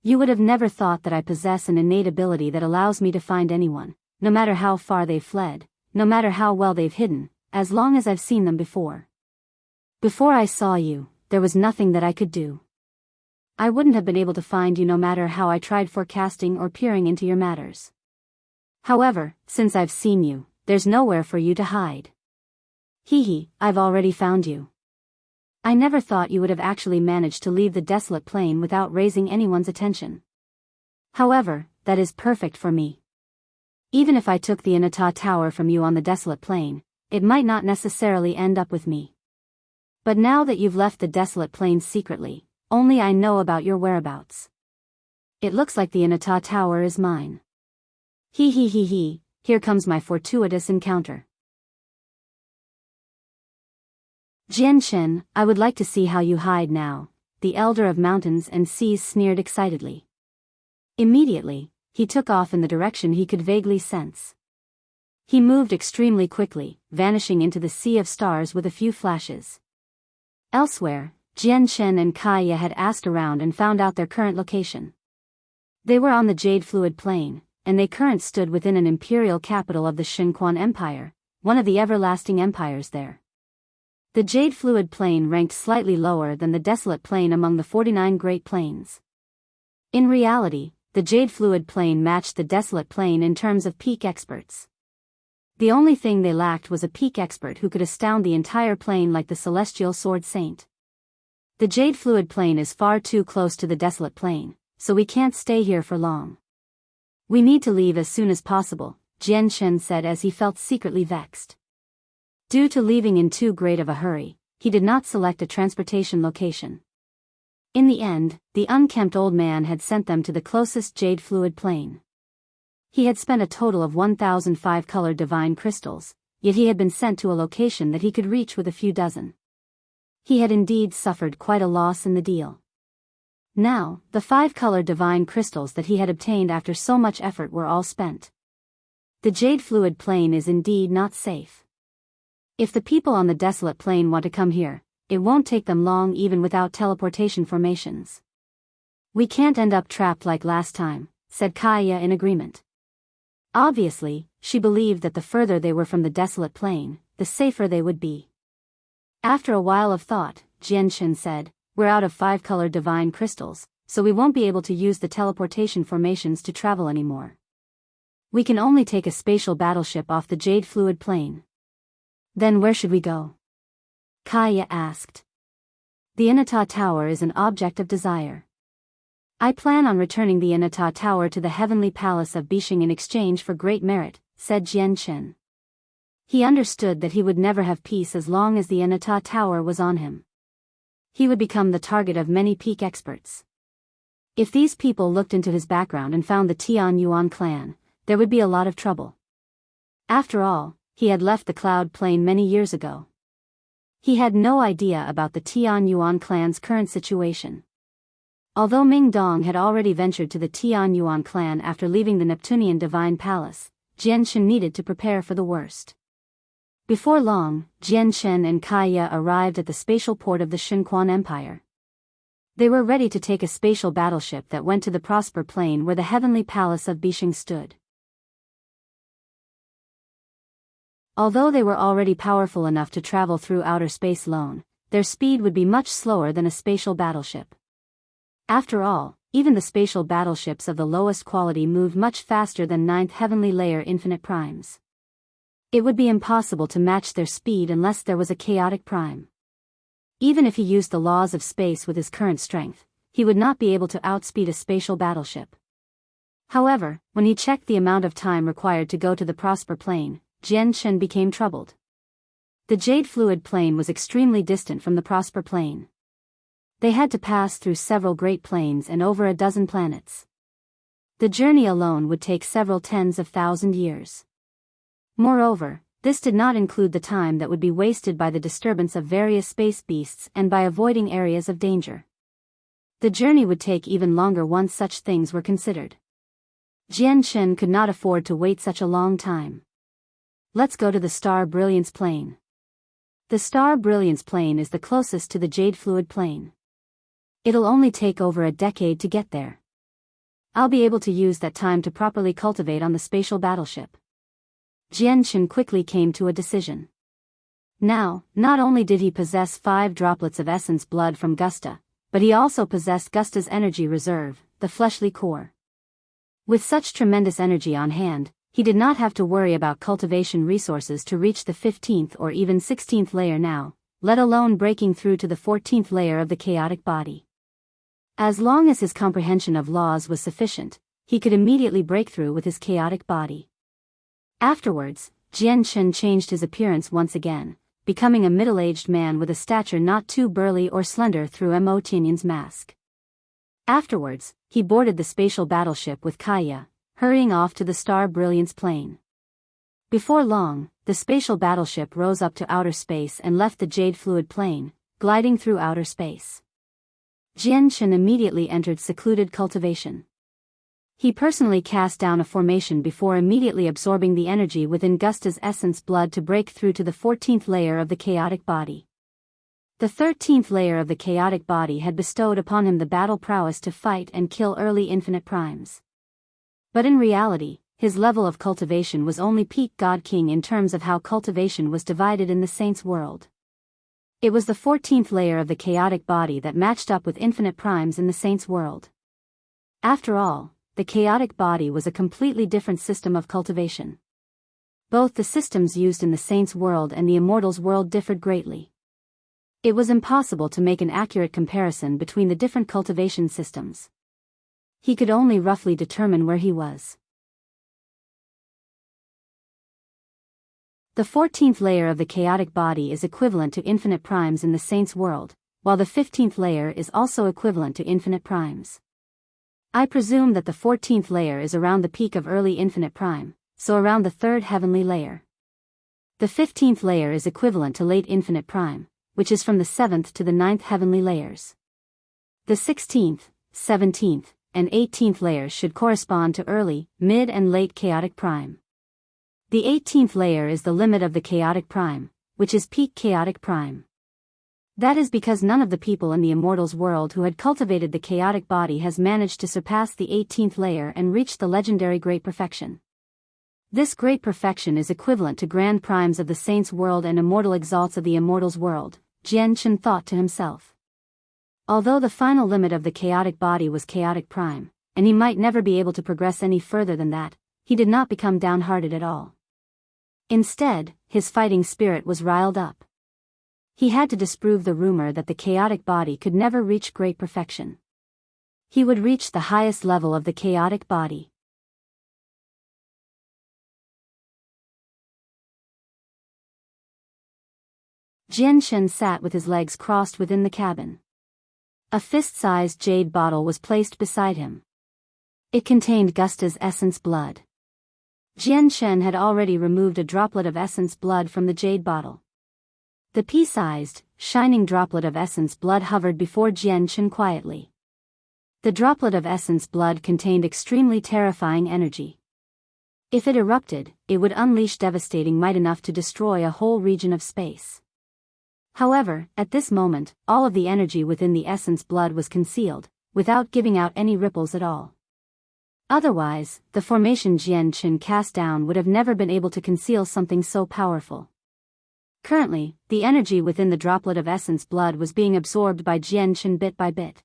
You would have never thought that I possess an innate ability that allows me to find anyone, no matter how far they've fled, no matter how well they've hidden, as long as I've seen them before. Before I saw you, there was nothing that I could do. I wouldn't have been able to find you no matter how I tried forecasting or peering into your matters. However, since I've seen you, there's nowhere for you to hide. Hee, I've already found you. I never thought you would have actually managed to leave the desolate plain without raising anyone's attention. However, that is perfect for me. Even if I took the Inata Tower from you on the desolate plain, it might not necessarily end up with me. But now that you've left the desolate plain secretly, only I know about your whereabouts. It looks like the Inata Tower is mine. Hee, here comes my fortuitous encounter. Jian Chen, I would like to see how you hide now, the Elder of Mountains and Seas sneered excitedly. Immediately, he took off in the direction he could vaguely sense. He moved extremely quickly, vanishing into the sea of stars with a few flashes. Elsewhere, Jian Chen and Kaya had asked around and found out their current location. They were on the Jade Fluid Plain, and they currently stood within an imperial capital of the Shinquan Empire, one of the everlasting empires there. The Jade Fluid Plain ranked slightly lower than the Desolate Plain among the 49 Great Plains. In reality, the Jade Fluid Plain matched the Desolate Plain in terms of peak experts. The only thing they lacked was a peak expert who could astound the entire plain like the Celestial Sword Saint. The Jade Fluid Plain is far too close to the Desolate Plain, so we can't stay here for long. We need to leave as soon as possible, Jian Chen said as he felt secretly vexed. Due to leaving in too great of a hurry, he did not select a transportation location. In the end, the unkempt old man had sent them to the closest jade fluid plane. He had spent a total of 1,005 colored divine crystals, yet he had been sent to a location that he could reach with a few dozen. He had indeed suffered quite a loss in the deal. Now, the 5 colored divine crystals that he had obtained after so much effort were all spent. The jade fluid plane is indeed not safe. If the people on the desolate plain want to come here, it won't take them long even without teleportation formations. We can't end up trapped like last time, said Kaya in agreement. Obviously, she believed that the further they were from the desolate plain, the safer they would be. After a while of thought, Jianghu said, "We're out of 5 colored divine crystals, so we won't be able to use the teleportation formations to travel anymore. We can only take a spatial battleship off the jade fluid plane." Then where should we go? Kaya asked. The Inata Tower is an object of desire. I plan on returning the Inata Tower to the heavenly palace of Bishing in exchange for great merit, said Jianghu. He understood that he would never have peace as long as the Inata Tower was on him. He would become the target of many peak experts. If these people looked into his background and found the Tian Yuan clan, there would be a lot of trouble. After all, he had left the Cloud Plain many years ago. He had no idea about the Tian Yuan clan's current situation. Although Ming Dong had already ventured to the Tian Yuan clan after leaving the Neptunian Divine Palace, Jianghu needed to prepare for the worst. Before long, Jianghu and Kaya arrived at the spatial port of the Xinquan Empire. They were ready to take a spatial battleship that went to the Prosper Plain where the heavenly palace of Bishing stood. Although they were already powerful enough to travel through outer space alone, their speed would be much slower than a spatial battleship. After all, even the spatial battleships of the lowest quality moved much faster than 9th heavenly layer infinite primes. It would be impossible to match their speed unless there was a chaotic prime. Even if he used the laws of space with his current strength, he would not be able to outspeed a spatial battleship. However, when he checked the amount of time required to go to the Prosper Plane, Jianghu became troubled. The jade fluid plane was extremely distant from the Prosper Plane. They had to pass through several great planes and over a dozen planets. The journey alone would take several tens of thousand years. Moreover, this did not include the time that would be wasted by the disturbance of various space beasts and by avoiding areas of danger. The journey would take even longer once such things were considered. Jianghu could not afford to wait such a long time. Let's go to the Star Brilliance Plane. The Star Brilliance Plane is the closest to the Jade Fluid Plane. It'll only take over a decade to get there. I'll be able to use that time to properly cultivate on the spatial battleship. Jianghu quickly came to a decision. Now, not only did he possess 5 droplets of essence blood from Gusta, but he also possessed Gusta's energy reserve, the fleshly core. With such tremendous energy on hand, he did not have to worry about cultivation resources to reach the 15th or even 16th layer now, let alone breaking through to the 14th layer of the chaotic body. As long as his comprehension of laws was sufficient, he could immediately break through with his chaotic body. Afterwards, Jianghu changed his appearance once again, becoming a middle-aged man with a stature not too burly or slender through Mo Tianyan's mask. Afterwards, he boarded the spatial battleship with Kaya, hurrying off to the Star Brilliance Plane. Before long, the spatial battleship rose up to outer space and left the Jade Fluid Plane, gliding through outer space. Jianghu immediately entered secluded cultivation. He personally cast down a formation before immediately absorbing the energy within Gusta's essence blood to break through to the 14th layer of the chaotic body. The 13th layer of the chaotic body had bestowed upon him the battle prowess to fight and kill early infinite primes. But in reality, his level of cultivation was only peak God King in terms of how cultivation was divided in the Saints' world. It was the 14th layer of the chaotic body that matched up with infinite primes in the Saints' world. After all, the chaotic body was a completely different system of cultivation. Both the systems used in the Saints' world and the Immortals' world differed greatly. It was impossible to make an accurate comparison between the different cultivation systems. He could only roughly determine where he was. The 14th layer of the chaotic body is equivalent to infinite primes in the saint's world, while the 15th layer is also equivalent to infinite primes. I presume that the 14th layer is around the peak of early infinite prime, so around the 3rd heavenly layer. The 15th layer is equivalent to late infinite prime, which is from the 7th to the 9th heavenly layers. The 16th, 17th, and 18th layers should correspond to early, mid and late chaotic prime. The 18th layer is the limit of the chaotic prime, which is peak chaotic prime. That is because none of the people in the immortals world who had cultivated the chaotic body has managed to surpass the 18th layer and reach the legendary great perfection. This great perfection is equivalent to grand primes of the saints' world and immortal exalts of the immortals world, Jian Chen thought to himself. Although the final limit of the chaotic body was chaotic prime, and he might never be able to progress any further than that, he did not become downhearted at all. Instead, his fighting spirit was riled up. He had to disprove the rumor that the chaotic body could never reach great perfection. He would reach the highest level of the chaotic body. Jian Shen sat with his legs crossed within the cabin. A fist-sized jade bottle was placed beside him. It contained Gusta's essence blood. Jian Shen had already removed a droplet of essence blood from the jade bottle. The pea-sized, shining droplet of essence blood hovered before Jian Shen quietly. The droplet of essence blood contained extremely terrifying energy. If it erupted, it would unleash devastating might enough to destroy a whole region of space. However, at this moment, all of the energy within the essence blood was concealed, without giving out any ripples at all. Otherwise, the formation Jian Chen cast down would have never been able to conceal something so powerful. Currently, the energy within the droplet of essence blood was being absorbed by Jian Chen bit by bit.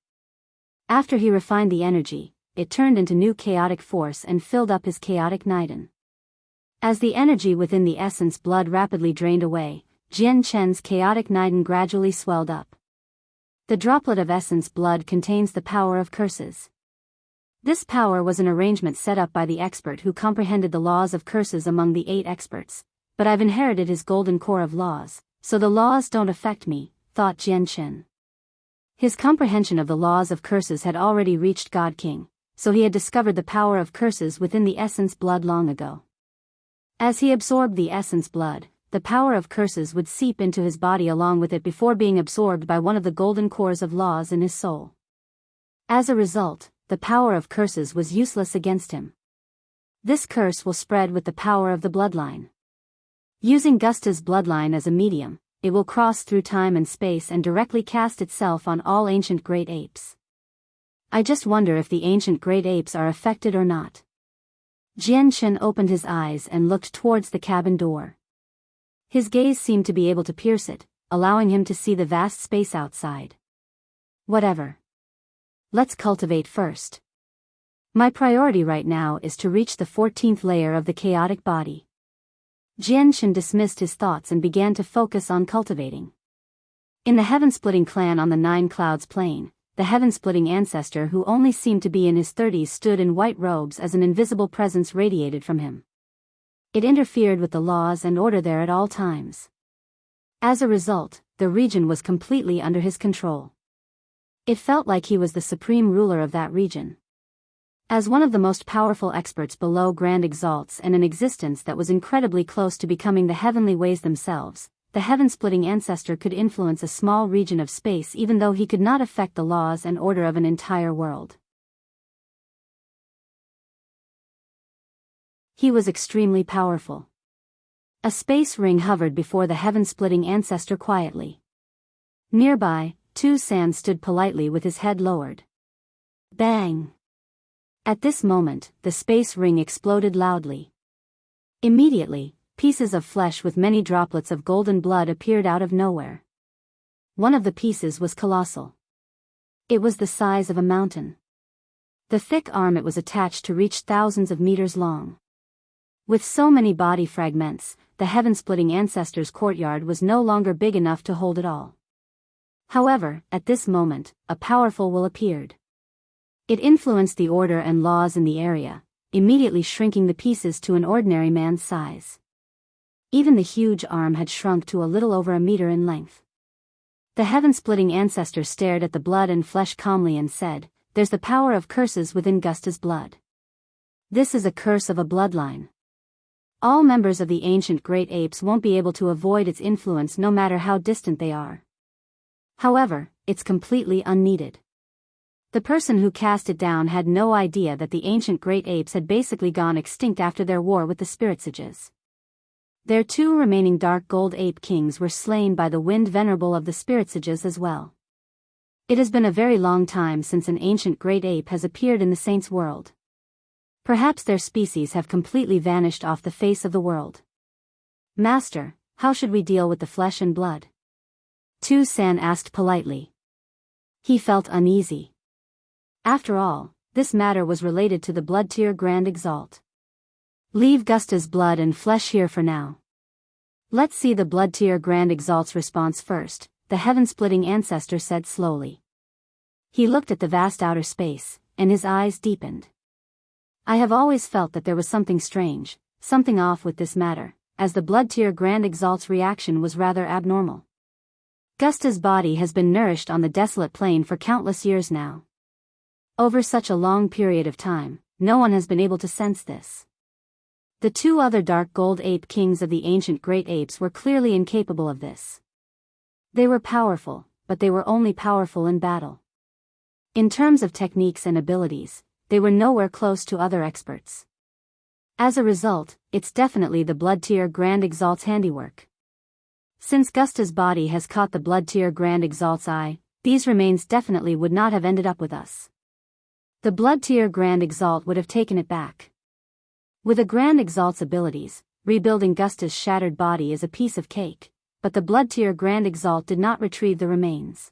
After he refined the energy, it turned into new chaotic force and filled up his chaotic Niden. As the energy within the essence blood rapidly drained away, Jian Chen's chaotic Niden gradually swelled up. The droplet of essence blood contains the power of curses. This power was an arrangement set up by the expert who comprehended the laws of curses among the 8 experts, but I've inherited his golden core of laws, so the laws don't affect me, thought Jian Chen. His comprehension of the laws of curses had already reached God King, so he had discovered the power of curses within the essence blood long ago. As he absorbed the essence blood, the power of curses would seep into his body along with it before being absorbed by one of the golden cores of laws in his soul. As a result, the power of curses was useless against him. This curse will spread with the power of the bloodline. Using Gusta's bloodline as a medium, it will cross through time and space and directly cast itself on all ancient great apes. I just wonder if the ancient great apes are affected or not. Jian Chen opened his eyes and looked towards the cabin door. His gaze seemed to be able to pierce it, allowing him to see the vast space outside. Whatever. Let's cultivate first. My priority right now is to reach the 14th layer of the chaotic body. Jian Chen dismissed his thoughts and began to focus on cultivating. In the heaven-splitting clan on the Nine Clouds Plain, the heaven-splitting ancestor who only seemed to be in his 30s stood in white robes as an invisible presence radiated from him. It interfered with the laws and order there at all times. As a result, the region was completely under his control. It felt like he was the supreme ruler of that region. As one of the most powerful experts below grand exalts and an existence that was incredibly close to becoming the heavenly ways themselves, the heaven-splitting ancestor could influence a small region of space even though he could not affect the laws and order of an entire world. He was extremely powerful. A space ring hovered before the heaven-splitting ancestor quietly. Nearby, Tu San stood politely with his head lowered. Bang! At this moment, the space ring exploded loudly. Immediately, pieces of flesh with many droplets of golden blood appeared out of nowhere. One of the pieces was colossal. It was the size of a mountain. The thick arm it was attached to reached thousands of meters long. With so many body fragments, the heaven-splitting ancestor's courtyard was no longer big enough to hold it all. However, at this moment, a powerful will appeared. It influenced the order and laws in the area, immediately shrinking the pieces to an ordinary man's size. Even the huge arm had shrunk to a little over a meter in length. The heaven-splitting ancestor stared at the blood and flesh calmly and said, "There's the power of curses within Gusta's blood. This is a curse of a bloodline. All members of the ancient great apes won't be able to avoid its influence no matter how distant they are. However, it's completely unneeded." The person who cast it down had no idea that the ancient great apes had basically gone extinct after their war with the spirit sages. Their 2 remaining dark gold ape kings were slain by the wind venerable of the spirit sages as well. It has been a very long time since an ancient great ape has appeared in the saints' world. Perhaps their species have completely vanished off the face of the world. "Master, how should we deal with the flesh and blood?" Tu San asked politely. He felt uneasy. After all, this matter was related to the Bloodtear Grand Exalt. "Leave Gusta's blood and flesh here for now. Let's see the Bloodtear Grand Exalt's response first," the heaven-splitting ancestor said slowly. He looked at the vast outer space, and his eyes deepened. "I have always felt that there was something strange, something off with this matter, as the Bloodtear Grand Exalt's reaction was rather abnormal. Gusta's body has been nourished on the desolate plain for countless years now. Over such a long period of time, no one has been able to sense this. The 2 other dark gold ape kings of the ancient great apes were clearly incapable of this. They were powerful, but they were only powerful in battle. In terms of techniques and abilities, they were nowhere close to other experts. As a result, it's definitely the Bloodtear Grand Exalt's handiwork. Since Gusta's body has caught the Bloodtear Grand Exalt's eye, these remains definitely would not have ended up with us. The Bloodtear Grand Exalt would have taken it back. With a Grand Exalt's abilities, rebuilding Gusta's shattered body is a piece of cake, but the Bloodtear Grand Exalt did not retrieve the remains.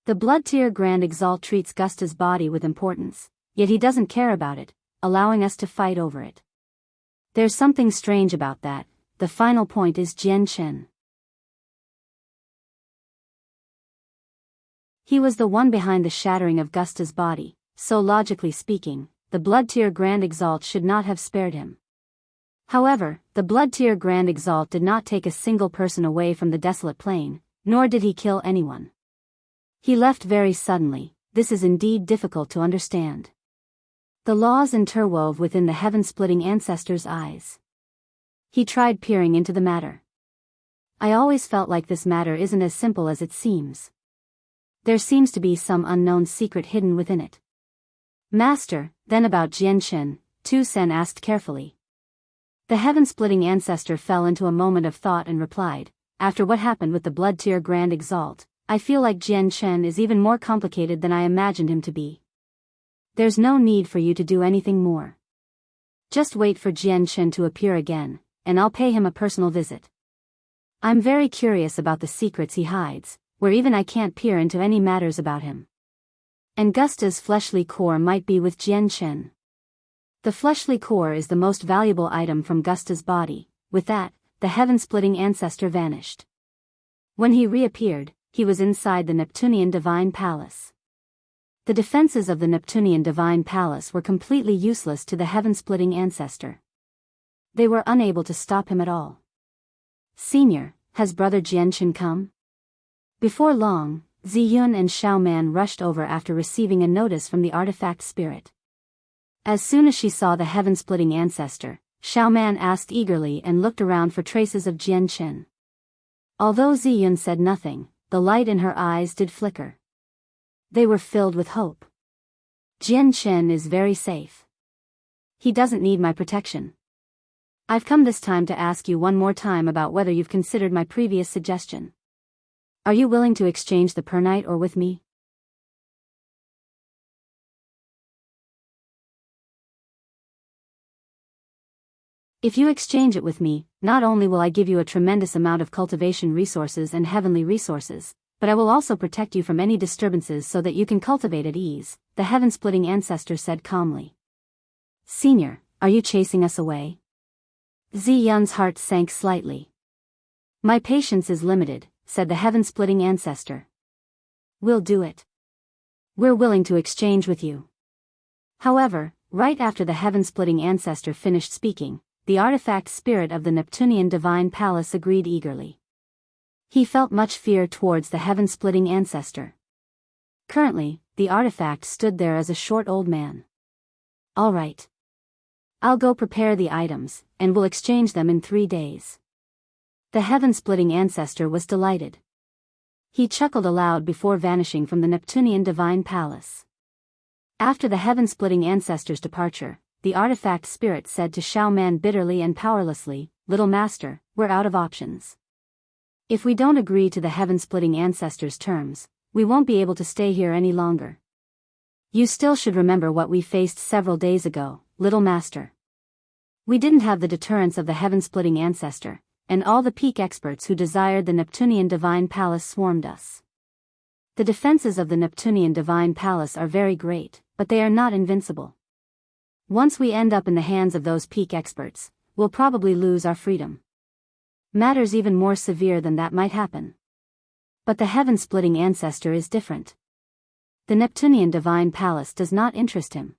The Bloodtear Grand Exalt treats Gusta's body with importance, yet he doesn't care about it, allowing us to fight over it. There's something strange about that. The final point is Jian Chen. He was the one behind the shattering of Gusta's body, so logically speaking, the Bloodtear Grand Exalt should not have spared him. However, the Bloodtear Grand Exalt did not take a single person away from the desolate plain, nor did he kill anyone. He left very suddenly. This is indeed difficult to understand. The laws interwove within the heaven-splitting ancestor's eyes. He tried peering into the matter. "I always felt like this matter isn't as simple as it seems. There seems to be some unknown secret hidden within it." "Master, then about Jian Chen," Tu Sen asked carefully. The heaven-splitting ancestor fell into a moment of thought and replied, "After what happened with the Bloodtear Grand Exalt, I feel like Jian Chen is even more complicated than I imagined him to be. There's no need for you to do anything more. Just wait for Jian Chen to appear again, and I'll pay him a personal visit. I'm very curious about the secrets he hides, where even I can't peer into any matters about him. And Gusta's fleshly core might be with Jian Chen. The fleshly core is the most valuable item from Gusta's body." With that, the heaven-splitting ancestor vanished. When he reappeared, he was inside the Neptunian Divine Palace. The defenses of the Neptunian Divine Palace were completely useless to the heaven-splitting ancestor. They were unable to stop him at all. "Senior, has Brother Jian Chen come?" Before long, Ziyun and Xiaoman rushed over after receiving a notice from the artifact spirit. As soon as she saw the heaven-splitting ancestor, Xiaoman asked eagerly and looked around for traces of Jian Chen. Although Ziyun said nothing, the light in her eyes did flicker. They were filled with hope. "Jian Chen is very safe. He doesn't need my protection. I've come this time to ask you one more time about whether you've considered my previous suggestion. Are you willing to exchange the pernight or with me?" "If you exchange it with me, not only will I give you a tremendous amount of cultivation resources and heavenly resources, but I will also protect you from any disturbances so that you can cultivate at ease," the heaven-splitting ancestor said calmly. "Senior, are you chasing us away?" Ziyun's heart sank slightly. "My patience is limited," said the heaven-splitting ancestor. "We'll do it. We're willing to exchange with you." However, right after the heaven-splitting ancestor finished speaking, the artifact spirit of the Neptunian Divine Palace agreed eagerly. He felt much fear towards the heaven-splitting ancestor. Currently, the artifact stood there as a short old man. "All right. I'll go prepare the items, and we'll exchange them in 3 days." The heaven-splitting ancestor was delighted. He chuckled aloud before vanishing from the Neptunian Divine Palace. After the heaven-splitting ancestor's departure, the artifact spirit said to Xiao Man bitterly and powerlessly, "Little master, we're out of options. If we don't agree to the heaven-splitting ancestor's terms, we won't be able to stay here any longer. You still should remember what we faced several days ago, little master. We didn't have the deterrence of the heaven-splitting ancestor, and all the peak experts who desired the Neptunian Divine Palace swarmed us. The defenses of the Neptunian Divine Palace are very great, but they are not invincible. Once we end up in the hands of those peak experts, we'll probably lose our freedom. Matters even more severe than that might happen. But the heaven-splitting ancestor is different. The Neptunian Divine Palace does not interest him.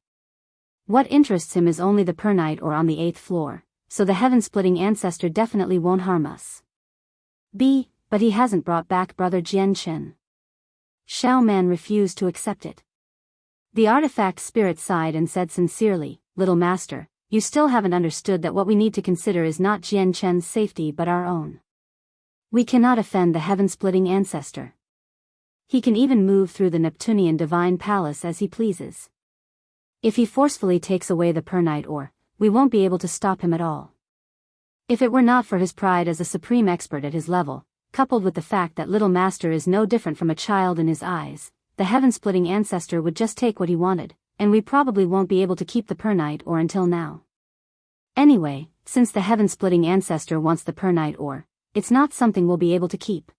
What interests him is only the pernight or on the 8th floor, so the heaven-splitting ancestor definitely won't harm us. But he hasn't brought back Brother Jian Chen." Xiao Man refused to accept it. The artifact spirit sighed and said sincerely, "Little master, you still haven't understood that what we need to consider is not Jian Chen's safety but our own. We cannot offend the heaven-splitting ancestor. He can even move through the Neptunian Divine Palace as he pleases. If he forcefully takes away the pernight ore, we won't be able to stop him at all. If it were not for his pride as a supreme expert at his level, coupled with the fact that little master is no different from a child in his eyes, the heaven-splitting ancestor would just take what he wanted, and we probably won't be able to keep the pernight ore until now. Anyway, since the heaven-splitting ancestor wants the pernight ore, it's not something we'll be able to keep.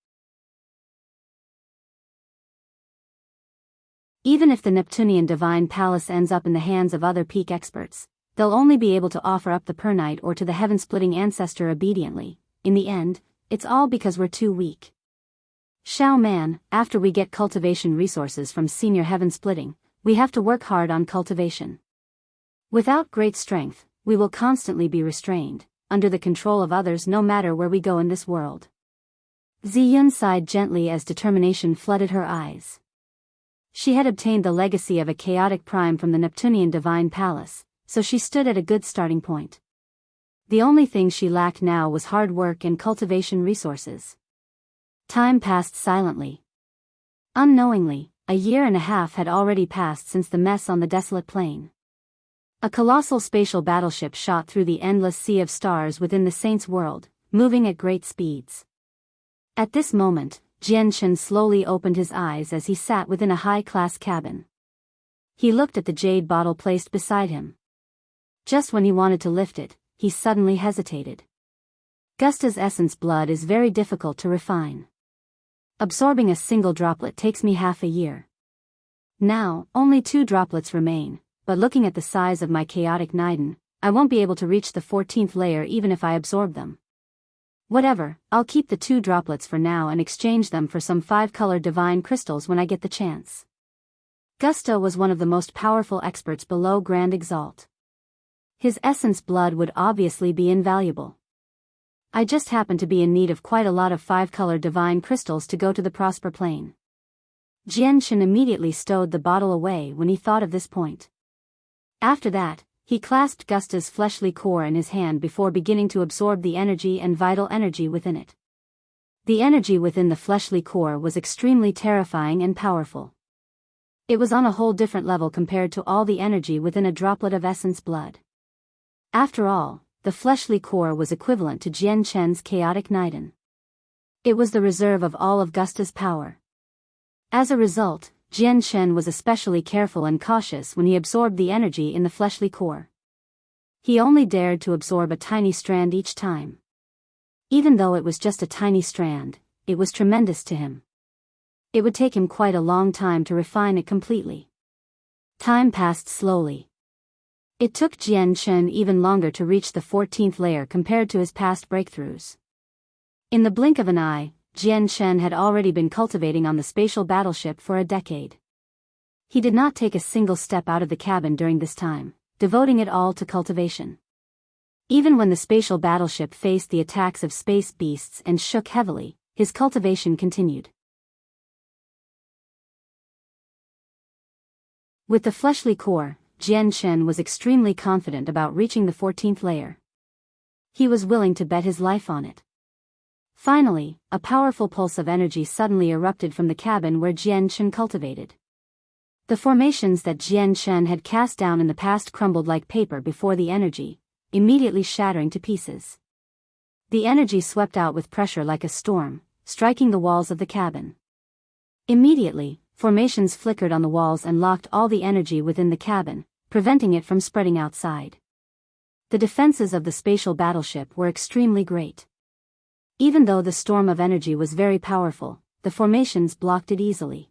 Even if the Neptunian Divine Palace ends up in the hands of other peak experts, they'll only be able to offer up the pernight ore to the heaven-splitting ancestor obediently. In the end, it's all because we're too weak. Xiao Man, after we get cultivation resources from Senior Heaven-Splitting, we have to work hard on cultivation. Without great strength, we will constantly be restrained, under the control of others no matter where we go in this world." Ziyun sighed gently as determination flooded her eyes. She had obtained the legacy of a chaotic prime from the Neptunian Divine Palace, so she stood at a good starting point. The only thing she lacked now was hard work and cultivation resources. Time passed silently. Unknowingly, a year and a half had already passed since the mess on the desolate plain. A colossal spatial battleship shot through the endless sea of stars within the Saint's world, moving at great speeds. At this moment, Jian Chen slowly opened his eyes as he sat within a high-class cabin. He looked at the jade bottle placed beside him. Just when he wanted to lift it, he suddenly hesitated. Gusta's essence blood is very difficult to refine. Absorbing a single droplet takes me half a year. Now, only 2 droplets remain, but looking at the size of my chaotic Niden, I won't be able to reach the 14th layer even if I absorb them. Whatever, I'll keep the 2 droplets for now and exchange them for some 5-color divine crystals when I get the chance. Gusta was one of the most powerful experts below Grand Exalt. His essence blood would obviously be invaluable. I just happen to be in need of quite a lot of 5-color divine crystals to go to the Prosper Plane. Jian Chen immediately stowed the bottle away when he thought of this point. After that, he clasped Gusta's fleshly core in his hand before beginning to absorb the energy and vital energy within it. The energy within the fleshly core was extremely terrifying and powerful. It was on a whole different level compared to all the energy within a droplet of essence blood. After all, the fleshly core was equivalent to Jian Chen's chaotic Niden. It was the reserve of all of Gusta's power. As a result, Jian Chen was especially careful and cautious when he absorbed the energy in the fleshly core. He only dared to absorb a tiny strand each time. Even though it was just a tiny strand, it was tremendous to him. It would take him quite a long time to refine it completely. Time passed slowly. It took Jian Chen even longer to reach the 14th layer compared to his past breakthroughs. In the blink of an eye, Jian Chen had already been cultivating on the spatial battleship for a decade. He did not take a single step out of the cabin during this time, devoting it all to cultivation. Even when the spatial battleship faced the attacks of space beasts and shook heavily, his cultivation continued. With the fleshly core, Jian Chen was extremely confident about reaching the 14th layer. He was willing to bet his life on it. Finally, a powerful pulse of energy suddenly erupted from the cabin where Jian Chen cultivated. The formations that Jian Chen had cast down in the past crumbled like paper before the energy, immediately shattering to pieces. The energy swept out with pressure like a storm, striking the walls of the cabin. Immediately, formations flickered on the walls and locked all the energy within the cabin, preventing it from spreading outside. The defenses of the spatial battleship were extremely great. Even though the storm of energy was very powerful, the formations blocked it easily.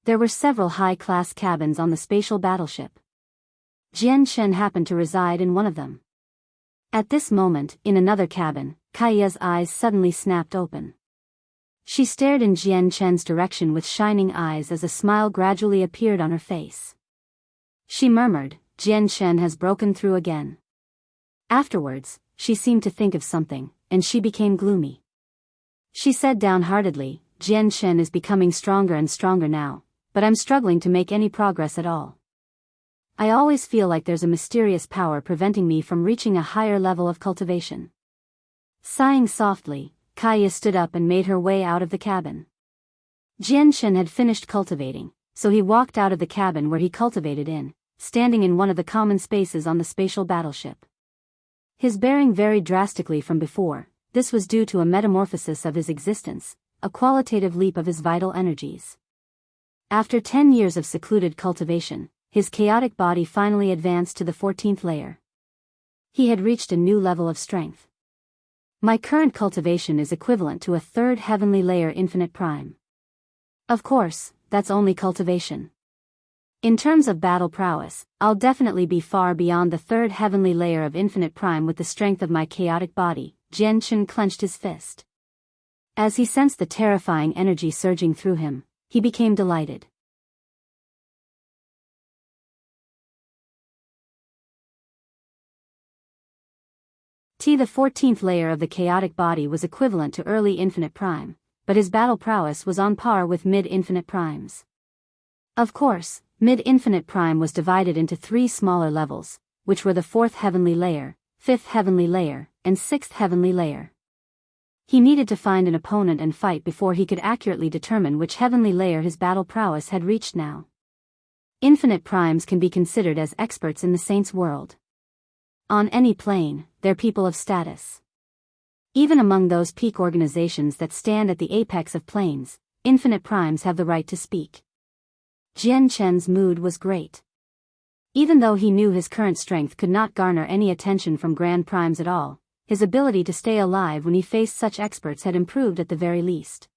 There were several high-class cabins on the spatial battleship. Jian Chen happened to reside in one of them. At this moment, in another cabin, Kaiya's eyes suddenly snapped open. She stared in Jian Chen's direction with shining eyes as a smile gradually appeared on her face. She murmured, "Jian Chen has broken through again." Afterwards, she seemed to think of something, and she became gloomy. She said downheartedly, "Jian Chen is becoming stronger and stronger now, but I'm struggling to make any progress at all. I always feel like there's a mysterious power preventing me from reaching a higher level of cultivation." Sighing softly, Kaiya stood up and made her way out of the cabin. Jian Chen had finished cultivating, so he walked out of the cabin where he cultivated in, standing in one of the common spaces on the spatial battleship. His bearing varied drastically from before. This was due to a metamorphosis of his existence, a qualitative leap of his vital energies. After 10 years of secluded cultivation, his chaotic body finally advanced to the 14th layer. He had reached a new level of strength. My current cultivation is equivalent to a third heavenly layer infinite prime. Of course, that's only cultivation. In terms of battle prowess, I'll definitely be far beyond the third heavenly layer of infinite prime with the strength of my chaotic body. Jian Chen clenched his fist. As he sensed the terrifying energy surging through him, he became delighted. The 14th layer of the chaotic body was equivalent to early infinite prime, but his battle prowess was on par with mid-infinite primes. Of course, mid-infinite prime was divided into 3 smaller levels, which were the 4th heavenly layer, 5th heavenly layer, and 6th heavenly layer. He needed to find an opponent and fight before he could accurately determine which heavenly layer his battle prowess had reached now. Infinite primes can be considered as experts in the saints' world. On any plane, they're people of status. Even among those peak organizations that stand at the apex of planes, infinite primes have the right to speak. Jian Chen's mood was great. Even though he knew his current strength could not garner any attention from grand primes at all, his ability to stay alive when he faced such experts had improved at the very least.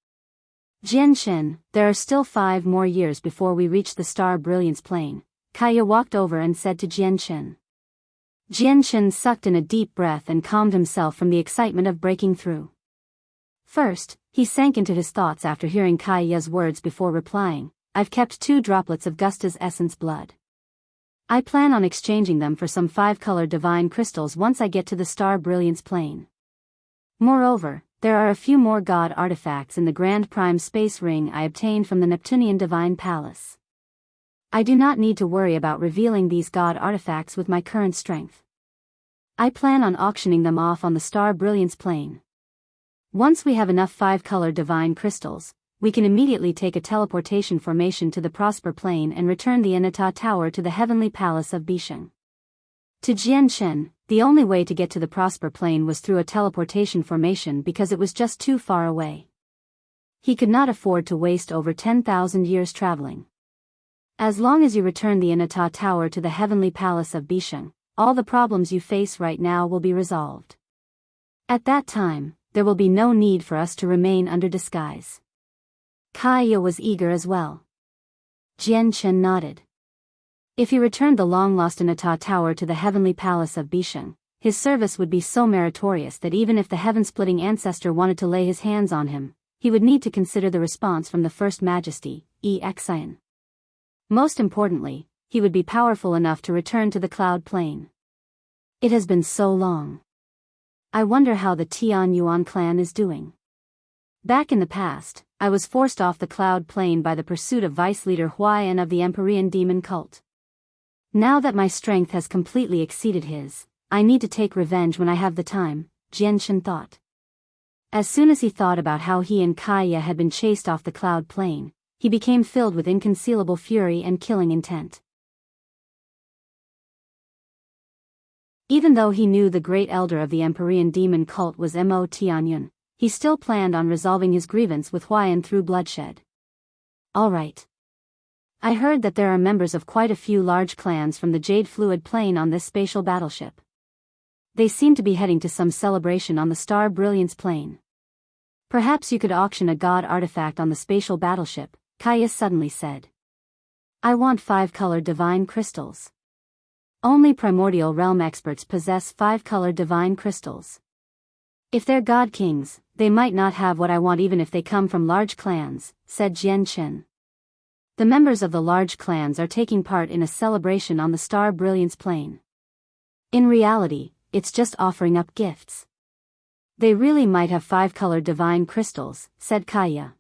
"Jian Chen, there are still 5 more years before we reach the star brilliance plane," Kaiya walked over and said to Jian Chen. Jian Chen sucked in a deep breath and calmed himself from the excitement of breaking through. First, he sank into his thoughts after hearing Kaiya's words before replying, "I've kept 2 droplets of Gusta's essence blood. I plan on exchanging them for some 5-colored divine crystals once I get to the star brilliance plane. Moreover, there are a few more god artifacts in the Grand Prime space ring I obtained from the Neptunian Divine Palace. I do not need to worry about revealing these god artifacts with my current strength. I plan on auctioning them off on the star brilliance plane. Once we have enough 5-colored divine crystals, we can immediately take a teleportation formation to the Prosper Plane and return the Anata Tower to the Heavenly Palace of Bisheng." To Jian Chen, the only way to get to the Prosper Plane was through a teleportation formation because it was just too far away. He could not afford to waste over 10,000 years traveling. As long as you return the Anata Tower to the Heavenly Palace of Bisheng, all the problems you face right now will be resolved. At that time, there will be no need for us to remain under disguise. Kaiya was eager as well. Jian Chen nodded. If he returned the long-lost Anata Tower to the Heavenly Palace of Bisheng, his service would be so meritorious that even if the heaven-splitting ancestor wanted to lay his hands on him, he would need to consider the response from the First Majesty, Xian. Most importantly, he would be powerful enough to return to the Cloud Plane. It has been so long. I wonder how the Tian Yuan clan is doing. Back in the past, I was forced off the cloud plane by the pursuit of vice leader Huai and of the Empyrean demon cult. Now that my strength has completely exceeded his, I need to take revenge when I have the time, Jianshan thought. As soon as he thought about how he and Kaya had been chased off the cloud plane, he became filled with inconcealable fury and killing intent. Even though he knew the great elder of the Empyrean demon cult was Mo Tianyun, he still planned on resolving his grievance with Huayan through bloodshed. All right. I heard that there are members of quite a few large clans from the Jade Fluid Plane on this spatial battleship. They seem to be heading to some celebration on the Star Brilliance Plane. Perhaps you could auction a god artifact on the spatial battleship, Kaya suddenly said. I want 5-colored divine crystals. Only primordial realm experts possess 5-colored divine crystals. If they're god kings, they might not have what I want even if they come from large clans, said Jian Chen. The members of the large clans are taking part in a celebration on the Star Brilliance Plane. In reality, it's just offering up gifts. They really might have 5-colored divine crystals, said Kaya.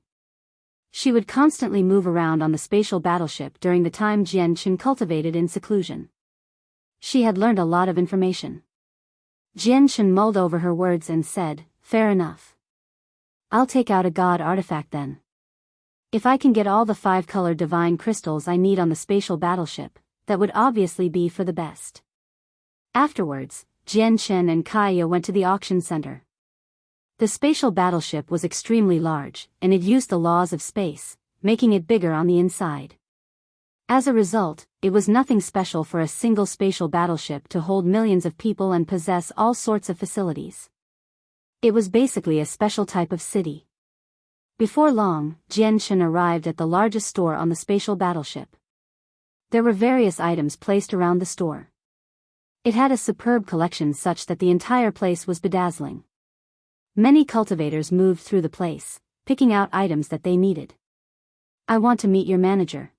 She would constantly move around on the spatial battleship during the time Jian Chen cultivated in seclusion. She had learned a lot of information. Jian Chen mulled over her words and said, fair enough. I'll take out a god artifact then. If I can get all the 5-colored divine crystals I need on the spatial battleship, that would obviously be for the best. Afterwards, Jian Chen and Kaya went to the auction center. The spatial battleship was extremely large, and it used the laws of space, making it bigger on the inside. As a result, it was nothing special for a single spatial battleship to hold millions of people and possess all sorts of facilities. It was basically a special type of city. Before long, Jian Chen arrived at the largest store on the spatial battleship. There were various items placed around the store. It had a superb collection such that the entire place was bedazzling. Many cultivators moved through the place, picking out items that they needed. I want to meet your manager.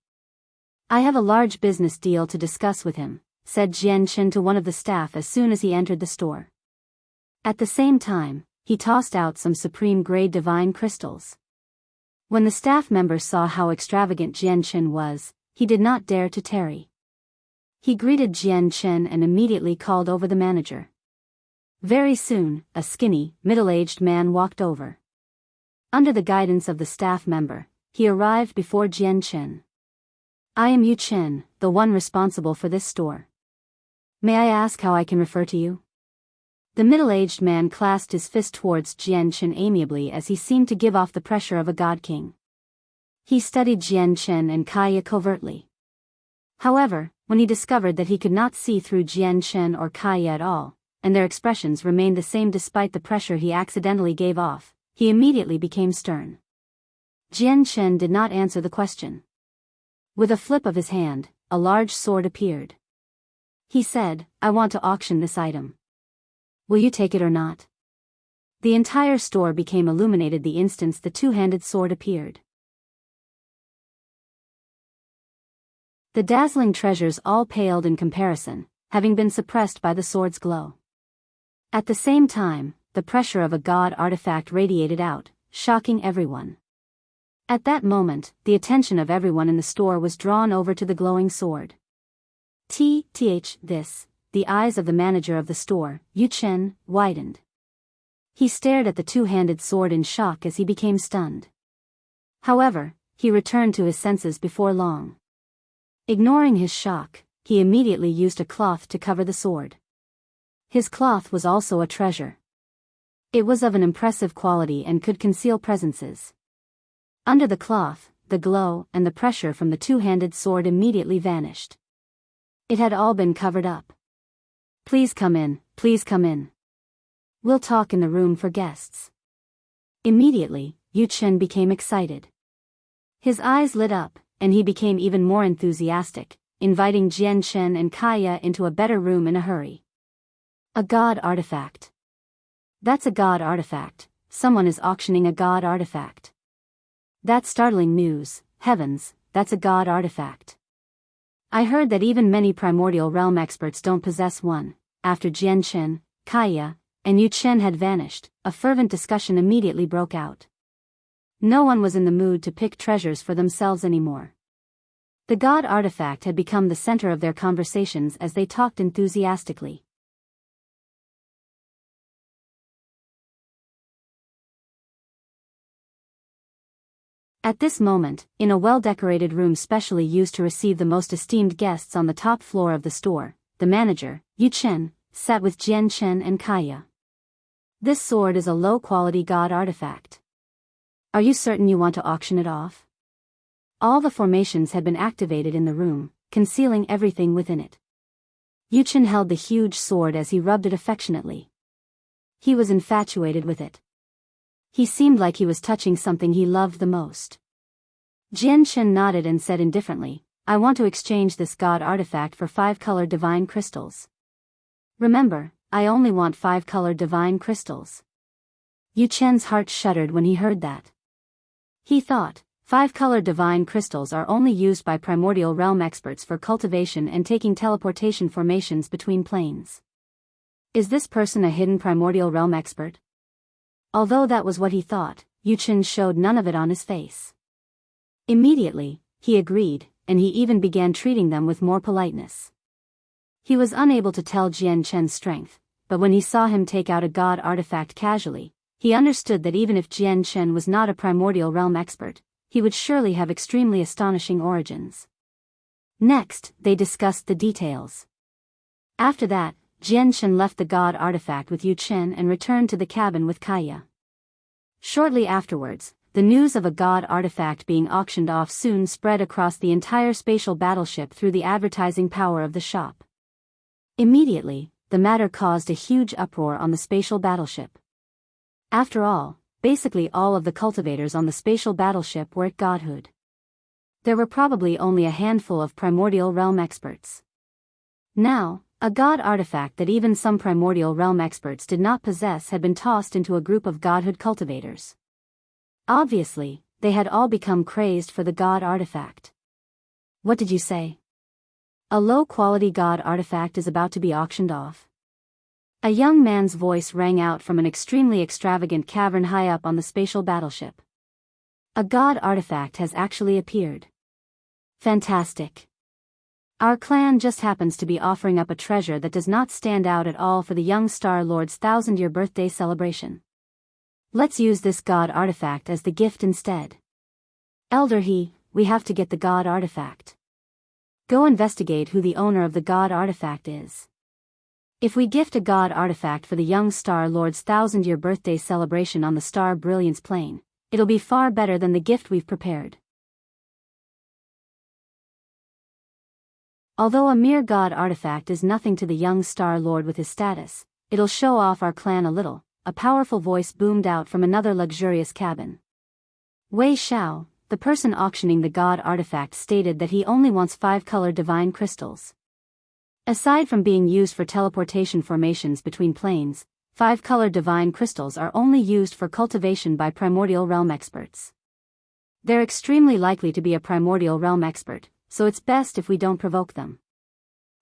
I have a large business deal to discuss with him, said Jian Chen to one of the staff as soon as he entered the store. At the same time, he tossed out some supreme-grade divine crystals. When the staff member saw how extravagant Jian Chen was, he did not dare to tarry. He greeted Jian Chen and immediately called over the manager. Very soon, a skinny, middle-aged man walked over. Under the guidance of the staff member, he arrived before Jian Chen. I am Yu Chen, the one responsible for this store. May I ask how I can refer to you? The middle-aged man clasped his fist towards Jian Chen amiably as he seemed to give off the pressure of a god king. He studied Jian Chen and Kaya covertly. However, when he discovered that he could not see through Jian Chen or Kaya at all, and their expressions remained the same despite the pressure he accidentally gave off, he immediately became stern. Jian Chen did not answer the question. With a flip of his hand, a large sword appeared. He said, I want to auction this item. Will you take it or not? The entire store became illuminated the instant the two-handed sword appeared. The dazzling treasures all paled in comparison, having been suppressed by the sword's glow. At the same time, the pressure of a god artifact radiated out, shocking everyone. At that moment, the attention of everyone in the store was drawn over to the glowing sword. The eyes of the manager of the store, Yu Chen, widened. He stared at the two-handed sword in shock as he became stunned. However, he returned to his senses before long. Ignoring his shock, he immediately used a cloth to cover the sword. His cloth was also a treasure. It was of an impressive quality and could conceal presences. Under the cloth, the glow and the pressure from the two-handed sword immediately vanished. It had all been covered up. Please come in, please come in. We'll talk in the room for guests. Immediately, Yu Chen became excited. His eyes lit up, and he became even more enthusiastic, inviting Jian Chen and Kaya into a better room in a hurry. A god artifact. That's a god artifact. Someone is auctioning a god artifact. That's startling news. Heavens, that's a god artifact. I heard that even many primordial realm experts don't possess one, after Jian Chen, Kaya, and Yu Chen had vanished, a fervent discussion immediately broke out. No one was in the mood to pick treasures for themselves anymore. The god artifact had become the center of their conversations as they talked enthusiastically. At this moment, in a well-decorated room specially used to receive the most esteemed guests on the top floor of the store, the manager, Yu Chen, sat with Jian Chen and Kaya. This sword is a low-quality god artifact. Are you certain you want to auction it off? All the formations had been activated in the room, concealing everything within it. Yu Chen held the huge sword as he rubbed it affectionately. He was infatuated with it. He seemed like he was touching something he loved the most. Jian Chen nodded and said indifferently, I want to exchange this god artifact for 5-color divine crystals. Remember, I only want 5-color divine crystals. Yu Chen's heart shuddered when he heard that. He thought, 5-color divine crystals are only used by primordial realm experts for cultivation and taking teleportation formations between planes. Is this person a hidden primordial realm expert? Although that was what he thought, Yu Chen showed none of it on his face. Immediately, he agreed, and he even began treating them with more politeness. He was unable to tell Jian Chen's strength, but when he saw him take out a god artifact casually, he understood that even if Jian Chen was not a primordial realm expert, he would surely have extremely astonishing origins. Next, they discussed the details. After that, Jian Chen left the god artifact with Yu Chen and returned to the cabin with Kaya. Shortly afterwards, the news of a god artifact being auctioned off soon spread across the entire spatial battleship through the advertising power of the shop. Immediately, the matter caused a huge uproar on the spatial battleship. After all, basically all of the cultivators on the spatial battleship were at godhood. There were probably only a handful of primordial realm experts. Now, a god artifact that even some primordial realm experts did not possess had been tossed into a group of godhood cultivators. Obviously, they had all become crazed for the god artifact. What did you say? A low-quality god artifact is about to be auctioned off. A young man's voice rang out from an extremely extravagant cavern high up on the spatial battleship. A god artifact has actually appeared. Fantastic. Our clan just happens to be offering up a treasure that does not stand out at all for the young Star Lord's 1000-year birthday celebration. Let's use this god artifact as the gift instead. Elder He, we have to get the god artifact. Go investigate who the owner of the god artifact is. If we gift a god artifact for the young Star Lord's 1000-year birthday celebration on the Star Brilliance plane, it'll be far better than the gift we've prepared. Although a mere god artifact is nothing to the young Star Lord with his status, it'll show off our clan a little, a powerful voice boomed out from another luxurious cabin. Wei Xiao, the person auctioning the god artifact, stated that he only wants 5-color divine crystals. Aside from being used for teleportation formations between planes, 5-color divine crystals are only used for cultivation by primordial realm experts. They're extremely likely to be a primordial realm expert, so it's best if we don't provoke them.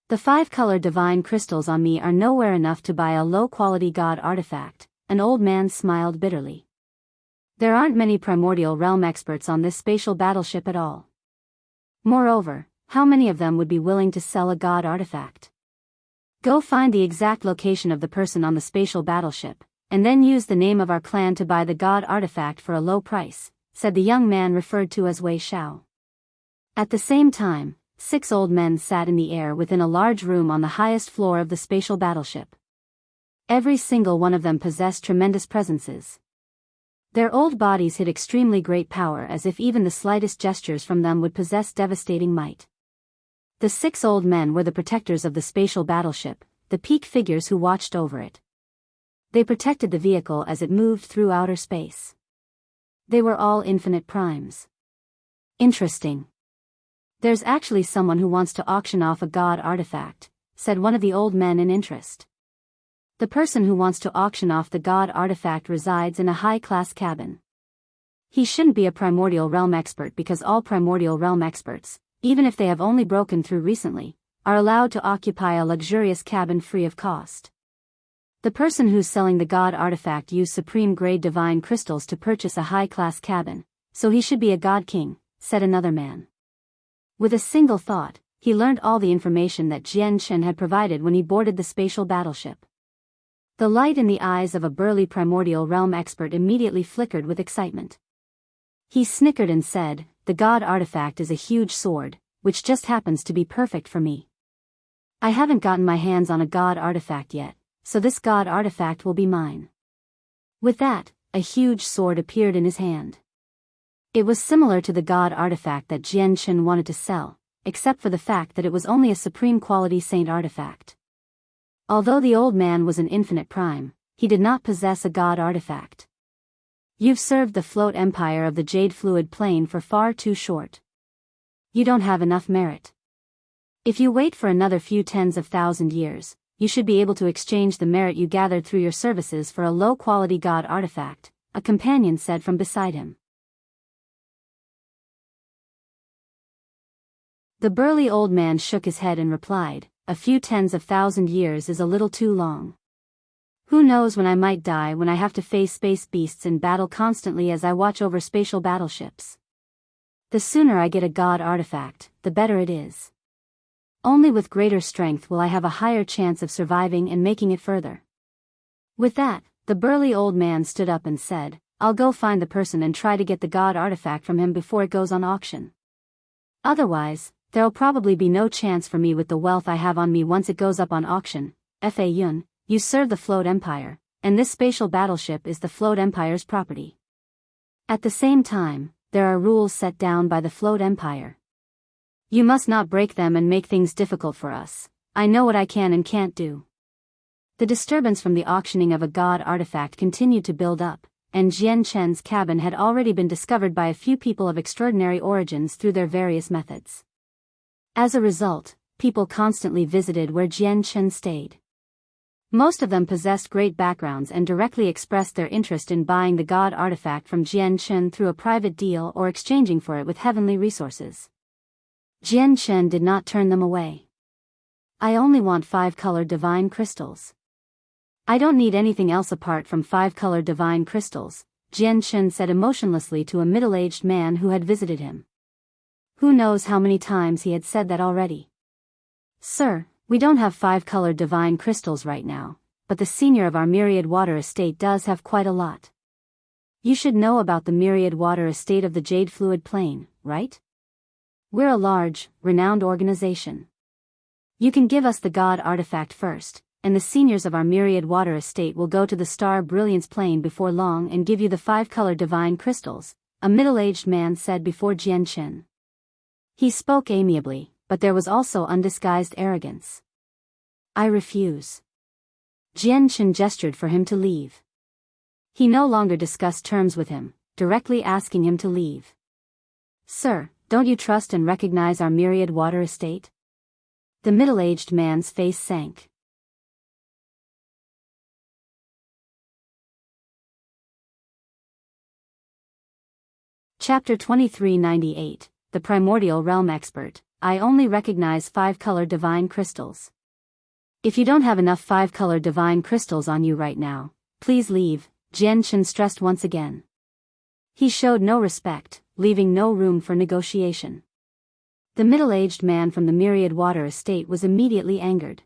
The 5-color divine crystals on me are nowhere enough to buy a low-quality god artifact, an old man smiled bitterly. There aren't many primordial realm experts on this spatial battleship at all. Moreover, how many of them would be willing to sell a god artifact? Go find the exact location of the person on the spatial battleship, and then use the name of our clan to buy the god artifact for a low price, said the young man referred to as Wei Xiao. At the same time, 6 old men sat in the air within a large room on the highest floor of the spatial battleship. Every single one of them possessed tremendous presences. Their old bodies hid extremely great power, as if even the slightest gestures from them would possess devastating might. The 6 old men were the protectors of the spatial battleship, the peak figures who watched over it. They protected the vehicle as it moved through outer space. They were all infinite primes. Interesting. There's actually someone who wants to auction off a god artifact, said one of the old men in interest. The person who wants to auction off the god artifact resides in a high-class cabin. He shouldn't be a primordial realm expert, because all primordial realm experts, even if they have only broken through recently, are allowed to occupy a luxurious cabin free of cost. The person who's selling the god artifact used supreme-grade divine crystals to purchase a high-class cabin, so he should be a god king, said another man. With a single thought, he learned all the information that Jian Chen had provided when he boarded the spatial battleship. The light in the eyes of a burly primordial realm expert immediately flickered with excitement. He snickered and said, "The god artifact is a huge sword, which just happens to be perfect for me. I haven't gotten my hands on a god artifact yet, so this god artifact will be mine." With that, a huge sword appeared in his hand. It was similar to the god artifact that Jian Chen wanted to sell, except for the fact that it was only a supreme quality saint artifact. Although the old man was an infinite prime, he did not possess a god artifact. "You've served the float empire of the Jade Fluid Plane for far too short. You don't have enough merit. If you wait for another few tens of thousand years, you should be able to exchange the merit you gathered through your services for a low-quality god artifact," a companion said from beside him. The burly old man shook his head and replied, "A few tens of thousand years is a little too long. Who knows when I might die when I have to face space beasts in battle constantly as I watch over spatial battleships. The sooner I get a god artifact, the better it is. Only with greater strength will I have a higher chance of surviving and making it further." With that, the burly old man stood up and said, "I'll go find the person and try to get the god artifact from him before it goes on auction. Otherwise, there'll probably be no chance for me with the wealth I have on me once it goes up on auction." Fa Yun, you serve the Float Empire, and this spatial battleship is the Float Empire's property. At the same time, there are rules set down by the Float Empire. You must not break them and make things difficult for us. I know what I can and can't do." The disturbance from the auctioning of a god artifact continued to build up, and Jian Chen's cabin had already been discovered by a few people of extraordinary origins through their various methods. As a result, people constantly visited where Jian Chen stayed. Most of them possessed great backgrounds and directly expressed their interest in buying the god artifact from Jian Chen through a private deal or exchanging for it with heavenly resources. Jian Chen did not turn them away. "I only want 5-colored divine crystals. I don't need anything else apart from 5-colored divine crystals," Jian Chen said emotionlessly to a middle-aged man who had visited him. Who knows how many times he had said that already. "Sir, we don't have 5-colored divine crystals right now, but the senior of our Myriad Water Estate does have quite a lot. You should know about the Myriad Water Estate of the Jade Fluid Plane, right? We're a large, renowned organization. You can give us the god artifact first, and the seniors of our Myriad Water Estate will go to the Star Brilliance Plane before long and give you the 5-colored divine crystals," a middle-aged man said before Jian Chen. He spoke amiably, but there was also undisguised arrogance. "I refuse." Jian Chen gestured for him to leave. He no longer discussed terms with him, directly asking him to leave. "Sir, don't you trust and recognize our Myriad Water Estate?" The middle-aged man's face sank. Chapter 2398, The Primordial Realm Expert. "I only recognize 5-colored divine crystals. If you don't have enough 5-colored divine crystals on you right now, please leave," Jian Chen stressed once again. He showed no respect, leaving no room for negotiation. The middle-aged man from the Myriad Water Estate was immediately angered.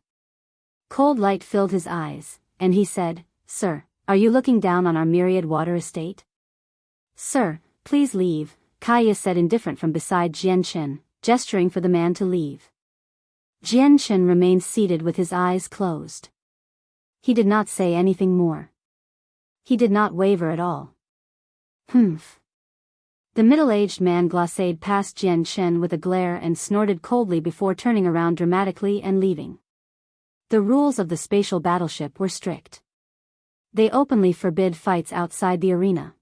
Cold light filled his eyes, and he said, "Sir, are you looking down on our Myriad Water Estate?" "Sir, please leave," Kaya said, indifferent from beside Jian Chen, gesturing for the man to leave. Jian Chen remained seated with his eyes closed. He did not say anything more. He did not waver at all. "Humph." The middle-aged man glacéed past Jian Chen with a glare and snorted coldly before turning around dramatically and leaving. The rules of the spatial battleship were strict. They openly forbid fights outside the arena.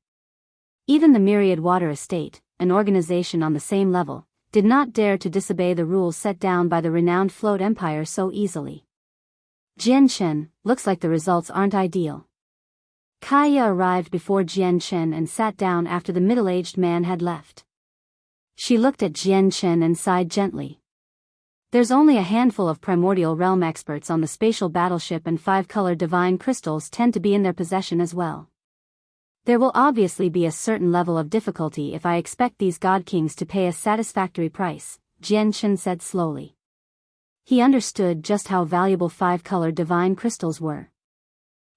Even the Myriad Water Estate, an organization on the same level, did not dare to disobey the rules set down by the renowned Float Empire so easily. "Jian Chen, looks like the results aren't ideal." Kaya arrived before Jian Chen and sat down after the middle-aged man had left. She looked at Jian Chen and sighed gently. There's only a handful of Primordial Realm experts on the spatial battleship, and 5-color divine crystals tend to be in their possession as well. There will obviously be a certain level of difficulty if I expect these God Kings to pay a satisfactory price, Jian Chen said slowly. He understood just how valuable 5-color divine crystals were.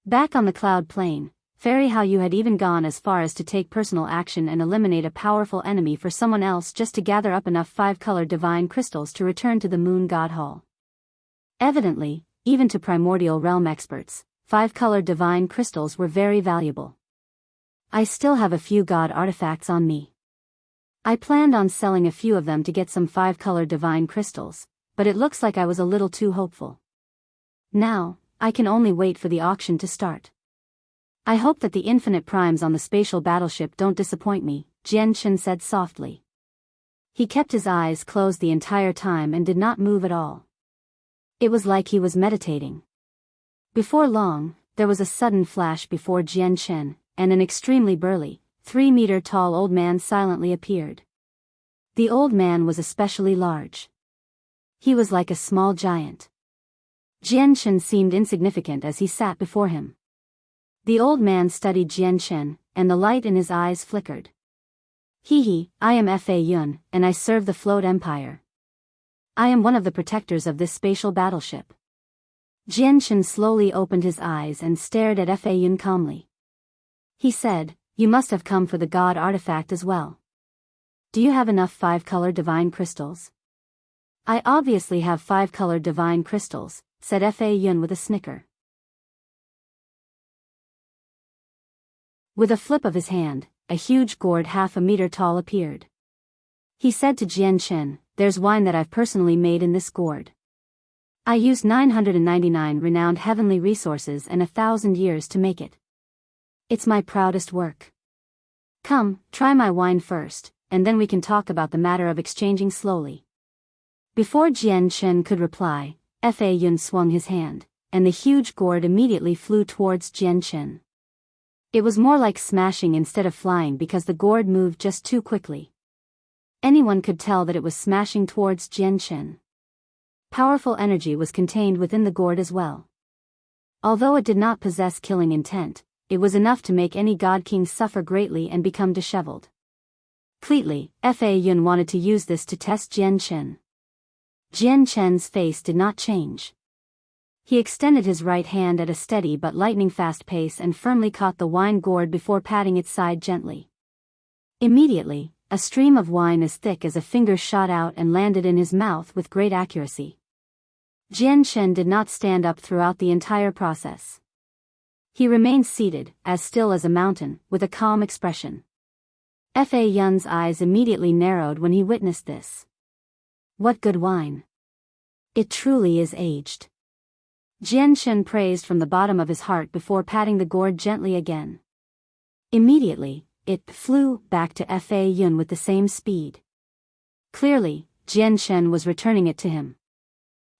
Back on the cloud plane, Fairy Hao Yu had even gone as far as to take personal action and eliminate a powerful enemy for someone else just to gather up enough 5-color divine crystals to return to the Moon God Hall. Evidently, even to Primordial Realm experts, 5-color divine crystals were very valuable. I still have a few God artifacts on me. I planned on selling a few of them to get some 5-color divine crystals, but it looks like I was a little too hopeful. Now, I can only wait for the auction to start. I hope that the infinite primes on the spatial battleship don't disappoint me, Jian Chen said softly. He kept his eyes closed the entire time and did not move at all. It was like he was meditating. Before long, there was a sudden flash before Jian Chen, and an extremely burly, 3-meter-tall old man silently appeared. The old man was especially large. He was like a small giant. Jian Chen seemed insignificant as he sat before him. The old man studied Jian Chen, and the light in his eyes flickered. Hee, I am Fa Yun, and I serve the Float Empire. I am one of the protectors of this spatial battleship. Jian Chen slowly opened his eyes and stared at Fa Yun calmly. He said, "You must have come for the God artifact as well. Do you have enough 5-color divine crystals?" "I obviously have 5-color divine crystals," said Fa Yun with a snicker. With a flip of his hand, a huge gourd half a meter tall appeared. He said to Jian Chen, "There's wine that I've personally made in this gourd. I used 999 renowned heavenly resources and 1,000 years to make it. It's my proudest work. Come, try my wine first, and then we can talk about the matter of exchanging slowly." Before Jian Chen could reply, Fa Yun swung his hand, and the huge gourd immediately flew towards Jian Chen. It was more like smashing instead of flying because the gourd moved just too quickly. Anyone could tell that it was smashing towards Jian Chen. Powerful energy was contained within the gourd as well. Although it did not possess killing intent, it was enough to make any God King suffer greatly and become disheveled. Clearly, Fa Yun wanted to use this to test Jian Chen. Jian Chen's face did not change. He extended his right hand at a steady but lightning-fast pace and firmly caught the wine gourd before patting its side gently. Immediately, a stream of wine as thick as a finger shot out and landed in his mouth with great accuracy. Jian Chen did not stand up throughout the entire process. He remained seated, as still as a mountain, with a calm expression. Fa Yun's eyes immediately narrowed when he witnessed this. What good wine! It truly is aged. Jian Chen praised from the bottom of his heart before patting the gourd gently again. Immediately, it flew back to Fa Yun with the same speed. Clearly, Jian Chen was returning it to him.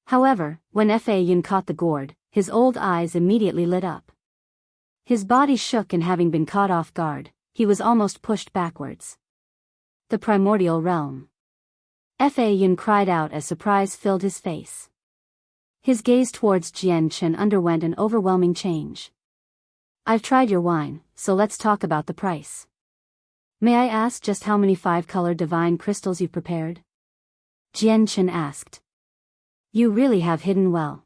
However, when Fa Yun caught the gourd, his old eyes immediately lit up. His body shook, and having been caught off guard, he was almost pushed backwards. The Primordial Realm. Fa Yun cried out as surprise filled his face. His gaze towards Jian Chen underwent an overwhelming change. "I've tried your wine, so let's talk about the price. May I ask just how many 5-color divine crystals you've prepared?" Jian Chen asked. "You really have hidden well.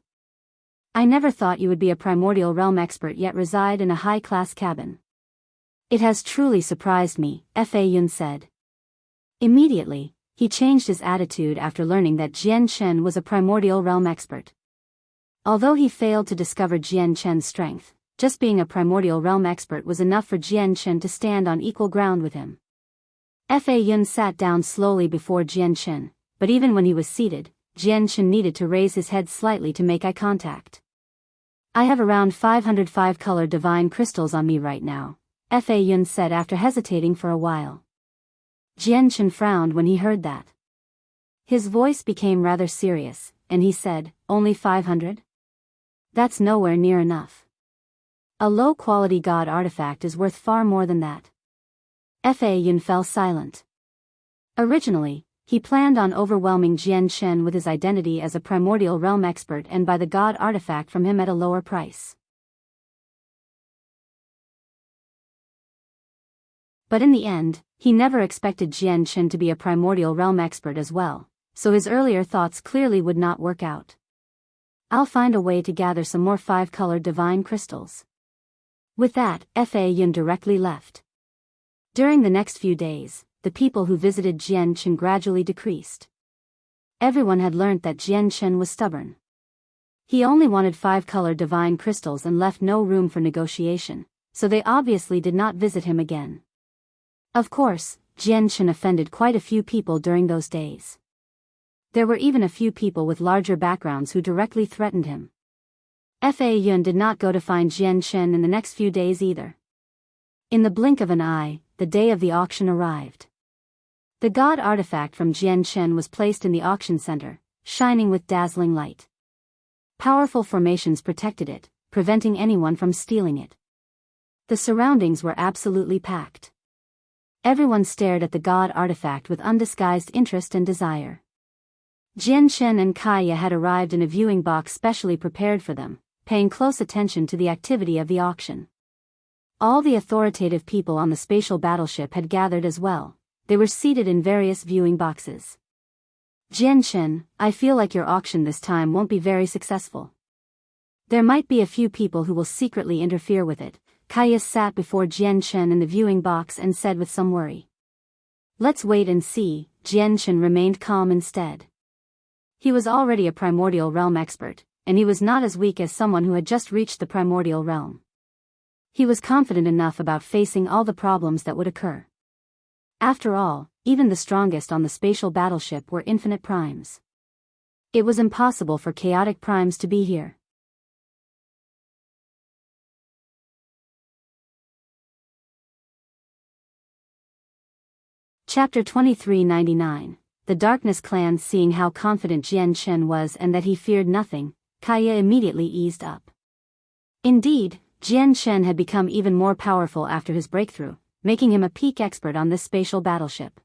I never thought you would be a Primordial Realm expert yet reside in a high-class cabin. It has truly surprised me," Fa Yun said. Immediately, he changed his attitude after learning that Jian Chen was a Primordial Realm expert. Although he failed to discover Jian Chen's strength, just being a Primordial Realm expert was enough for Jian Chen to stand on equal ground with him. Fa Yun sat down slowly before Jian Chen, but even when he was seated, Jian Chen needed to raise his head slightly to make eye contact. "I have around 500 5-color divine crystals on me right now," Fa Yun said after hesitating for a while. Jian Chen frowned when he heard that. His voice became rather serious, and he said, "Only 500? That's nowhere near enough. A low-quality God artifact is worth far more than that." Fa Yun fell silent. Originally, he planned on overwhelming Jian Chen with his identity as a primordial realm expert and buy the god artifact from him at a lower price. But in the end, he never expected Jian Chen to be a primordial realm expert as well, so his earlier thoughts clearly would not work out. I'll find a way to gather some more 5-colored divine crystals. With that, Fa Yun directly left. During the next few days, the people who visited Jian Chen gradually decreased. Everyone had learnt that Jian Chen was stubborn. He only wanted 5-colored divine crystals and left no room for negotiation, so they obviously did not visit him again. Of course, Jian Chen offended quite a few people during those days. There were even a few people with larger backgrounds who directly threatened him. Fa Yun did not go to find Jian Chen in the next few days either. In the blink of an eye, the day of the auction arrived. The god artifact from Jian Chen was placed in the auction center, shining with dazzling light. Powerful formations protected it, preventing anyone from stealing it. The surroundings were absolutely packed. Everyone stared at the god artifact with undisguised interest and desire. Jian Chen and Kaya had arrived in a viewing box specially prepared for them, paying close attention to the activity of the auction. All the authoritative people on the spatial battleship had gathered as well. They were seated in various viewing boxes. Jian Chen, I feel like your auction this time won't be very successful. There might be a few people who will secretly interfere with it. Kaya sat before Jian Chen in the viewing box and said with some worry. Let's wait and see. Jian Chen remained calm instead. He was already a primordial realm expert, and he was not as weak as someone who had just reached the primordial realm. He was confident enough about facing all the problems that would occur. After all, even the strongest on the spatial battleship were infinite primes. It was impossible for chaotic primes to be here. Chapter 2399. The Darkness Clan. Seeing how confident Jian Chen was and that he feared nothing, Kaya immediately eased up. Indeed, Jian Chen had become even more powerful after his breakthrough, making him a peak expert on this spatial battleship.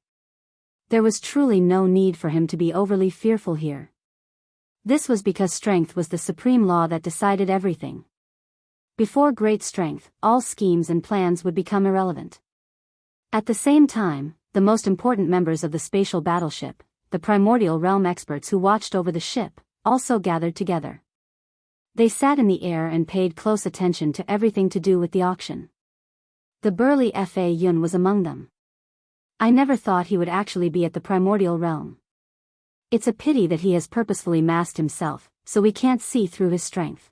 There was truly no need for him to be overly fearful here. This was because strength was the supreme law that decided everything. Before great strength, all schemes and plans would become irrelevant. At the same time, the most important members of the spatial battleship, the primordial realm experts who watched over the ship, also gathered together. They sat in the air and paid close attention to everything to do with the auction. The burly Fa Yun was among them. I never thought he would actually be at the primordial realm. It's a pity that he has purposefully masked himself, so we can't see through his strength.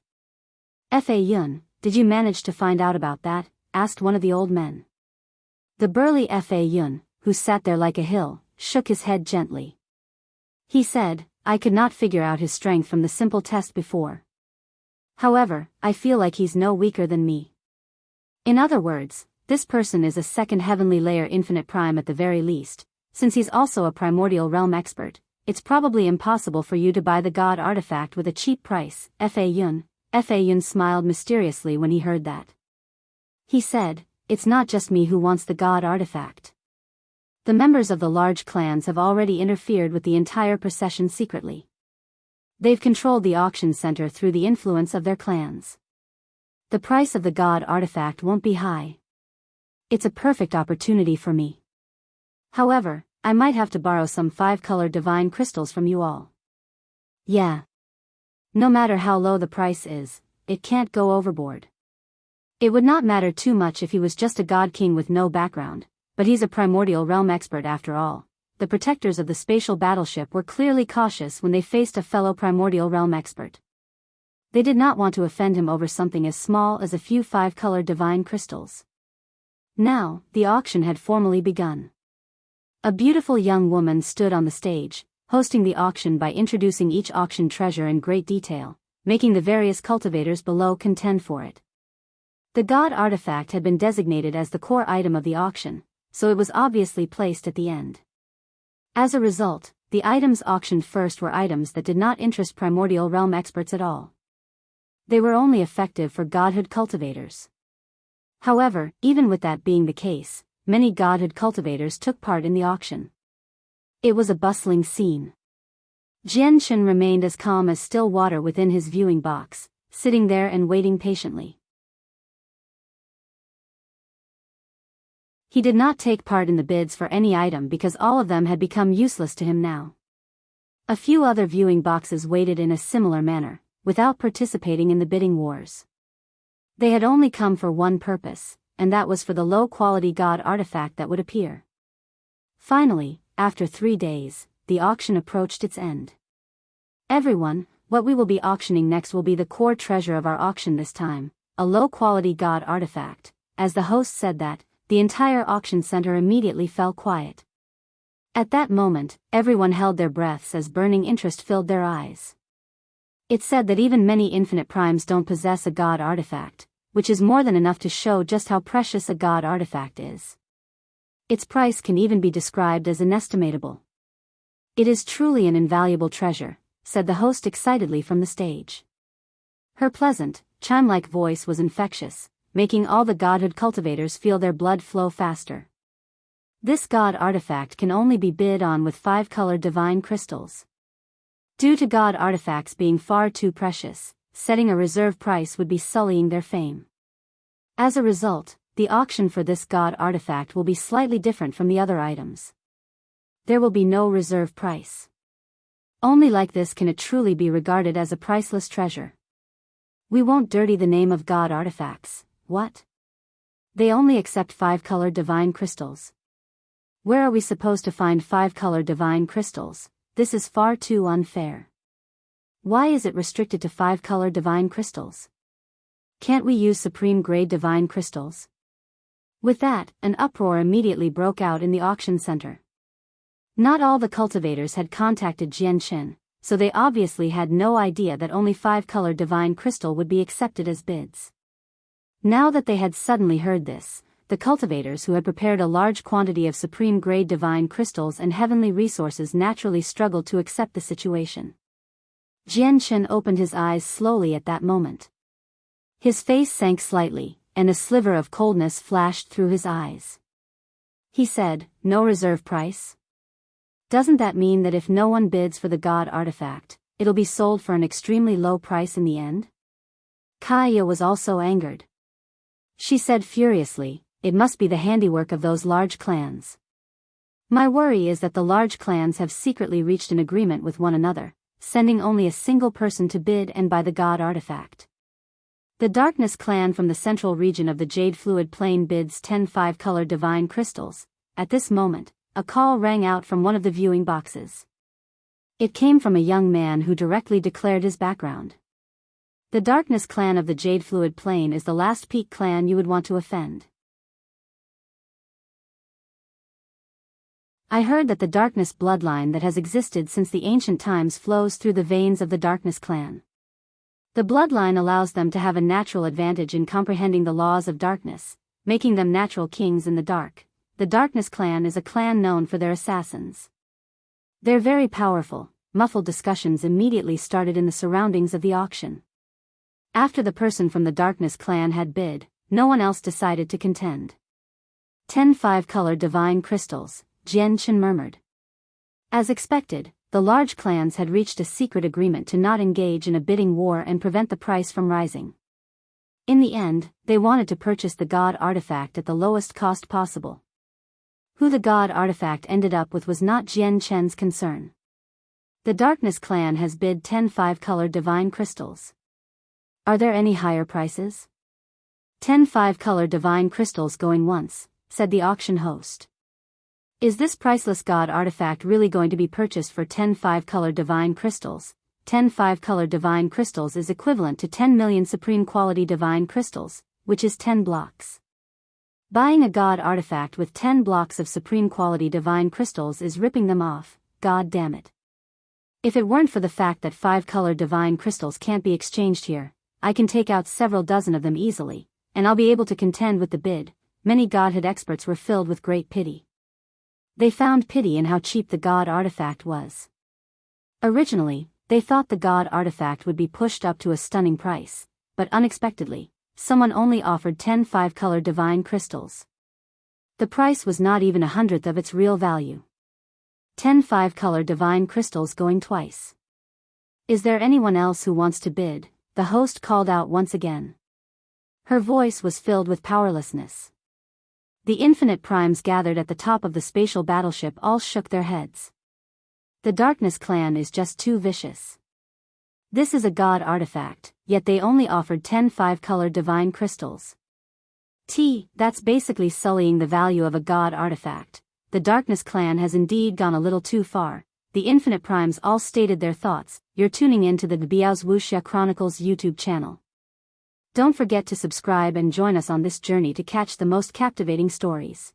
Fa Yun, did you manage to find out about that? Asked one of the old men. The burly Fa Yun, who sat there like a hill, shook his head gently. He said, I could not figure out his strength from the simple test before. However, I feel like he's no weaker than me. In other words, this person is a second heavenly layer infinite prime at the very least. Since he's also a primordial realm expert, it's probably impossible for you to buy the god artifact with a cheap price. Fa Yun smiled mysteriously when he heard that. He said, it's not just me who wants the god artifact. The members of the large clans have already interfered with the entire procession secretly. They've controlled the auction center through the influence of their clans. The price of the god artifact won't be high. It's a perfect opportunity for me. However, I might have to borrow some 5-colored divine crystals from you all. Yeah. No matter how low the price is, it can't go overboard. It would not matter too much if he was just a god king with no background, but he's a primordial realm expert after all. The protectors of the spatial battleship were clearly cautious when they faced a fellow primordial realm expert. They did not want to offend him over something as small as a few 5-colored divine crystals. Now, the auction had formally begun. A beautiful young woman stood on the stage, hosting the auction by introducing each auction treasure in great detail, making the various cultivators below contend for it. The god artifact had been designated as the core item of the auction, so it was obviously placed at the end. As a result, the items auctioned first were items that did not interest primordial realm experts at all. They were only effective for godhood cultivators. However, even with that being the case, many godhood cultivators took part in the auction. It was a bustling scene. Jianghu remained as calm as still water within his viewing box, sitting there and waiting patiently. He did not take part in the bids for any item because all of them had become useless to him now. A few other viewing boxes waited in a similar manner, without participating in the bidding wars. They had only come for one purpose, and that was for the low-quality god artifact that would appear. Finally, after 3 days, the auction approached its end. Everyone, what we will be auctioning next will be the core treasure of our auction this time, a low-quality god artifact. As the host said that, the entire auction center immediately fell quiet. At that moment, everyone held their breaths as burning interest filled their eyes. It's said that even many infinite primes don't possess a god artifact, which is more than enough to show just how precious a god artifact is. Its price can even be described as inestimable. It is truly an invaluable treasure, said the host excitedly from the stage. Her pleasant, chime-like voice was infectious, making all the godhood cultivators feel their blood flow faster. This god artifact can only be bid on with 5-colored divine crystals. Due to god artifacts being far too precious, setting a reserve price would be sullying their fame. As a result, the auction for this god artifact will be slightly different from the other items. There will be no reserve price. Only like this can it truly be regarded as a priceless treasure. We won't dirty the name of god artifacts, what? They only accept 5-colored divine crystals. Where are we supposed to find 5-colored divine crystals? This is far too unfair. Why is it restricted to 5-colored divine crystals? Can't we use supreme-grade divine crystals? With that, an uproar immediately broke out in the auction center. Not all the cultivators had contacted Jianghu, so they obviously had no idea that only 5-colored divine crystal would be accepted as bids. Now that they had suddenly heard this, the cultivators who had prepared a large quantity of supreme-grade divine crystals and heavenly resources naturally struggled to accept the situation. Jianghu opened his eyes slowly at that moment. His face sank slightly, and a sliver of coldness flashed through his eyes. He said, "No reserve price? Doesn't that mean that if no one bids for the god artifact, it'll be sold for an extremely low price in the end?" Kaya was also angered. She said furiously, "It must be the handiwork of those large clans. My worry is that the large clans have secretly reached an agreement with one another, sending only a single person to bid and buy the god artifact. The Darkness clan from the central region of the Jade Fluid Plain bids 10 5-colored divine crystals." At this moment, a call rang out from one of the viewing boxes. It came from a young man who directly declared his background. The Darkness clan of the Jade Fluid Plain is the last peak clan you would want to offend. I heard that the Darkness bloodline that has existed since the ancient times flows through the veins of the Darkness clan. The bloodline allows them to have a natural advantage in comprehending the laws of darkness, making them natural kings in the dark. The Darkness clan is a clan known for their assassins. They're very powerful. Muffled discussions immediately started in the surroundings of the auction. After the person from the Darkness clan had bid, no one else decided to contend. 10 5-colored divine crystals, Jianghu murmured. As expected, the large clans had reached a secret agreement to not engage in a bidding war and prevent the price from rising. In the end, they wanted to purchase the god artifact at the lowest cost possible. Who the god artifact ended up with was not Jianghu's concern. The Darkness clan has bid 10 5-colored divine crystals. Are there any higher prices? 10 5-colored divine crystals going once, said the auction host. Is this priceless god artifact really going to be purchased for 10 5-colored divine crystals? 10 5-colored divine crystals is equivalent to 10 million supreme quality divine crystals, which is 10 blocks. Buying a god artifact with 10 blocks of supreme quality divine crystals is ripping them off, god damn it. If it weren't for the fact that 5-colored divine crystals can't be exchanged here, I can take out several dozen of them easily, and I'll be able to contend with the bid. Many godhood experts were filled with great pity. They found pity in how cheap the god artifact was. Originally, they thought the god artifact would be pushed up to a stunning price, but unexpectedly, someone only offered 10 5-colored divine crystals. The price was not even 1/100th of its real value. 10 5-color divine crystals going twice. Is there anyone else who wants to bid? The host called out once again. Her voice was filled with powerlessness. The infinite primes gathered at the top of the spatial battleship all shook their heads. The Darkness clan is just too vicious. This is a god artifact, yet they only offered 10 5-color divine crystals. That's basically sullying the value of a god artifact. The Darkness clan has indeed gone a little too far. The Infinite Primes all stated their thoughts. You're tuning in to the Biyao's Wuxia Chronicles YouTube channel. Don't forget to subscribe and join us on this journey to catch the most captivating stories.